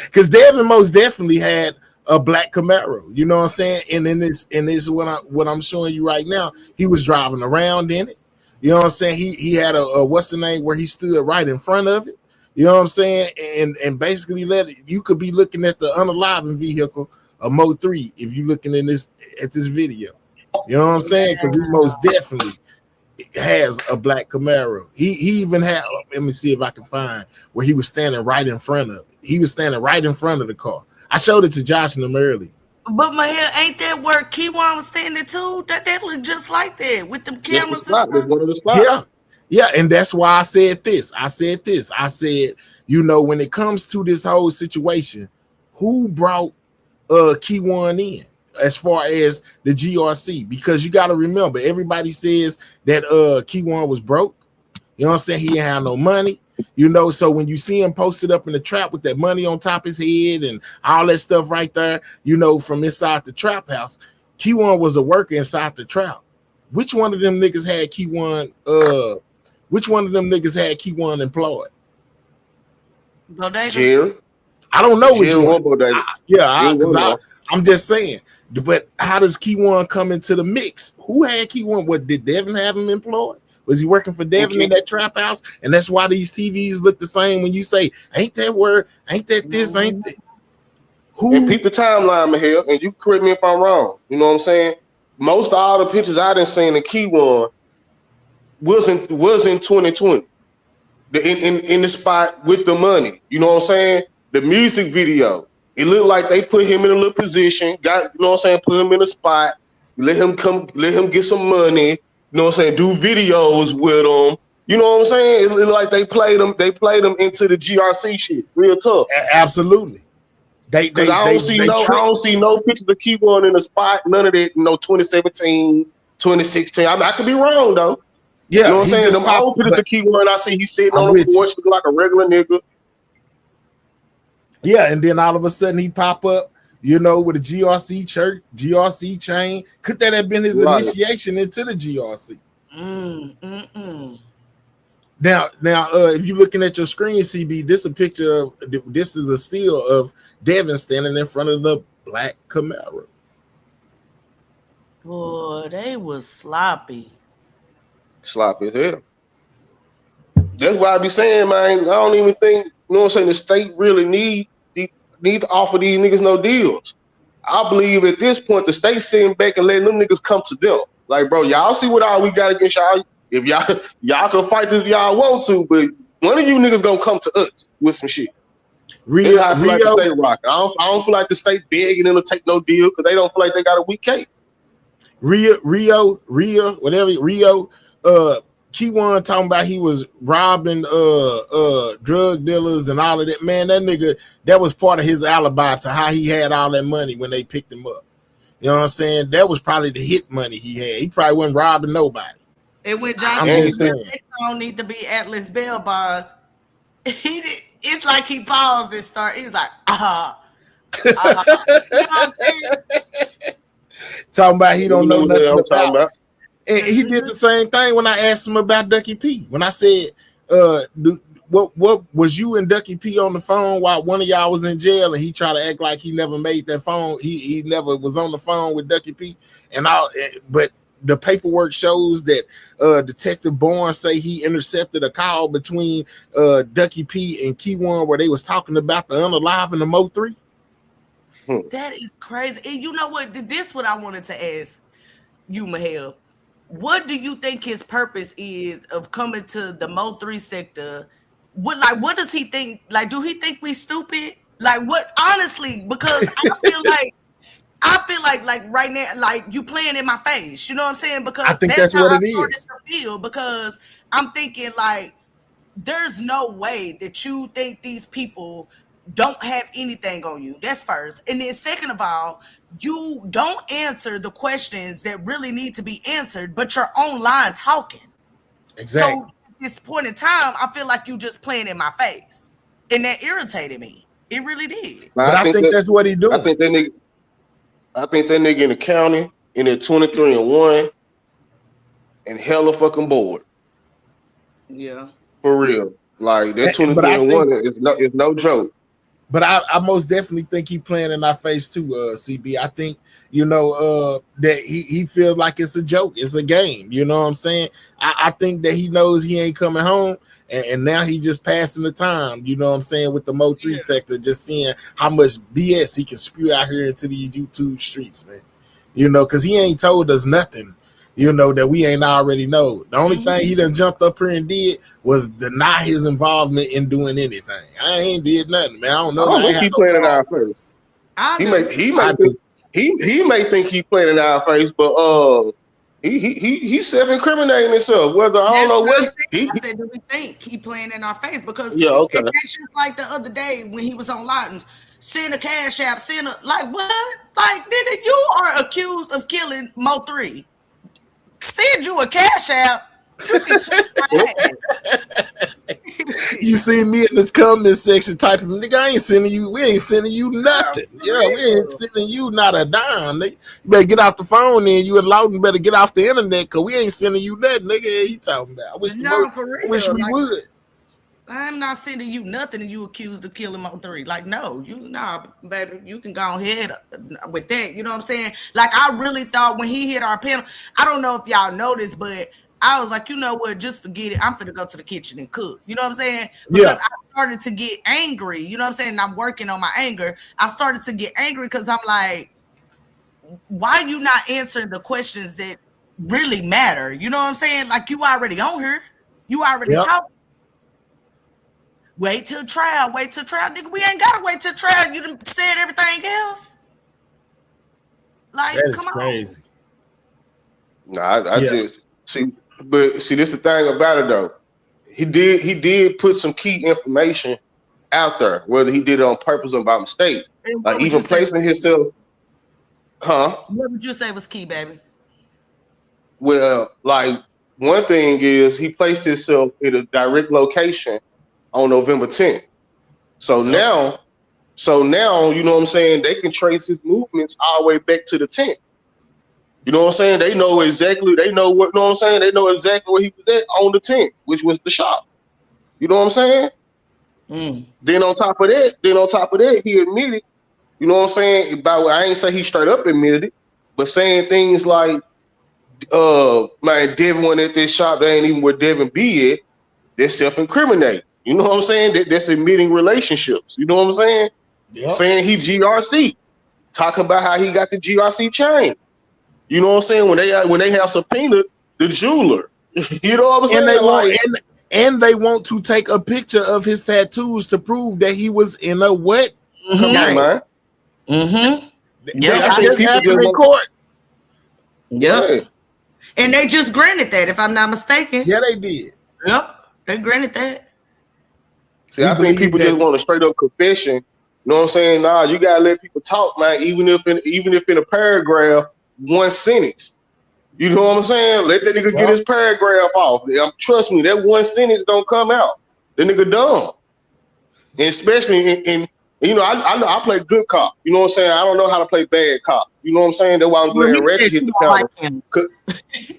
Because Devin most definitely had a black Camaro, you know what I'm saying? And in this what I'm showing you right now, he was driving around in it. You know what I'm saying? He had a what's the name where he stood right in front of it. You know what I'm saying? And basically you could be looking at the unalive vehicle, a Mo 3, if you looking at this video. You know what I'm saying? Because he most definitely has a black Camaro. He even had, let me see if I can find where he was standing right in front of it. He was standing right in front of the car. I showed it to Josh and them early. But my hell, ain't that where Key1 was standing too? That looked just like that with them cameras. That's one of the spots. Yeah, and that's why I said this. I said, you know, when it comes to this whole situation, who brought Key1 in as far as the GRC? Because you got to remember, everybody says that Key1 was broke. You know what I'm saying? He didn't have no money. You know, so when you see him posted up in the trap with that money on top of his head and all that stuff right there, you know, from inside the trap house, Key1 was a worker inside the trap. Which one of them niggas had Key1? Which one of them niggas had Key1 employed? Jerry. I don't know which one. I'm just saying. But how does Key1 come into the mix? Who had Key1? What, did Devin have him employed? Was he working for Devin in that trap house? And that's why these TVs look the same when you say, ain't that word, ain't that this, ain't that. Who? And peep the timeline, Mahel, and you correct me if I'm wrong. You know what I'm saying? Most of all the pictures I done seen in Key1 was in 2020. In the spot with the money. You know what I'm saying? The music video. It looked like they put him in a little position, you know what I'm saying, put him in a spot, let him get some money, you know what I'm saying, do videos with him. You know what I'm saying? It looked like they played him into the GRC shit. Real tough. Absolutely. I don't see no pictures of Key1 in the spot, none of that, 2017, 2016. I mean, I could be wrong though. Yeah, you know what I'm saying? Them old pictures of Key1, I see he's sitting on the porch looking like a regular nigga. Yeah, and then all of a sudden he pop up, you know, with a GRC shirt, GRC chain. Could that have been his initiation into the GRC? Now, if you're looking at your screen, CB, this is a still of Devin standing in front of the black Camaro. Boy, they was sloppy. Sloppy as hell. That's why I be saying, man, I don't even think, you know what I'm saying, the state really need to offer these niggas no deals. I believe at this point, the state sitting back and letting them niggas come to them. Like, bro, y'all see what all we got against y'all. If y'all can fight this if y'all want to, but one of you niggas gonna come to us with some shit. That's how I feel like the state rocking. I don't feel like the state begging them to take no deal because they don't feel like they got a weak case. Rio, Key1 talking about he was robbing drug dealers and all of that. Man, that nigga, that was part of his alibi to how he had all that money when they picked him up. You know what I'm saying? That was probably the hit money he had. He probably wasn't robbing nobody. And when Josh said don't need to be Atlas Bell bars, it's like he paused and started. He was like, You know what I'm saying? Talking about he don't know nothing about. And he did the same thing when I asked him about Ducky P. When I said, what was you and Ducky P on the phone while one of y'all was in jail, and he tried to act like he never made that phone. He never was on the phone with Ducky P. But the paperwork shows that Detective Bourne say he intercepted a call between Ducky P and Key1 where they was talking about the unalive and the Mo 3. That is crazy. And you know what? This is what I wanted to ask you, Mahel. what do you think his purpose is of coming to the Mo3 sector? What does he think? Like, do he think we stupid? Like, what? Honestly, because I feel like right now, like you playing in my face. You know what I'm saying? I Because think that's that's how what I it started is. to feel. Because I'm thinking like, there's no way that you think these people don't have anything on you. That's first. And then second of all, you don't answer the questions that really need to be answered, but you're online talking. So Exactly. at this point in time, I feel like you just playing in my face. And that irritated me. It really did. Now, But I think that's what he I doing. think that nigga, I think that nigga in the county in at 23-1 and hella fucking bored Yeah. for real. Like that But I think 23-1 is no joke. But I most definitely think he playing in our face too, CB. I think, that he feels like it's a joke, it's a game. You know what I'm saying? I think that he knows he ain't coming home, and now he just passing the time, you know what I'm saying, with the Mo3 Yeah. sector, just seeing how much BS he can spew out here into these YouTube streets, man. Because he ain't told us nothing, that we ain't already know. The only thing he done jumped up here and did was deny his involvement in doing anything. I ain't did nothing, man. I don't I know. don't I ain't think had he no playing in phone. our face. I He do. may I think do. he may think he playing in our face, but he self incriminating himself. Whether I don't That's know what I what said. I said, do we think he playing in our face? Because yeah, okay. it's just like the other day when he was on Lawton's, send a cash app, like what? Like, nigga, you are accused of killing Mo3. Send you a cash app, you can kiss my ass. You see me in the comment section typing, nigga, I ain't sending you, we ain't sending you Girl, nothing. for Yeah, we ain't real. sending you not a dime, nigga. You better get off the phone then. You and Lawton better get off the internet because we ain't sending you nothing, nigga. Yeah, he talking about. No, for I wish real. we Like, would. I'm not sending you nothing and you accused of killing Mo3. Like, no, baby, you can go ahead with that. You know what I'm saying? Like, I really thought when he hit our panel, I don't know if y'all noticed, but I was like, you know what, just forget it. I'm finna go to the kitchen and cook. You know what I'm saying? Yeah. Because I started to get angry. You know what I'm saying? And I'm working on my anger. I started to get angry because I'm like, why you not answering the questions that really matter? You know what I'm saying? Like, you already on here. You already Yep. talking. Wait till trial. Nigga, we ain't gotta wait till trial. You done said everything else. That Like, is come on. crazy. No, I Yeah. just see this the thing about it though. He did put some key information out there, whether he did it on purpose or by mistake. And Like what would you even say placing was key? himself, huh? What would you say was key, baby? Well, like one thing is he placed himself in a direct location on November 10th. So Yep. now, you know what I'm saying, they can trace his movements all the way back to the 10th. You know what I'm saying? They know exactly, they know what, you know what I'm saying? They know exactly where he was at on the 10th, which was the shop. You know what I'm saying? Mm. Then on top of that, he admitted, you know what I'm saying? I ain't say he straight up admitted it, but saying things like, man, Devin went at this shop, that ain't even where Devin be at. They're self-incriminating. You know what I'm saying? That's admitting relationships. You know what I'm saying? Yep. Saying he GRC, talking about how he got the GRC chain. You know what I'm saying? When they have subpoenaed the jeweler. You know what I'm And they saying? want Like, and they want to take a picture of his tattoos to prove that he was in a what come on, gang. man. Mm-hmm. See, Yep. I That think just people just happened in want, court. yeah. Yep. And they just granted that, if I'm not mistaken. Yeah, they did. Yep. They granted that. See, We I think believe people that. just want a straight up confession. You know what I'm saying? Nah, you gotta let people talk, man. Even if in a paragraph, one sentence. You know what I'm saying? Let that nigga get Yep. his paragraph off. Trust me, that one sentence don't come out. That nigga dumb. And especially I play good cop. You know what I'm saying? I don't know how to play bad cop. You know what I'm saying? That's why I'm Well, glad he Ratchet said hit you the don't like panel. him. 'Cause-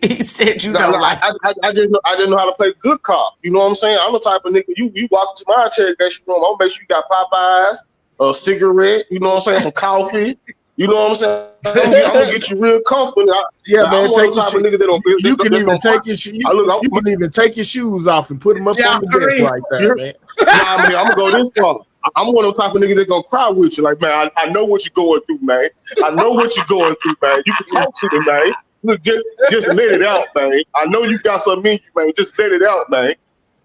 He said you No, no, don't like him. I didn't know how to play good cop. You know what I'm saying? I'm the type of nigga, you walk into my interrogation room, I'm gonna make sure you got Popeyes, a cigarette, you know what I'm saying, some coffee. You know what I'm saying? I'm gonna get you real comfortable. Yeah, man. I'm one of Take the your type of shit. nigga You can that's even gonna cry. take your I look, you can even take your shoes off and put them up Yeah, on the for desk real. right there, man. nah, man, I'm gonna go this far. I'm one of the type of niggas that's gonna cry with you. Like, man, I know what you're going through, man. I know what you're going through, man. You can talk to me, man. Look, just let it out, man. I know you got something in you, man. Just let it out, man.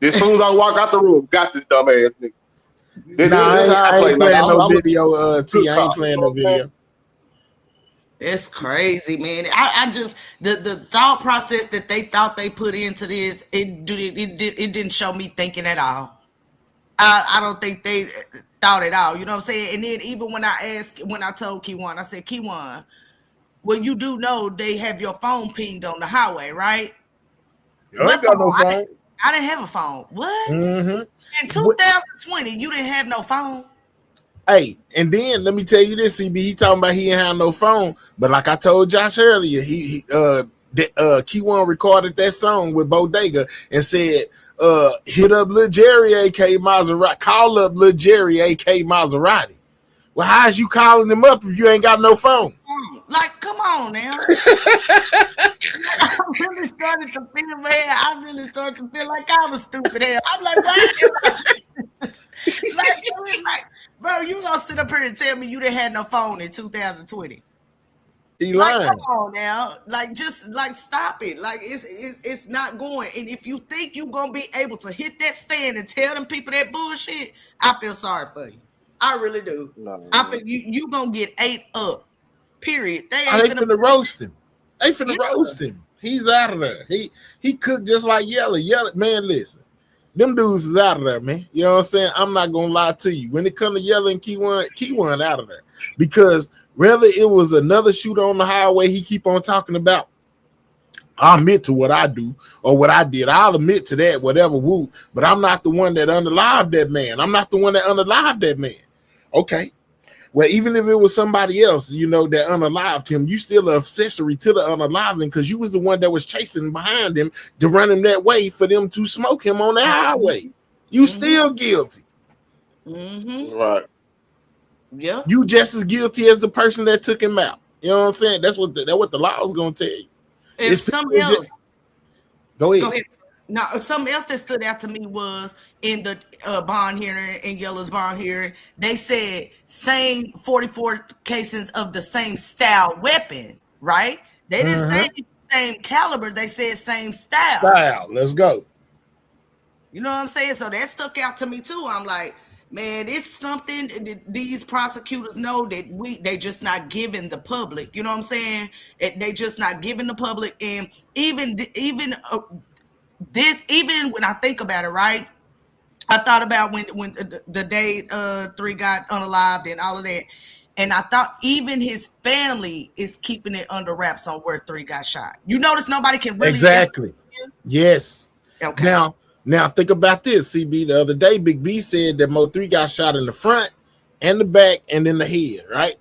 As soon as I walk out the room, got this dumb ass nigga. Nah, That's how I I play. ain't Like playing no I'm a video. good T, I cop. ain't playing You no know what I'm video. It's crazy, man. I just the thought process that they thought they put into this, it didn't show me thinking at all. I don't think they thought it out. You know what I'm saying? And then even when I told Keywan, I said, Keywan, well, you do know they have your phone pinged on the highway, right? I What ain't got no phone? phone. I didn't have a phone. What? In What? 2020, you didn't have no phone? Hey, and then let me tell you this, CB. He talking about he ain't have no phone, but like I told Josh earlier, Key1 recorded that song with Bodega and said, hit up Lil Jerry, AK Maserati. Call up Lil Jerry, AK Maserati. Well, how's you calling him up if you ain't got no phone? Like, come on now. I really started to feel, man, I really started to feel like I was stupid hell. I'm like, why am I like, bro, you gonna sit up here and tell me you didn't have no phone in 2020? He Like, lying. come on now. Like, just like stop it. Like, it's not going. And if you think you're gonna be able to hit that stand and tell them people that bullshit, I feel sorry for you. I really do. No, I feel you gonna get ate up. Period. They Oh, ain't they finna finna roast him. They finna Yeah. roast him. He's out of there. He cooked just like Yella. Yella, man, listen. Them dudes is out of there, man. You know what I'm saying? I'm not gonna lie to you. When it comes to Yella and Key1 out of there. Because whether it was another shooter on the highway he keep on talking about, I admit to what I do or what I did. I'll admit to that, whatever, woo. But I'm not the one that unalived that man. I'm not the one that unalived that man. Okay. Well, even if it was somebody else, you know, that unalived him, you still an accessory to the unaliving because you was the one that was chasing behind him to run him that way for them to smoke him on the highway. You still guilty. right. Yeah. You just as guilty as the person that took him out. You know what I'm saying? That's what the law is gonna tell you. If something else, go ahead. go ahead. Now, something else that stood out to me was in the bond hearing, in Yella's bond hearing, they said same 44 casings of the same style weapon, right? They didn't say same caliber, they said same style. Let's go. You know what I'm saying? So that stuck out to me too. I'm like, man, it's something that these prosecutors know that they just not giving the public. You know what I'm saying? They just not giving the public. And even when I think about it, right? I thought about when the day 3 got unalived and all of that, and I thought even his family is keeping it under wraps on where 3 got shot. You notice nobody can really Exactly. Yes. Okay. Now think about this, CB. The other day, Big B said that Mo3 got shot in the front and the back and in the head, right?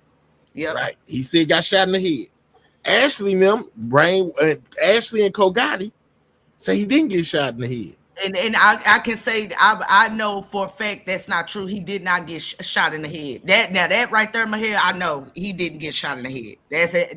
Yep. Right. He said got shot in the head. Ashley and Ashley and Kogati say he didn't get shot in the head. And I can say I know for a fact that's not true. He did not get shot in the head. That right there in my head, I know he didn't get shot in the head.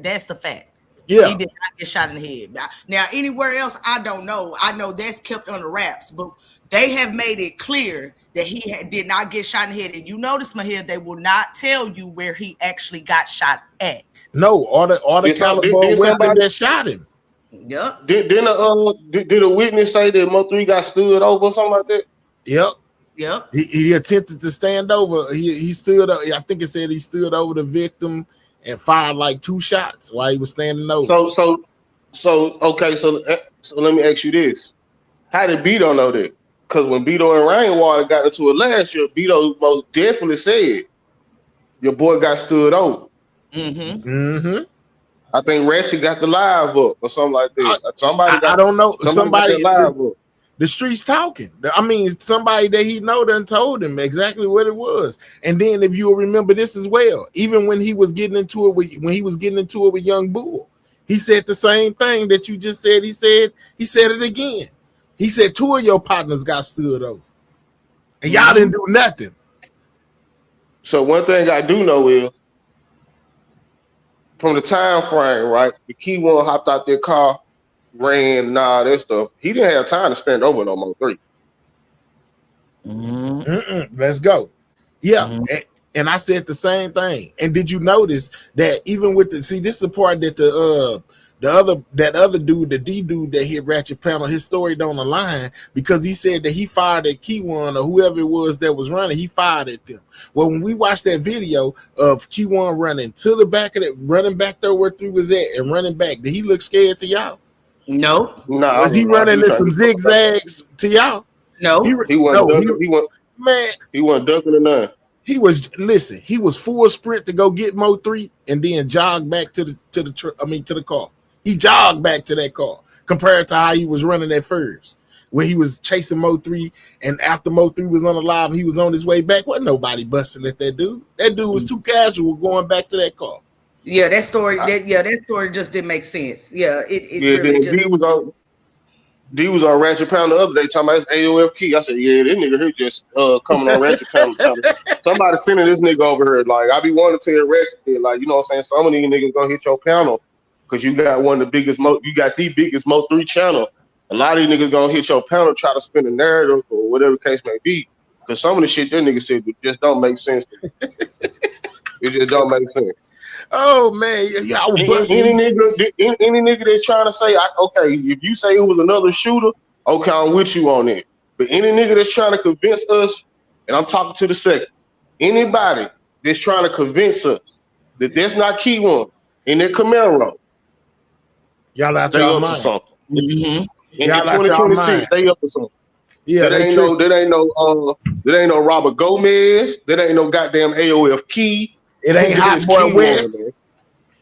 That's the fact. Yeah. He did not get shot in the head. Now anywhere else, I don't know. I know that's kept under wraps, but they have made it clear that he did not get shot in the head. And you notice, Mahir, they will not tell you where he actually got shot at. No, or the caliber weapon that shot him. Yep. Did a witness say that Mo3 got stood over or something like that? Yep. He attempted to stand over. He stood up. I think it said he stood over the victim and fired like 2 shots while he was standing over. Okay. So let me ask you this: how did Beto know that? Because when Beto and Rainwater got into it last year, Beto most definitely said your boy got stood over. I think Ratchet got the live up or something like that. I don't know. Somebody got live up. The streets talking. I mean, somebody that he know done told him exactly what it was. And then if you'll remember this as well, even when he was getting into it with Young Bull, he said the same thing that you just said. He said it again. He said 2 of your partners got stood over. And y'all didn't do nothing. So one thing I do know is from the time frame, right? The Key1 hopped out their car, ran and all that stuff. He didn't have time to stand over no more 3. Let's go. Yeah. And I said the same thing. And did you notice that even with this is the part that the that other dude, the D dude that hit Ratchet Panel, his story don't align because he said that he fired at Q1 or whoever it was that was running, he fired at them. Well, when we watched that video of Q1 running to the back of it, running back there where 3 was at and running back, did he look scared to y'all? No. Nah, Was he nah, he running was in trying some to do something. zigzags to y'all? No. He wasn't No, ducking. man, He wasn't ducking or nothing. he was full sprint to go get Mo 3 and then jog back to the car. He jogged back to that car compared to how he was running at first. When he was chasing Mo 3 and after Mo 3 was unalive, he was on his way back. Wasn't nobody busting at that dude. That dude was too casual going back to that car. Yeah, that story. That story just didn't make sense. Yeah, it Yeah, really then just. D was on Ratchet Pound the other day talking about his AOF key. I said, yeah, this nigga here just coming on Ratchet Pound. Somebody sending this nigga over here. Like, I be wanting to tell Ratchet, like, you know what I'm saying? Some of these niggas gonna hit your panel because you got one of the biggest, you got the biggest Mo 3 channel. A lot of these niggas gonna hit your panel, try to spin a narrative or whatever the case may be. Because some of the shit that nigga said just don't make sense to me. It just don't make sense. Oh man, yeah, I was busting. Any nigga that's trying to say, okay, if you say it was another shooter, okay, I'm with you on it. But any nigga that's trying to convince us, and I'm talking to the second, anybody that's trying to convince us that that's not Key One in their Camaro, y'all out they y'all up to mind. something. Mm-hmm. In 2026, they up to something. Yeah, that ain't no Robert Gomez. That ain't no goddamn AOF Key. It ain't Hot Boy West. Man.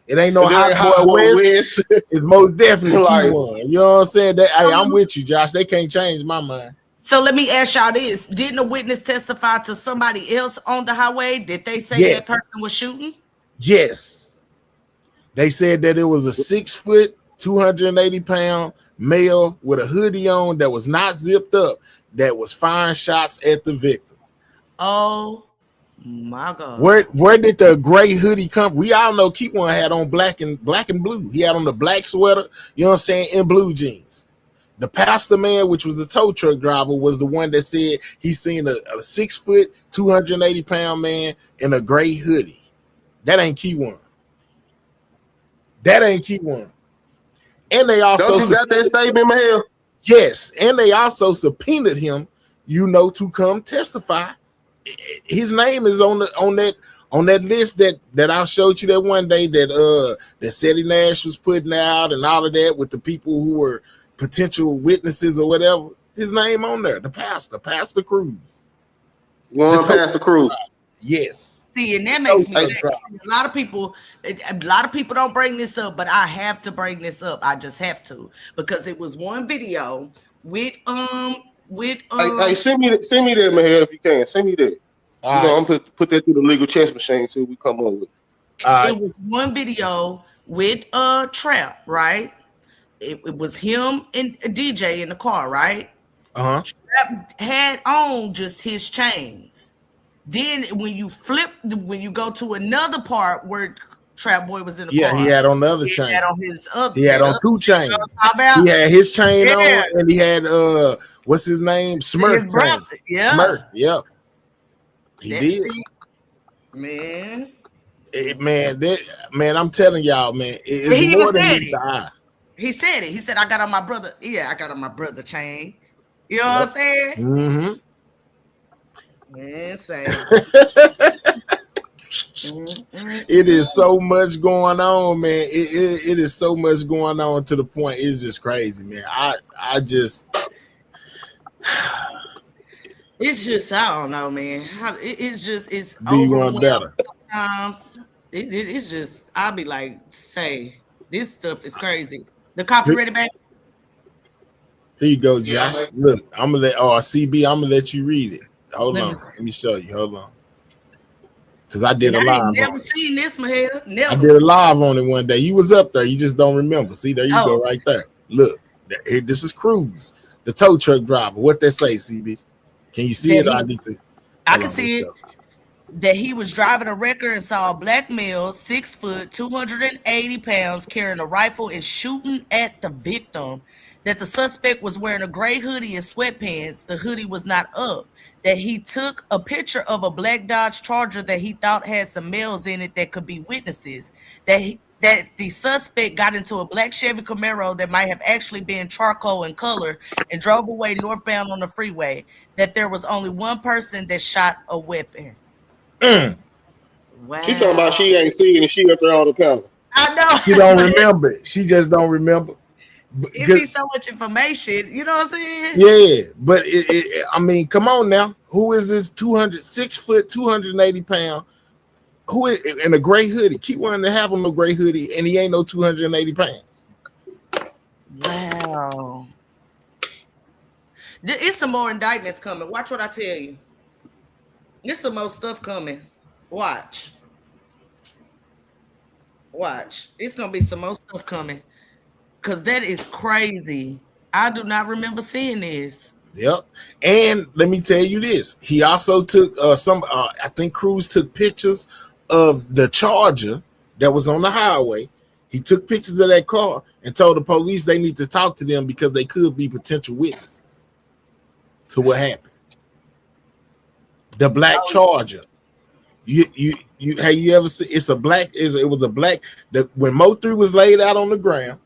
It ain't no Hot Hot Boy West. It's most definitely like, Q1. You know what I'm saying? That, hey, I'm with you, Josh. They can't change my mind. So let me ask y'all this: didn't a witness testify to somebody else on the highway? Did they say that person was shooting? Yes. They said that it was a 6 foot, 280-pound male with a hoodie on that was not zipped up that was firing shots at the victim. Oh my God. Where did the gray hoodie come from? We all know Keep One had on black and blue. He had on the black sweater, you know what I'm saying, and blue jeans. The pastor man, which was the tow truck driver, was the one that said he seen a 6 foot, 280-pound man in a gray hoodie. That ain't Key One. That ain't Key One. And they also don't you got that statement, man? Yes, and they also subpoenaed him, you know, to come testify. His name is on that list that I showed you that one day that Seti Nash was putting out and all of that with the people who were potential witnesses or whatever. His name on there, the Pastor Cruz. One Pastor Cruz. Yes. See, and that makes me think. A lot of people don't bring this up, but I have to bring this up. I just have to because it was one video with Hey, send me that, man, if you can. Send me that. I'm gonna put that through the legal chess machine till we come on with it. It was one video with Trap, right? It was him and a DJ in the car, right? Trap had on just his chains. Then when you go to another part where Trap Boy was in the car, he had on the other chain. He had on his other. He had on two chains. He had his chain on, and he had what's his name? Smurf. His brother. Yeah. Smurf. Yeah. He did. Man. I'm telling y'all, man, it's more than meets the eye. He said it. He said, I got on my brother. Yeah, I got on my brother chain. You know what I'm saying? Mm-hmm. Man, say. It is so much going on, man. It is so much going on to the point it's just crazy, man. I just it's just I don't know, man. It's overwhelming better. Sometimes it's just I'll be like, say this stuff is crazy. The coffee ready, baby? Here you go, Josh. Yeah, look, I'm gonna let CB. I'm gonna let you read it. Hold on, let me show you. Hold on, because I did a live. I ain't never seen this, Mahel. Never. I did a live on it one day. You was up there. You just don't remember. See, there you go, right there. Look, this is Cruz, the tow truck driver. What they say, CB? Can you see it? I can see it. That he was driving a wrecker and saw a black male, 6 foot, 280 pounds, carrying a rifle and shooting at the victim. That the suspect was wearing a gray hoodie and sweatpants. The hoodie was not up. That he took a picture of a black Dodge Charger that he thought had some males in it that could be witnesses. That that the suspect got into a black Chevy Camaro that might have actually been charcoal in color and drove away northbound on the freeway. That there was only one person that shot a weapon. Mm. She talking about Wow. she ain't seeing and she up there on the counter. I She know, don't but remember it. She just don't remember. it be so much information. You know what I'm saying? Yeah, but I mean, come on now. Who is this 6 foot, 280 pound? Who is in a gray hoodie? Keep wanting to have him a gray hoodie, and he ain't no 280 pounds. Wow. It's some more indictments coming. Watch what I tell you. There's some more stuff coming. Watch. Watch. It's gonna be some more stuff coming. Cause that is crazy. I do not remember seeing this. Yep. And let me tell you this. He also took I think Cruz took pictures of the Charger that was on the highway. He took pictures of that car and told the police they need to talk to them because they could be potential witnesses to what happened. The black Charger. You have you ever seen? It's a black. It was a black. When Mo3 was laid out on the ground,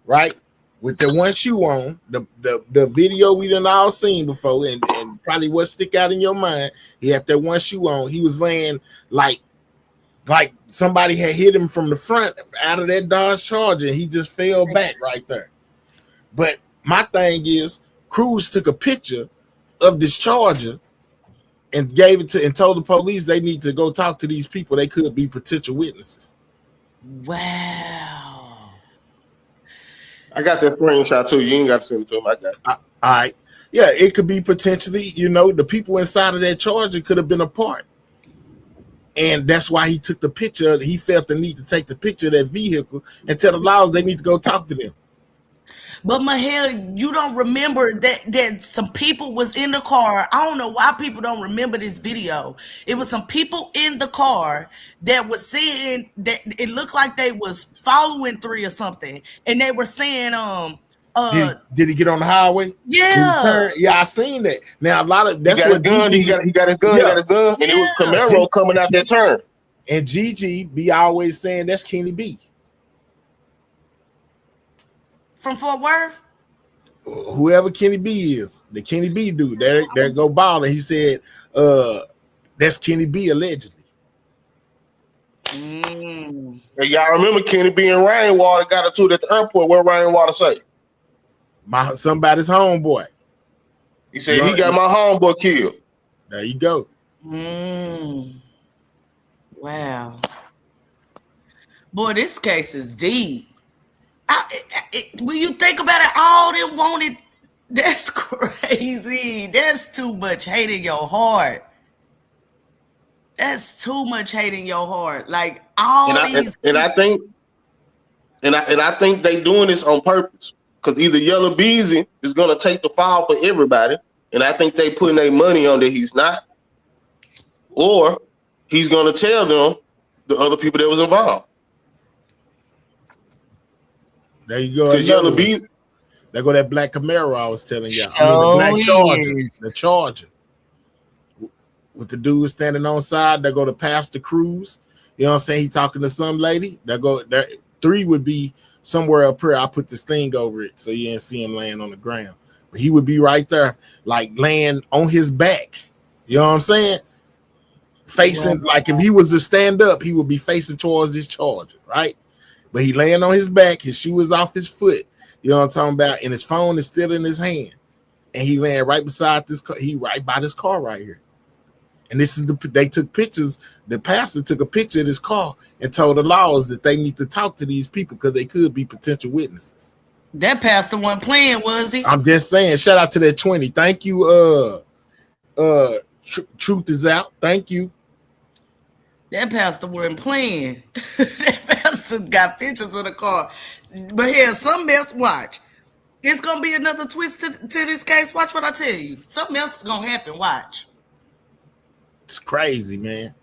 right, with the one shoe on. The video we done all seen before, and probably what stick out in your mind. He had that one shoe on. He was laying like somebody had hit him from the front out of that Dodge Charger, and he just fell back right there. But my thing is, Cruz took a picture of this Charger and gave it to and told the police they need to go talk to these people. They could be potential witnesses. Wow. I got that screenshot too. You ain't got to send it to him. I got it. All right. Yeah, it could be potentially, the people inside of that Charger could have been a part. And that's why he took the picture. He felt the need to take the picture of that vehicle and tell the laws they need to go talk to them. But Mahel, you don't remember that some people was in the car. I don't know why people don't remember this video. It was some people in the car that was saying that it looked like they was following 3 or something, and they were saying, did he get on the highway? Yeah. Yeah, I seen that. Now a lot of He got his gun. He got his gun, and it was Camaro coming out that turn. And Gigi be always saying that's Kenny B. From Fort Worth? Whoever Kenny B is, the Kenny B dude, there go balling. He said, that's Kenny B allegedly. Mm. And y'all remember Kenny B and Rainwater got into it at the airport. What Rainwater say? Somebody's homeboy. He said he got my homeboy killed. There you go. Wow. Boy, this case is deep. When you think about it, all them wanted, that's crazy. That's too much hate in your heart. That's too much hate in your heart. Like I think they doing this on purpose. Because either Yellow Beezy is gonna take the fall for everybody, and I think they putting their money on that he's not, or he's gonna tell them the other people that was involved. There you go. Because Yellow Beezy. There go that black Camaro I was telling y'all. The black Charger. The Charger. With the dude standing on side, there go to Pastor Cruz. You know what I'm saying? He talking to some lady. There 3 would be somewhere up here. I put this thing over it so you didn't see him laying on the ground. But he would be right there, like laying on his back. You know what I'm saying? Facing, like if he was to stand up, he would be facing towards this Charger, right? But he laying on his back, his shoe is off his foot. You know what I'm talking about? And his phone is still in his hand. And he laying right beside this car. He right by this car right here. And this is they took pictures. The pastor took a picture of this car and told the laws that they need to talk to these people because they could be potential witnesses. That pastor wasn't playing, was he? I'm just saying, shout out to that 20. Thank you. Truth is out. Thank you. That pastor wasn't playing. That pastor got pictures of the car. But here's something else. Watch. It's gonna be another twist to this case. Watch what I tell you. Something else is gonna happen. Watch. It's crazy, man.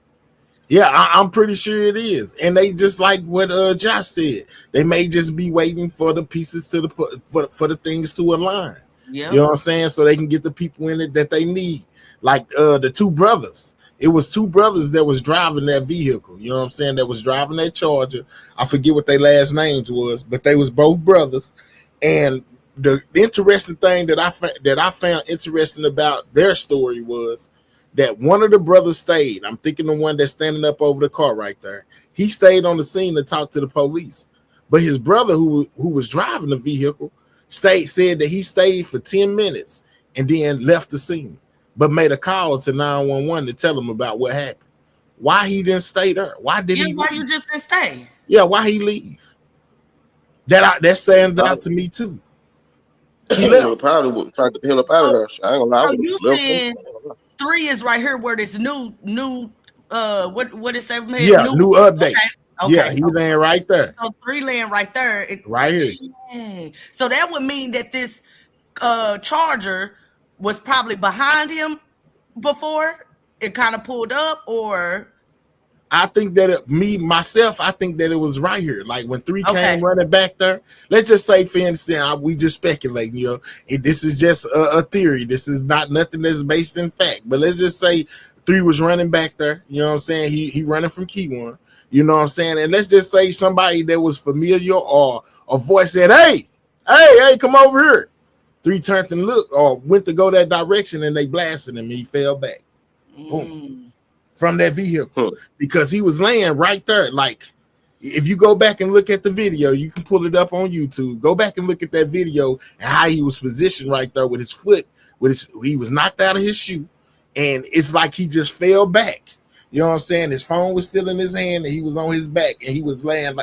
Yeah, I'm pretty sure it is. And they just like what Josh said. They may just be waiting for the pieces to for the things to align. Yep. You know what I'm saying? So they can get the people in it that they need. Like the 2 brothers. It was two brothers that was driving that vehicle. You know what I'm saying? That was driving that Charger. I forget what their last names was, but they was both brothers. And the interesting thing that I found interesting about their story was that one of the brothers stayed. I'm thinking the one that's standing up over the car right there. He stayed on the scene to talk to the police. But his brother, who was driving the vehicle, said that he stayed for 10 minutes and then left the scene, but made a call to 911 to tell them about what happened. Why he didn't stay there? Why did he? Why you just didn't stay? Yeah, why he leave? That stands out to me too. He left. Probably would try to get the hell up out of there. I ain't gonna lie. So you saying 3 is right here where this new what is that? Yeah, new update. Okay. Yeah, he laying right there. So 3 laying right there. Right here. Dang. So that would mean that this Charger was probably behind him before it kind of pulled up, or I think that I think that it was right here. Like when 3 came running back there, let's just say, for instance, we just speculating, you know, this is just a theory. This is not nothing that's based in fact, but let's just say 3 was running back there. You know what I'm saying? He running from Key One, you know what I'm saying? And let's just say somebody that was familiar or a voice said, hey, come over here. 3 turned and looked or went to go that direction and they blasted him and he fell back. Boom. From that vehicle because he was laying right there. Like, if you go back and look at the video, you can pull it up on YouTube. Go back and look at that video and how he was positioned right there with his foot, he was knocked out of his shoe, and it's like he just fell back. You know what I'm saying? His phone was still in his hand, and he was on his back, and he was laying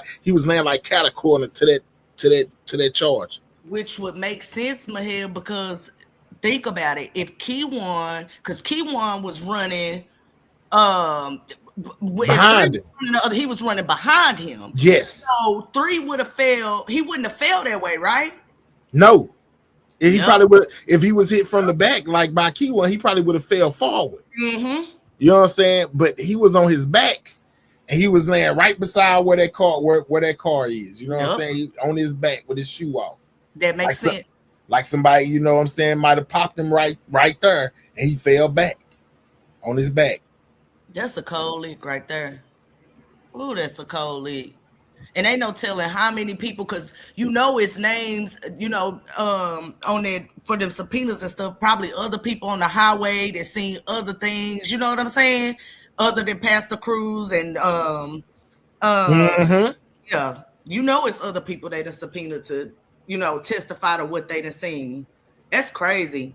like catty-corner to that charge. Which would make sense, Mahel, because think about it. If Keywan, because Keywan was running behind him. He was running behind him. Yes. So 3 would have failed. He wouldn't have failed that way, right? No. He probably would. If he was hit from the back, like by Keywan, he probably would have fell forward. Mm-hmm. You know what I'm saying? But he was on his back, and he was laying right beside where that car is. You know what I'm saying? He, on his back with his shoe off. That makes sense. Like somebody, you know what I'm saying, might have popped him right there, and he fell back on his back. That's a cold lick right there. Oh, that's a cold lick. And ain't no telling how many people, because you know it's names, you know, on there for them subpoenas and stuff, probably other people on the highway that seen other things, you know what I'm saying? Other than Pastor Cruz and yeah, you know it's other people they done subpoenaed to, you know, testify to what they done seen. That's crazy.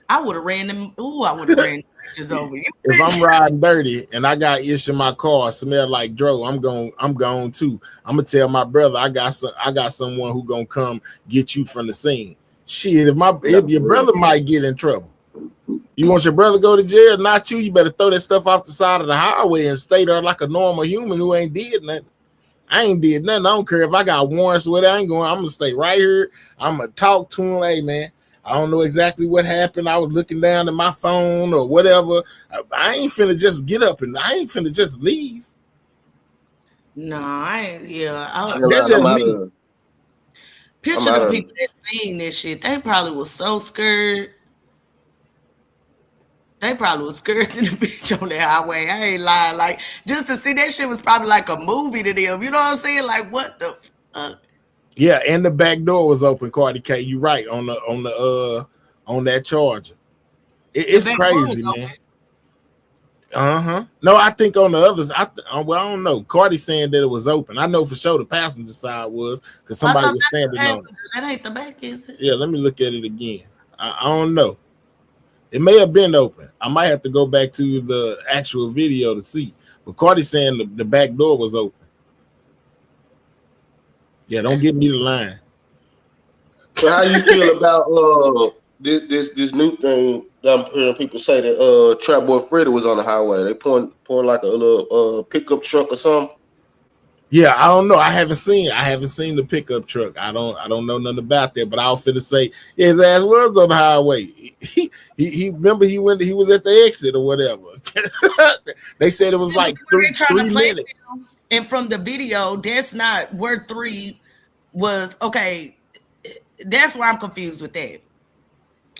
I would have ran them. Ooh, I would have ran bitches over you. If I'm riding dirty and I got ish in my car, smell like dro, I'm gone too. I'm gonna tell my brother I got someone who gonna come get you from the scene. Shit, if your brother might get in trouble. You want your brother to go to jail, not you. You better throw that stuff off the side of the highway and stay there like a normal human who ain't did nothing. I ain't did nothing. I don't care if I got warrants with it. I ain't going. I'm gonna stay right here. I'm gonna talk to him. Hey man, I don't know exactly what happened. I was looking down at my phone or whatever. I ain't finna just get up and I ain't finna just leave. No, I ain't. Yeah, that's just me. Picture the people that seen this shit. They probably was so scared. They probably was scared to the bitch on the highway. I ain't lying. Like, just to see that shit was probably like a movie to them. You know what I'm saying? Like, what the fuck? Yeah, and the back door was open, Cardi K. You right on that Charger. It's crazy, man. No, I think on the others, I don't know. Cardi saying that it was open. I know for sure the passenger side was because somebody was standing on it. That ain't the back, is it? Yeah, let me look at it again. I don't know. It may have been open. I might have to go back to the actual video to see. But Cardi saying the back door was open. Yeah, don't give me the line. So how you feel about this new thing that I'm hearing people say that Trap Boy Freddy was on the highway? They pulling like a little pickup truck or something. Yeah, I don't know. I haven't seen the pickup truck. I don't know nothing about that, but I was finna say his ass was on the highway. He remember he was at the exit or whatever. They said it was like 3 minutes. And from the video, that's not where 3 was. Okay, that's where I'm confused with that.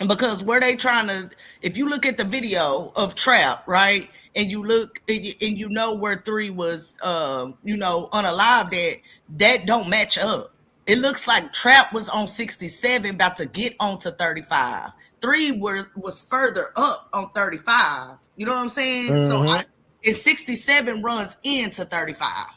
because where they trying to, if you look at the video of Trap, right, and you look and you know where Three was unalive, that don't match up. It looks like Trap was on 67 about to get onto 35. Three was further up on 35, you know what I'm saying? So Mm-hmm. and 67 runs into 35.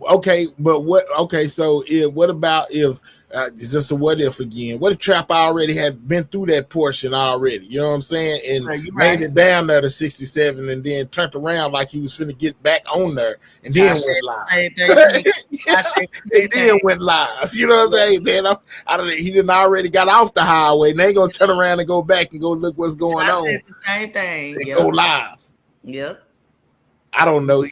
Okay, but what? Okay, so what about if it's just a what if again? What if Trap already had been through that portion already? You know what I'm saying? And Right, you made right. it down there to 67, and then turned around like he was finna get back on there, and then went live. Same thing. I said the And same then thing. went live. You know what I'm saying, man? I don't. He didn't already got off the highway. And they ain't gonna turn around and go back and go look what's going I on. said the same thing. And go live. Yep. I don't know.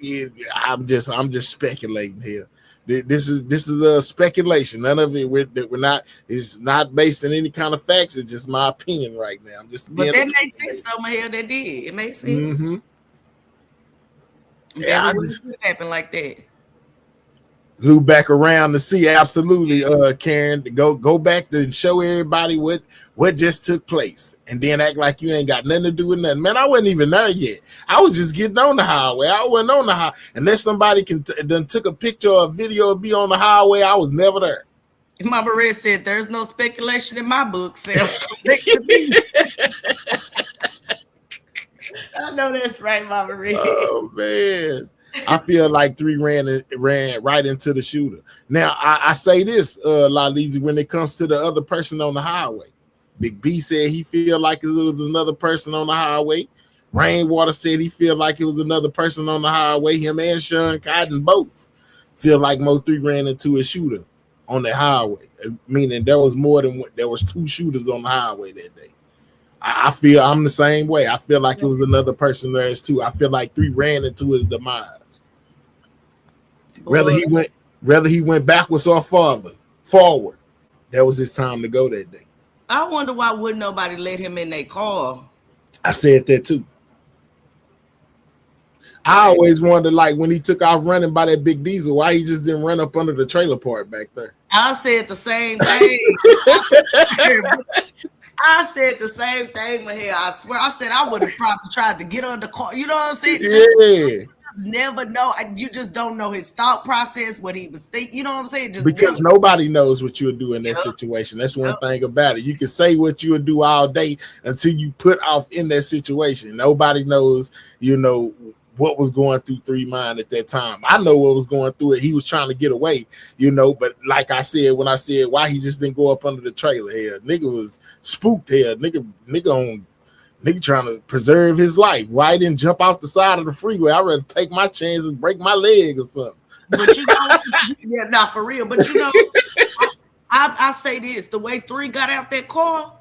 I'm just speculating here. This is a speculation. None of it. We're not. It's not based on any kind of facts. It's just my opinion right now. I'm just. But that makes sense though, Mahel. That did. It makes sense. Mm-hmm. Yeah, it could happen like that. Loop back around to see absolutely, Karen. To go back to show everybody what just took place, and then act like you ain't got nothing to do with nothing. Man, I wasn't even there yet. I was just getting on the highway. I wasn't on the highway unless somebody done took a picture or a video of me on the highway. I was never there. Mama Red said, "There's no speculation in my book." Sounds correct to me. I know that's right, Mama Red. Oh man. I feel like Three ran right into the shooter. Now I say this, Lalizi, when it comes to the other person on the highway. Big B said he feel like it was another person on the highway. Rainwater said he feel like it was another person on the highway. Him and Sean Cotton both feel like Mo3 ran into a shooter on the highway. Meaning there was more than there was two shooters on the highway that day. I feel I'm the same way. I feel like it was another person there as too. I feel like Three ran into his demise. Whether he went backwards or forward, that was his time to go that day. I wonder why wouldn't nobody let him in their car. I said that too. I always wondered, like when he took off running by that big diesel, why he just didn't run up under the trailer park back there. I said the same thing. I said the same thing, Mahel. I swear, I said I would have probably tried to get on the car. You know what I'm saying? Yeah. Never know. You just don't know his thought process, what he was thinking. You know what I'm saying? Just because nobody knows what you'll do in that situation. That's one thing about it. You can say what you'll do all day until you put off in that situation. Nobody knows, what was going through Three mind at that time. I know what was going through it. He was trying to get away, but like I said, when I said why he just didn't go up under the trailer here, nigga was spooked here. Nigga trying to preserve his life. Why he didn't jump off the side of the freeway? I'd rather take my chance and break my leg or something. But yeah, not for real. But I say this: the way Three got out that car,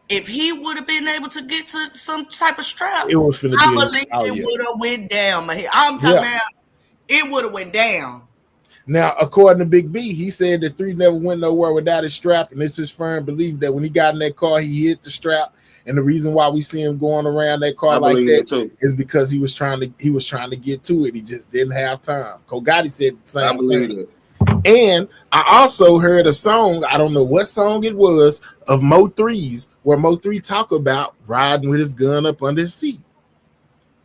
if he would have been able to get to some type of strap, it was finna I believe it would have went down. I'm talking about it would have went down. Now, according to Big B, he said that Three never went nowhere without his strap, and it's his firm belief that when he got in that car, he hit the strap. And the reason why we see him going around that car like that is because he was trying to get to it. He just didn't have time. Kogati said the same. I believe it. And I also heard a song, I don't know what song it was, of Mo3's, where Mo3 talk about riding with his gun up under his seat.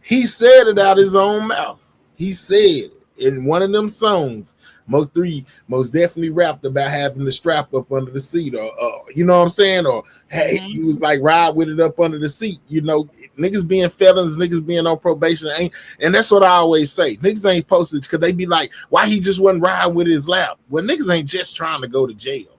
He said it out his own mouth. He said in one of them songs, Mo3 most definitely rapped about having the strap up under the seat, or you know what I'm saying? Or hey, he was like ride with it up under the seat. Niggas being felons, niggas being on probation, and that's what I always say. Niggas ain't posted because they be like, why he just wasn't riding with his lap? Well, niggas ain't just trying to go to jail.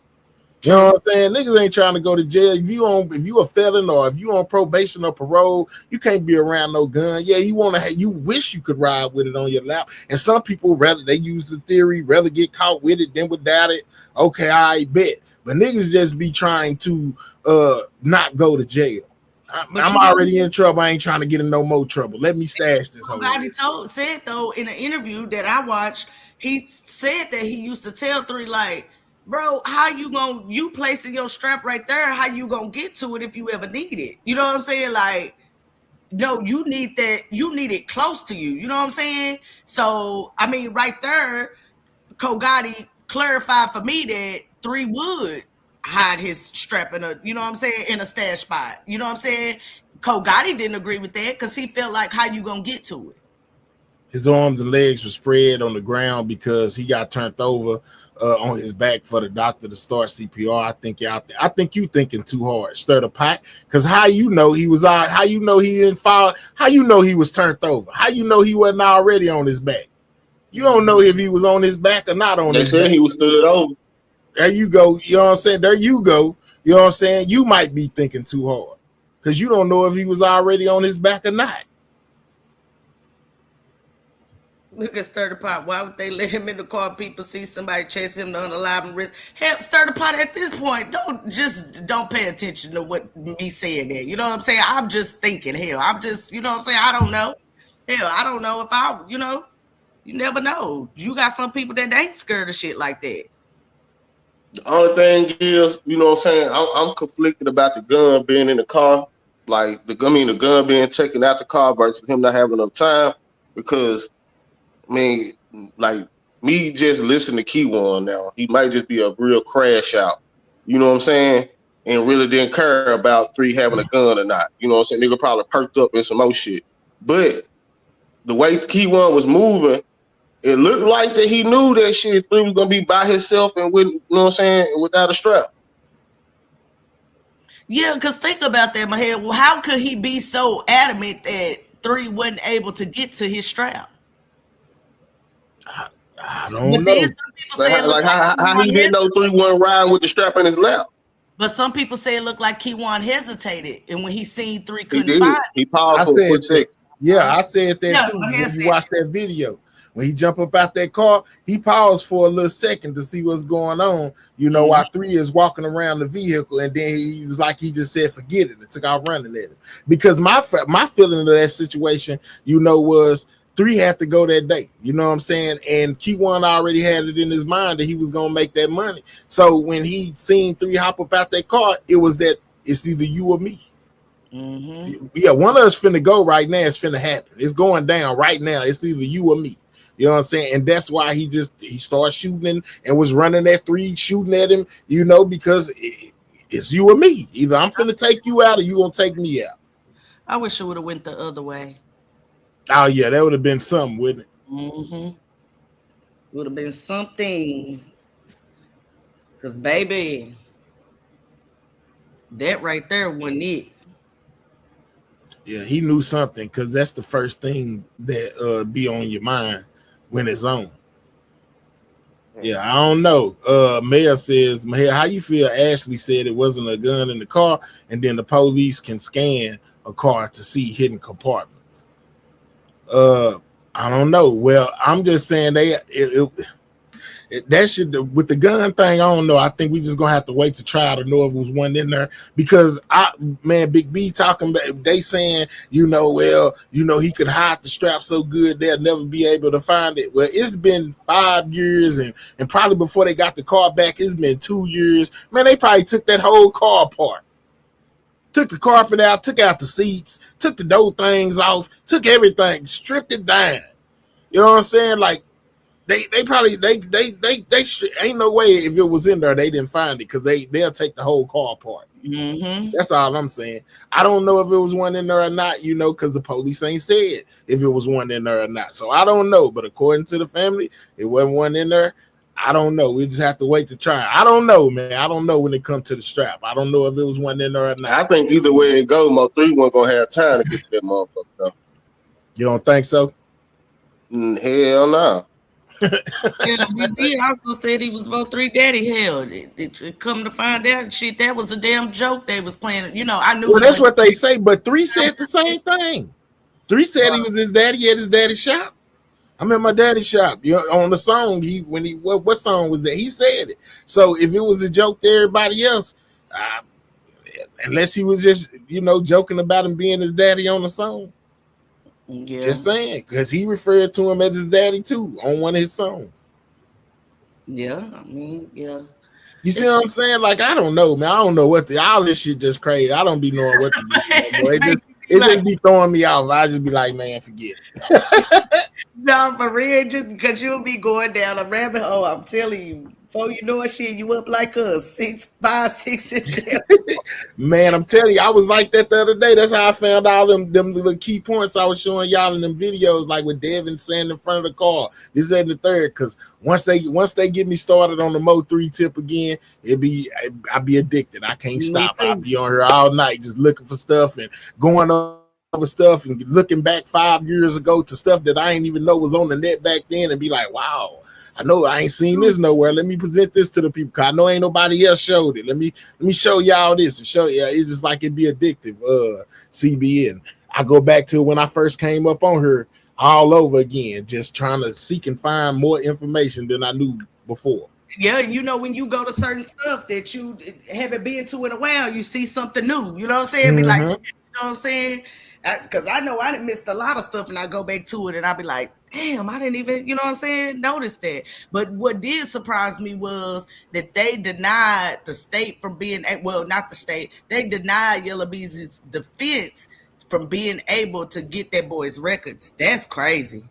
You know what I'm saying? Niggas ain't trying to go to jail. If you a felon or if you on probation or parole, you can't be around no gun. Yeah, you wish you could ride with it on your lap. And some people they use the theory, rather get caught with it than without it. Okay, I bet. But niggas just be trying to not go to jail. I'm already in trouble. I ain't trying to get in no more trouble. Let me stash this whole. Somebody said though in an interview that I watched, he said that he used to tell Three like, bro, how you placing your strap right there? How you gonna get to it if you ever need it? You know what I'm saying? Like, no, you need that. You need it close to you. You know what I'm saying? So, I mean, right there, Kogati clarified for me that Three would hide his strap in a, you know what I'm saying, in a stash spot. You know what I'm saying? Cole Gotti didn't agree with that because he felt like, how you gonna get to it? His arms and legs were spread on the ground because he got turned over on his back for the doctor to start CPR. I think you thinking too hard. Stir the pot, because how you know he was out? How you know he didn't fall? How you know he was turned over? How you know he wasn't already on his back? You don't know if he was on his back or not on They his said back. he was stood over. There you go. You know what I'm saying? There you go. You know what I'm saying? You might be thinking too hard because you don't know if he was already on his back or not. Look at Stir the Pot. Why would they let him in the car? People see somebody chase him to unalive and risk. Hell, Stir the Pot at this point, don't pay attention to what me saying there. You know what I'm saying? I'm just thinking, hell, I'm just, you know what I'm saying? I don't know. Hell, I don't know if I, you know, you never know. You got some people that ain't scared of shit like that. The only thing is, you know what I'm saying, I'm conflicted about the gun being in the car. Like, the gun being taken out the car versus him not having enough time. Because, I mean, like, me just listening to Key1 now, he might just be a real crash out. You know what I'm saying? And really didn't care about 3 having a gun or not. You know what I'm saying? Nigga probably perked up in some more shit. But the way Key1 was moving, it looked like that he knew that shit 3 was gonna be by himself and with, you know what I'm saying, without a strap. Yeah, because think about that, my head. Well, how could he be so adamant that 3 wasn't able to get to his strap? I don't But then know. some people Like, say it looked like how he didn't know 3 wasn't riding with the strap in his lap. But some people say it looked like Key1 hesitated, and when he seen 3 He couldn't did. find He it. paused I for a said quick that. second. Yeah, I said that Yeah, too. my hair When you said watch that video, when he jumped up out that car, he paused for a little second to see what's going on. You know, while 3 is walking around the vehicle, and then he was like, he just said, "Forget it," and took off running at him. Because my feeling of that situation, you know, was 3 had to go that day. You know what I'm saying? And Key1 already had it in his mind that he was gonna make that money. So when he seen 3 hop up out that car, it was that it's either you or me. Mm-hmm. Yeah, one of us finna go right now. It's finna happen. It's going down right now. It's either you or me. You know what I'm saying? And that's why he started shooting and was running at 3, shooting at him, you know, because it's you or me. Either I'm finna take you out or you gonna take me out. I wish it would have went the other way. Oh, yeah, that would have been something, wouldn't it? Mm-hmm. Would have been something. Because, baby, that right there wasn't it. Yeah, he knew something, because that's the first thing that be on your mind when it's on. Yeah, I don't know. Mayor says, Mayor, how you feel? Ashley said it wasn't a gun in the car, and then the police can scan a car to see hidden compartments. I don't know. Well, I'm just saying that should, with the gun thing, I don't know. I think we just gonna have to wait to trial to know if it was one in there, because Big B talking about, they saying, you know, well, you know, he could hide the strap so good they'll never be able to find it. Well, it's been 5 years, and probably before they got the car back, it's been 2 years. Man, they probably took that whole car apart. Took the carpet out, took out the seats, took the door things off, took everything, stripped it down. You know what I'm saying? Like, they probably ain't no way if it was in there they didn't find it, because they'll take the whole car apart. Mm-hmm. That's all I'm saying. I don't know if it was one in there or not, you know, because the police ain't said if it was one in there or not. So I don't know. But according to the family, it wasn't one in there. I don't know. We just have to wait to try. I don't know, man. I don't know when it comes to the strap. I don't know if it was one in there or not. I think either way it goes, Mo 3 wasn't gonna have time to get to that motherfucker, though. You don't think so? Hell no. Yeah, we also said he was about 3 daddy. Hell, it come to find out, shit, that was a damn joke they was playing. You know, I knew. Well, that's what they say, but 3 said the same thing. 3 said he was his daddy at his daddy's shop. I'm at my daddy's shop. You know, on the song, what song was that? He said it. So if it was a joke to everybody else, unless he was just, you know, joking about him being his daddy on the song. Yeah. Just saying, because he referred to him as his daddy too on one of his songs. Yeah, I mean, yeah. You see what I'm saying? Like, I don't know, man. I don't know all this shit just crazy. I don't be knowing what to do. It just be throwing me off. I just be like, man, forget it. No, for real, just because you'll be going down a rabbit hole. I'm telling you, Before you know it, shit, you up like us, 6, 5, 6 in there. Man, I'm telling you, I was like that the other day. That's how I found all them little key points I was showing y'all in them videos, like with Devin saying in front of the car. This is the third, because once they get me started on the Mo 3 tip again, I'll be addicted. I can't Me stop. I'll too. be on here all night just looking for stuff and going over stuff and looking back 5 years ago to stuff that I didn't even know was on the net back then and be like, wow, I know I ain't seen this nowhere. Let me present this to the people, because I know ain't nobody else showed it. Let me show y'all this and show you. It's just like it'd be addictive, CBN. I go back to when I first came up on her all over again, just trying to seek and find more information than I knew before. Yeah, you know, when you go to certain stuff that you haven't been to in a while, you see something new. You know what I'm saying? Be like, you know what I'm saying? Because I know I didn't miss a lot of stuff, and I go back to it, and I be like, damn, I didn't even, you know what I'm saying, notice that. But what did surprise me was that they denied the state from being, well, not the state, they denied Yella Beezy's defense from being able to get that boy's records. That's crazy.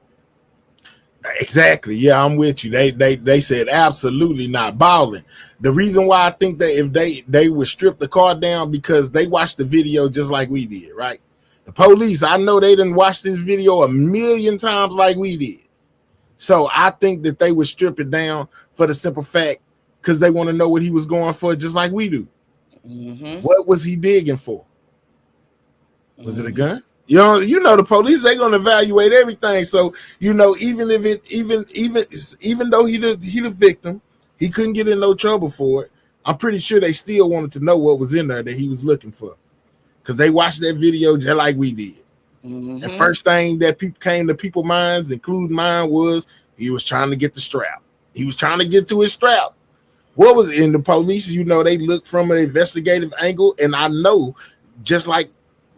Exactly. Yeah, I'm with you. They said absolutely not balling. The reason why I think that if they would strip the car down, because they watched the video just like we did, right? The police, I know they didn't watch this video a million times like we did. So I think that they would strip it down for the simple fact because they want to know what he was going for, just like we do. What was he digging for? Was it a gun? You know the police, they're gonna evaluate everything. So even though he the victim, he couldn't get in no trouble for it. I'm pretty sure they still wanted to know what was in there that he was looking for, because they watched that video just like we did. The first thing that came to people's minds, including mine, was he was trying to get the strap. He was trying to get to his strap. What was in the police? They look from an investigative angle, and I know just like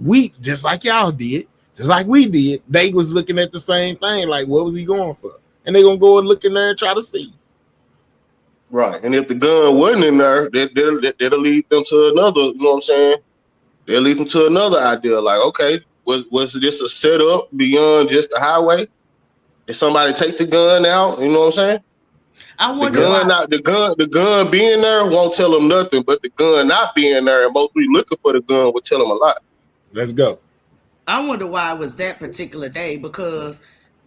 y'all did, just like we did, they was looking at the same thing. Like, what was he going for? And they gonna go and look in there and try to see. Right. And if the gun wasn't in there, that'll lead them to another, you know what I'm saying? They'll lead them to another idea. Like, okay, was this a setup beyond just the highway? Did somebody take the gun out? You know what I'm saying? I wonder the gun being there won't tell them nothing, but the gun not being there and both looking for the gun would tell them a lot. Let's go. I wonder why it was that particular day, because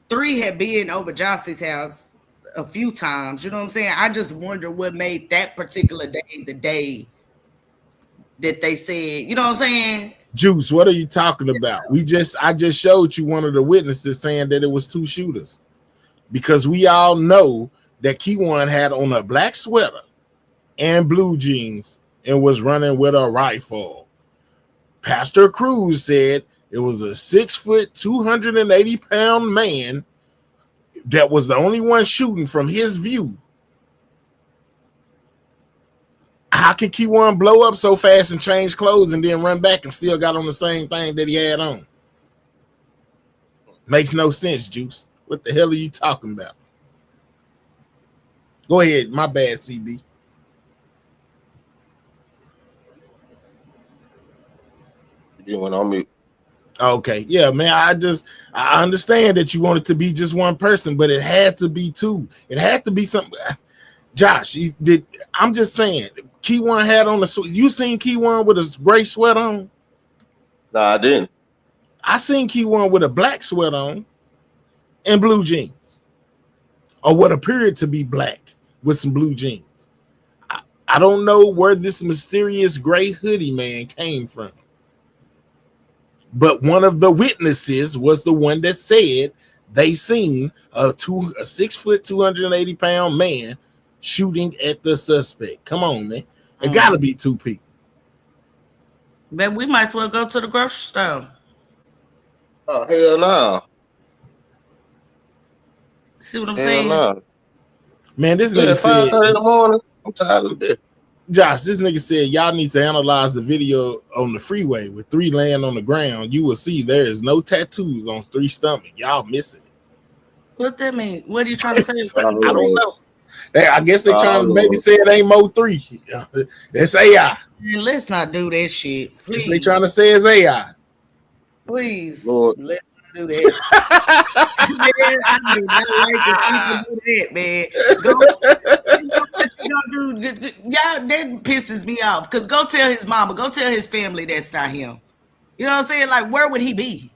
3 had been over Jossie's house a few times. You know what I'm saying? I just wonder what made that particular day the day that they said, you know what I'm saying? Juice, what are you talking about? I just showed you one of the witnesses saying that it was 2 shooters, because we all know that Keyone had on a black sweater and blue jeans and was running with a rifle. Pastor Cruz said it was a 6 foot, 280-pound man that was the only one shooting from his view. How can Keyone blow up so fast and change clothes and then run back and still got on the same thing that he had on? Makes no sense, Juice. What the hell are you talking about? Go ahead. My bad, CB. You went on mute. Okay. Yeah, man. I understand that you want it to be just one person, but it had to be 2. It had to be something. Josh, I'm just saying, Keyone had on you seen Keyone with a gray sweat on? No, I didn't. I seen Keyone with a black sweat on and blue jeans, or what appeared to be black with some blue jeans. I don't know where this mysterious gray hoodie man came from, but one of the witnesses was the one that said they seen a 6 foot, 280-pound man shooting at the suspect. Come on, man. It gotta be 2 people. But we might as well go to the grocery store. Oh, hell no. See what I'm saying? No. Man, this nigga said 5:30 in the morning. I'm tired of this. Josh, this nigga said y'all need to analyze the video on the freeway with 3 laying on the ground. You will see there is no tattoos on 3 stomach. Y'all missing it. What that mean? What are you trying to say? I don't know. I guess they trying to maybe say it ain't Mo 3. It's AI. Man, let's not do that shit. Please. They trying to say it's AI. Please. Lord. Let's do that. Man, I do not like when people do that, man. What you gonna do? Y'all, that pisses me off. Cause go tell his mama, go tell his family that's not him. You know what I'm saying? Like, where would he be?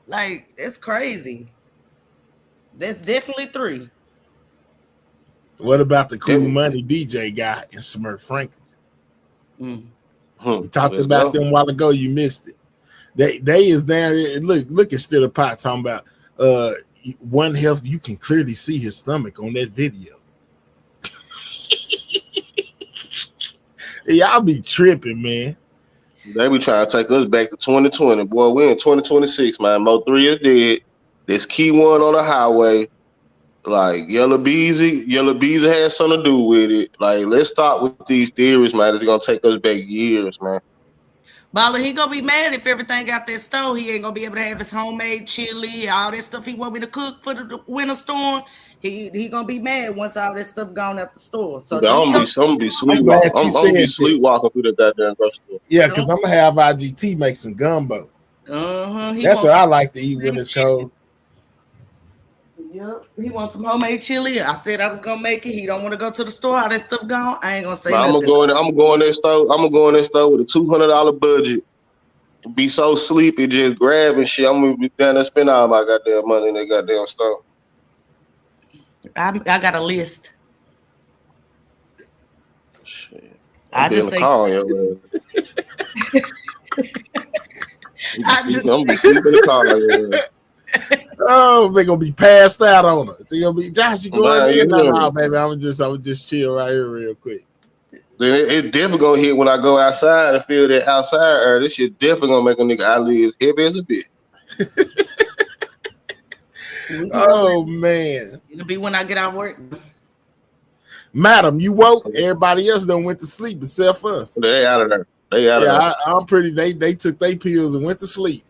Like, it's crazy. That's definitely 3. What about the Cool Definitely. Money DJ guy and Smurf Franklin? Mm. We talked Let's about go. them a while ago. You missed it. They is down there. Look at Still Pot talking about One Health. You can clearly see his stomach on that video. Y'all be tripping, man. They be trying to take us back to 2020. Boy, we in 2026, man. Mo 3 is dead. This key one on the highway. Like Yellow Beezy has something to do with it. Like, let's stop with these theories, man. It's gonna take us back years, man. Bala, he gonna be mad if everything got that store. He ain't gonna be able to have his homemade chili, all that stuff he want me to cook for the winter storm. He gonna be mad once all that stuff gone at the store. So I'm gonna be I'm glad sleepwalking. you I'm gonna be said that. sleepwalking through the goddamn grocery store. Yeah, because I'm gonna have IGT make some gumbo. He That's wants what I like to eat when it's cold. Yep, he wants some homemade chili. I said I was gonna make it. He don't want to go to the store. All that stuff gone. I ain't gonna say Man, nothing. I'm gonna go in that store with a $200 budget. Be so sleepy, just grabbing shit. I'm gonna be down there spend all my goddamn money in that goddamn store. I got a list. Shit. I I'm be in just the say. car on your I I'm be sleeping in the car on your ass. Oh, they gonna be passed out on her. So you'll be Josh, you going Man, in? you know. No, baby. I'm just chill right here real quick. Then it's definitely gonna hit when I go outside and feel that outside air. This shit definitely gonna make a nigga eyelids heavy as a bitch. Oh man. It'll be when I get out of work. Madam, you woke. Everybody else done went to sleep except us. They out of there. They out of there. I'm pretty. They took their pills and went to sleep.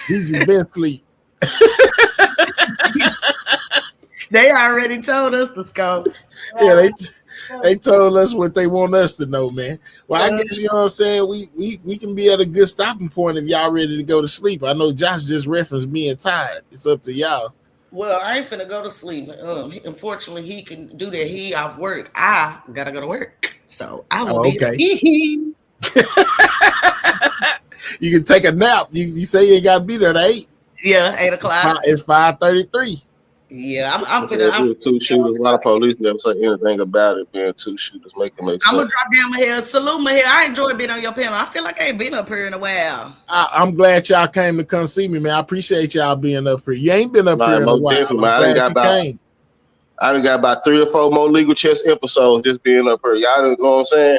Gigi been asleep. They already told us to go. Yeah, they told us what they want us to know, man. Well, I guess you know what I'm saying. We can be at a good stopping point if y'all ready to go to sleep. I know Josh just referenced being tired. It's up to y'all. Well, I ain't finna go to sleep. Unfortunately, he can do that. He off work. I gotta go to work, so I will be okay. You can take a nap. You say you ain't got to be there at 8. Yeah, 8 o'clock. It's 5:33. Yeah, I'm gonna two shooters. A lot of police never say anything about it being 2 shooters. Make them make sense. I'm gonna drop down my hair. Salute my hair. I enjoy being on your panel. I feel like I ain't been up here in a while. I'm glad y'all came to come see me, man. I appreciate y'all being up here. You ain't been up here in a while. I'm glad you came. I done got about 3 or 4 more legal chess episodes just being up here. Y'all know what I'm saying?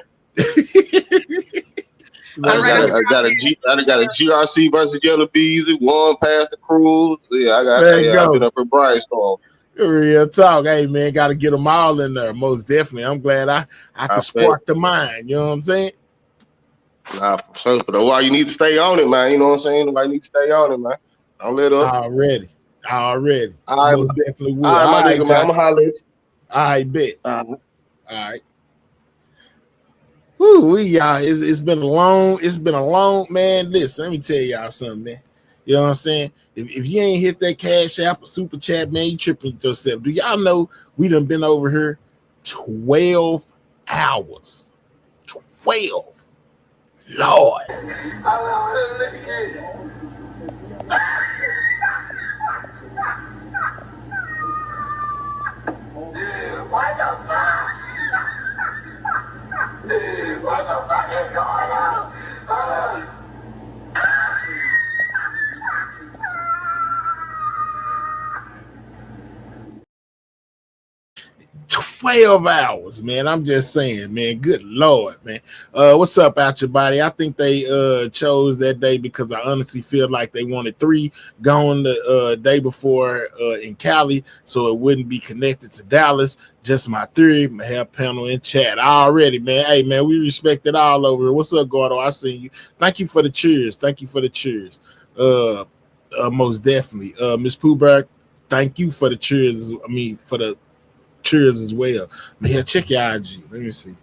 I got a GRC versus Yellow Beezy, one past the Cruz. Yeah, I've been up here brainstorm. Real talk. Hey man, gotta get them all in there. Most definitely. I'm glad I could spark the mind. You know what I'm saying? Nah, for sure. But why you need to stay on it, man. You know what I'm saying? Nobody need to stay on it, man. Don't let up. Already. Most definitely will. All right, nigga, man. I'm gonna holler at you. I bet. All right. Woo, y'all. It's been a long, man. Listen, let me tell y'all something, man. You know what I'm saying? If you ain't hit that Cash App or Super Chat, man, you tripping with yourself. Do y'all know we done been over here 12 hours? 12. Lord. What the fuck? What the fuck is going on? 12 hours, man. I'm just saying, man. Good Lord, man. What's up out your body? I think they chose that day because I honestly feel like they wanted 3 going the day before in Cali, so it wouldn't be connected to Dallas. Just my theory. My hair panel in chat already, man. Hey, man, we respect it all over here. What's up, Gordo? I see you. Thank you for the cheers. Most definitely. Miss Poohberg, thank you for the cheers. I mean, for the cheers as well. Man, check your IG. Let me see.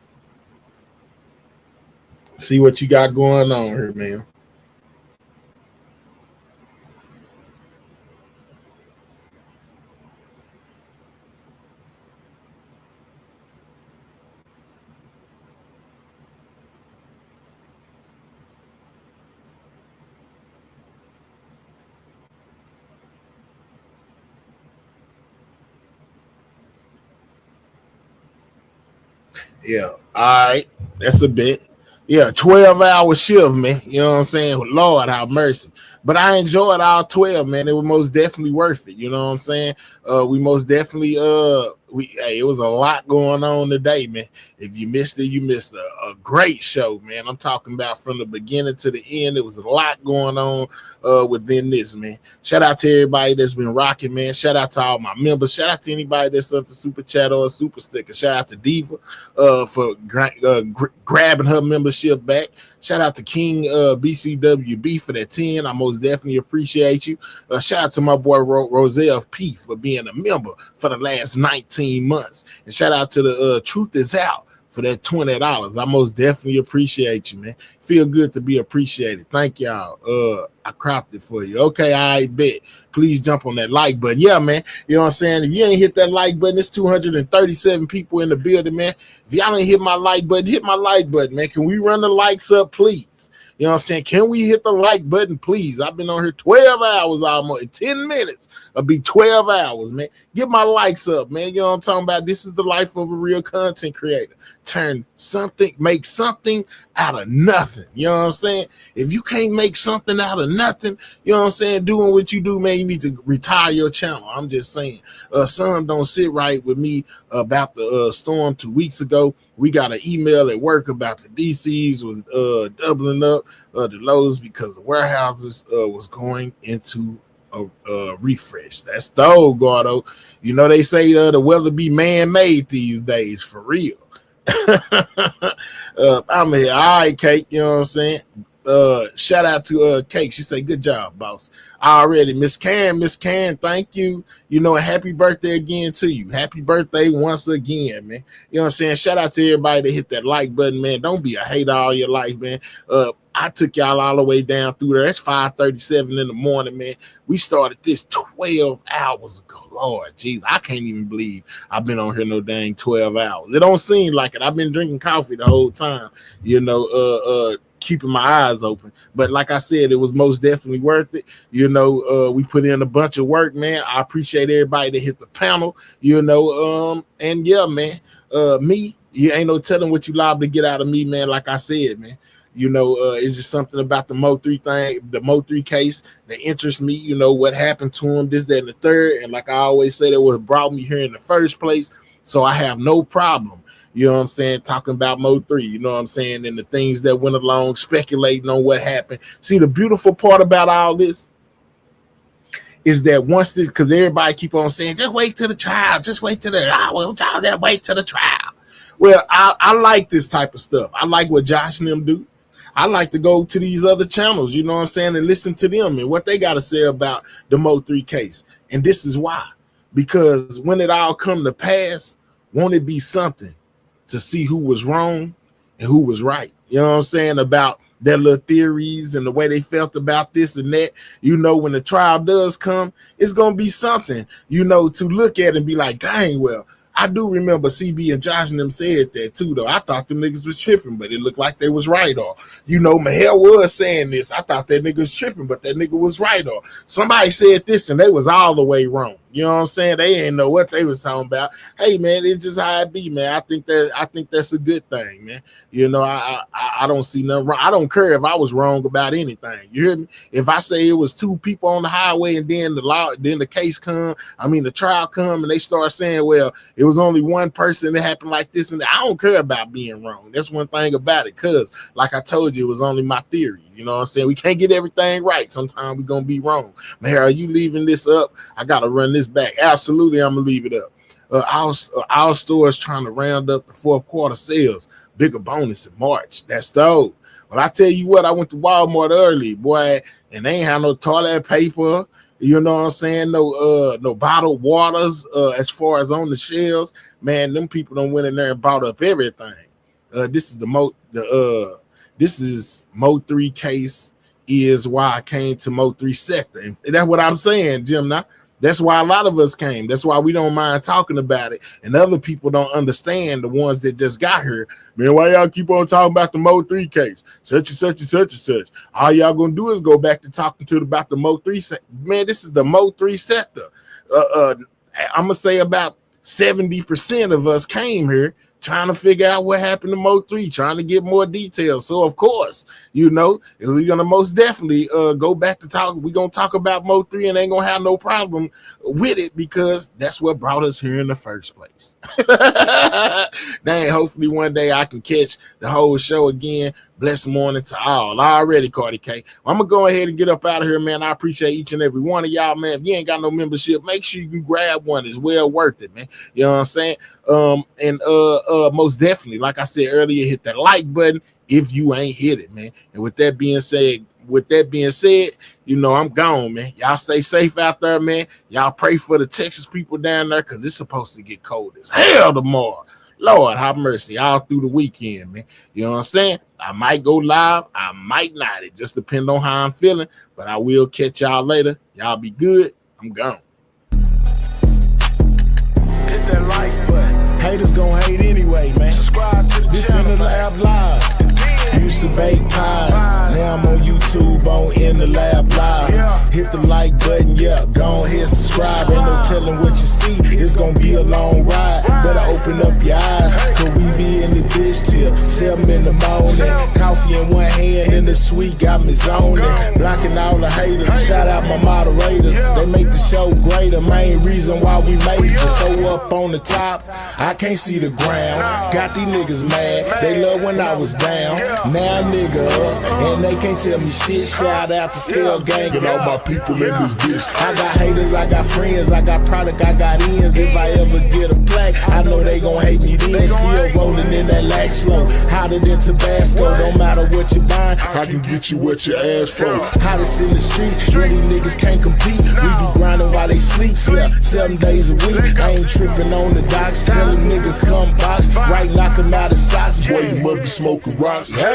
See what you got going on here, man. Yeah. All right. That's a bit. Yeah, 12-hour shift, man. You know what I'm saying? Lord have mercy. But I enjoyed all 12, man. It was most definitely worth it. You know what I'm saying? We most definitely hey, it was a lot going on today, man. If you missed it, you missed a great show, man. I'm talking about from the beginning to the end. It was a lot going on within this, man. Shout out to everybody that's been rocking, man. Shout out to all my members. Shout out to anybody that's up to super chat or a super sticker. Shout out to Diva for grabbing her membership back. Shout out to King BCWB for that 10. I most definitely appreciate you. Shout out to my boy Roselle P for being a member for the last 19 months. And shout out to the Truth Is Out for that $20. I most definitely appreciate you, man. Feel good to be appreciated. Thank y'all. I cropped it for you. Okay, I bet. Please jump on that like button. Yeah, man. You know what I'm saying? If you ain't hit that like button, it's 237 people in the building, man. If y'all ain't hit my like button, hit my like button, man. Can we run the likes up, please? You know what I'm saying? Can we hit the like button, please? I've been on here 12 hours almost. In 10 minutes, it'll be 12 hours, man. Get my likes up, man. You know what I'm talking about? This is the life of a real content creator. Make something out of nothing. You know what I'm saying? If you can't make something out of nothing, you know what I'm saying, doing what you do, man, you need to retire your channel. I'm just saying. Some don't sit right with me about the storm 2 weeks ago. We got an email at work about the DCs was doubling up the lows because the warehouses was going into a refresh. That's the old Gordo. You know, they say the weather be man-made these days, for real. I'm here. All right, Cake. You know what I'm saying? Shout out to Cake. She say, good job, boss. Already. Miss Karen, thank you. You know, and happy birthday again to you. Happy birthday once again, man. You know what I'm saying? Shout out to everybody that hit that like button, man. Don't be a hater all your life, man. I took y'all all the way down through there. It's 5:37 in the morning, man. We started this 12 hours ago. Lord, jeez, I can't even believe I've been on here no dang 12 hours. It don't seem like it. I've been drinking coffee the whole time, you know, keeping my eyes open. But like I said, it was most definitely worth it. You know, we put in a bunch of work, man. I appreciate everybody that hit the panel, you know, and yeah, man, me, you ain't no telling what you liable to get out of me, man. Like I said, man. You know, it's just something about the Mo3 thing, the Mo3 case that interests me. You know, what happened to him, this, that, and the third. And like I always say, that what brought me here in the first place. So I have no problem, you know what I'm saying, talking about Mo3, you know what I'm saying, and the things that went along, speculating on what happened. See, the beautiful part about all this is that once this, because everybody keep on saying, just wait till the trial, just wait till the, wait till the trial. Well, I like this type of stuff. I like what Josh and them do. I like to go to these other channels, you know what I'm saying, and listen to them and what they got to say about the Mo3 case. And this is why. Because when it all come to pass, won't it be something to see who was wrong and who was right? You know what I'm saying, about their little theories and the way they felt about this and that. You know, when the trial does come, it's going to be something, you know, to look at and be like, dang, well, I do remember CB and Josh and them said that too, though. I thought them niggas was tripping, but it looked like they was right. Or, you know, Mahel was saying this. I thought that nigga was tripping, but that nigga was right. Or somebody said this and they was all the way wrong. You know what I'm saying? They didn't know what they was talking about. Hey, man, it's just how it be, man. I think that's a good thing, man. You know, I don't see nothing wrong. I don't care if I was wrong about anything. You hear me? If I say it was two people on the highway and then the case come, the trial come, and they start saying, well, it was only one person that happened like this, and I don't care about being wrong. That's one thing about it, because like I told you, it was only my theory. You know what I'm saying? We can't get everything right. Sometimes we're gonna be wrong. Man, are you leaving this up? I gotta run this back. Absolutely, I'm gonna leave it up. Our store is trying to round up the fourth quarter sales. Bigger bonus in March. That's dope. But I tell you what, I went to Walmart early, boy, and they ain't have no toilet paper. You know what I'm saying? No bottled waters as far as on the shelves. Man, them people don't went in there and bought up everything. This is Mo3 case is why I came to Mo3 sector. And that's what I'm saying, Jim. Now, that's why a lot of us came. That's why we don't mind talking about it. And other people don't understand, the ones that just got here. Man, why y'all keep on talking about the Mo3 case? Such and such and such and such. All y'all gonna do is go back to talking about the Mo3. Man, this is the Mo3 sector. I'm gonna say about 70% of us came here trying to figure out what happened to Mo 3, trying to get more details. So of course, you know, we're gonna most definitely go back to talk. We're gonna talk about Mo 3 and ain't gonna have no problem with it because that's what brought us here in the first place. Dang, hopefully one day I can catch the whole show again. Blessed morning to all. Already, Cardi K. I'm gonna go ahead and get up out of here, man. I appreciate each and every one of y'all, man. If you ain't got no membership, make sure you grab one. It's well worth it, man. You know what I'm saying? And most definitely, like I said earlier, hit that like button if you ain't hit it, man. And with that being said, you know I'm gone, man. Y'all stay safe out there, man. Y'all pray for the Texas people down there because it's supposed to get cold as hell tomorrow. Lord have mercy, all through the weekend, man. You know what I'm saying? I might go live, I might not. It just depends on how I'm feeling, but I will catch y'all later. Y'all be good. I'm gone. Hit that like button. Haters gonna hate anyway, man. Subscribe to the This channel, in the lab live. Used to bake pies, now I'm on YouTube on In the Lab Live. Hit the like button, yeah, go ahead, subscribe. Ain't no telling what you see, it's gonna be a long ride. Better open up your eyes, cause we be in the bitch till 7 in the morning. Coffee in one hand and the sweet got me zoning. Blocking all the haters, shout out my moderators. They make the show greater, main reason why we made it. So up on the top, I can't see the ground. Got these niggas mad, they love when I was down. Now nigga up, and they can't tell me shit. Shout out to Scale Gang and all my people in this bitch. I got haters, I got friends, I got product, I got ends. If I ever get a plaque, I know they gon' hate me then. Still rolling in that lack slow, hotter than Tabasco. Don't matter what you buying, I can get you what you ask for. Hottest in the streets, where these niggas can't compete. We be grinding while they sleep, yeah, 7 days a week. I ain't tripping on the docks, telling niggas come box. Right, knock them out of socks, boy, you must be smoking rocks. Hey!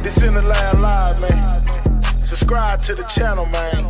This in the lab live, man. Subscribe to the channel, man.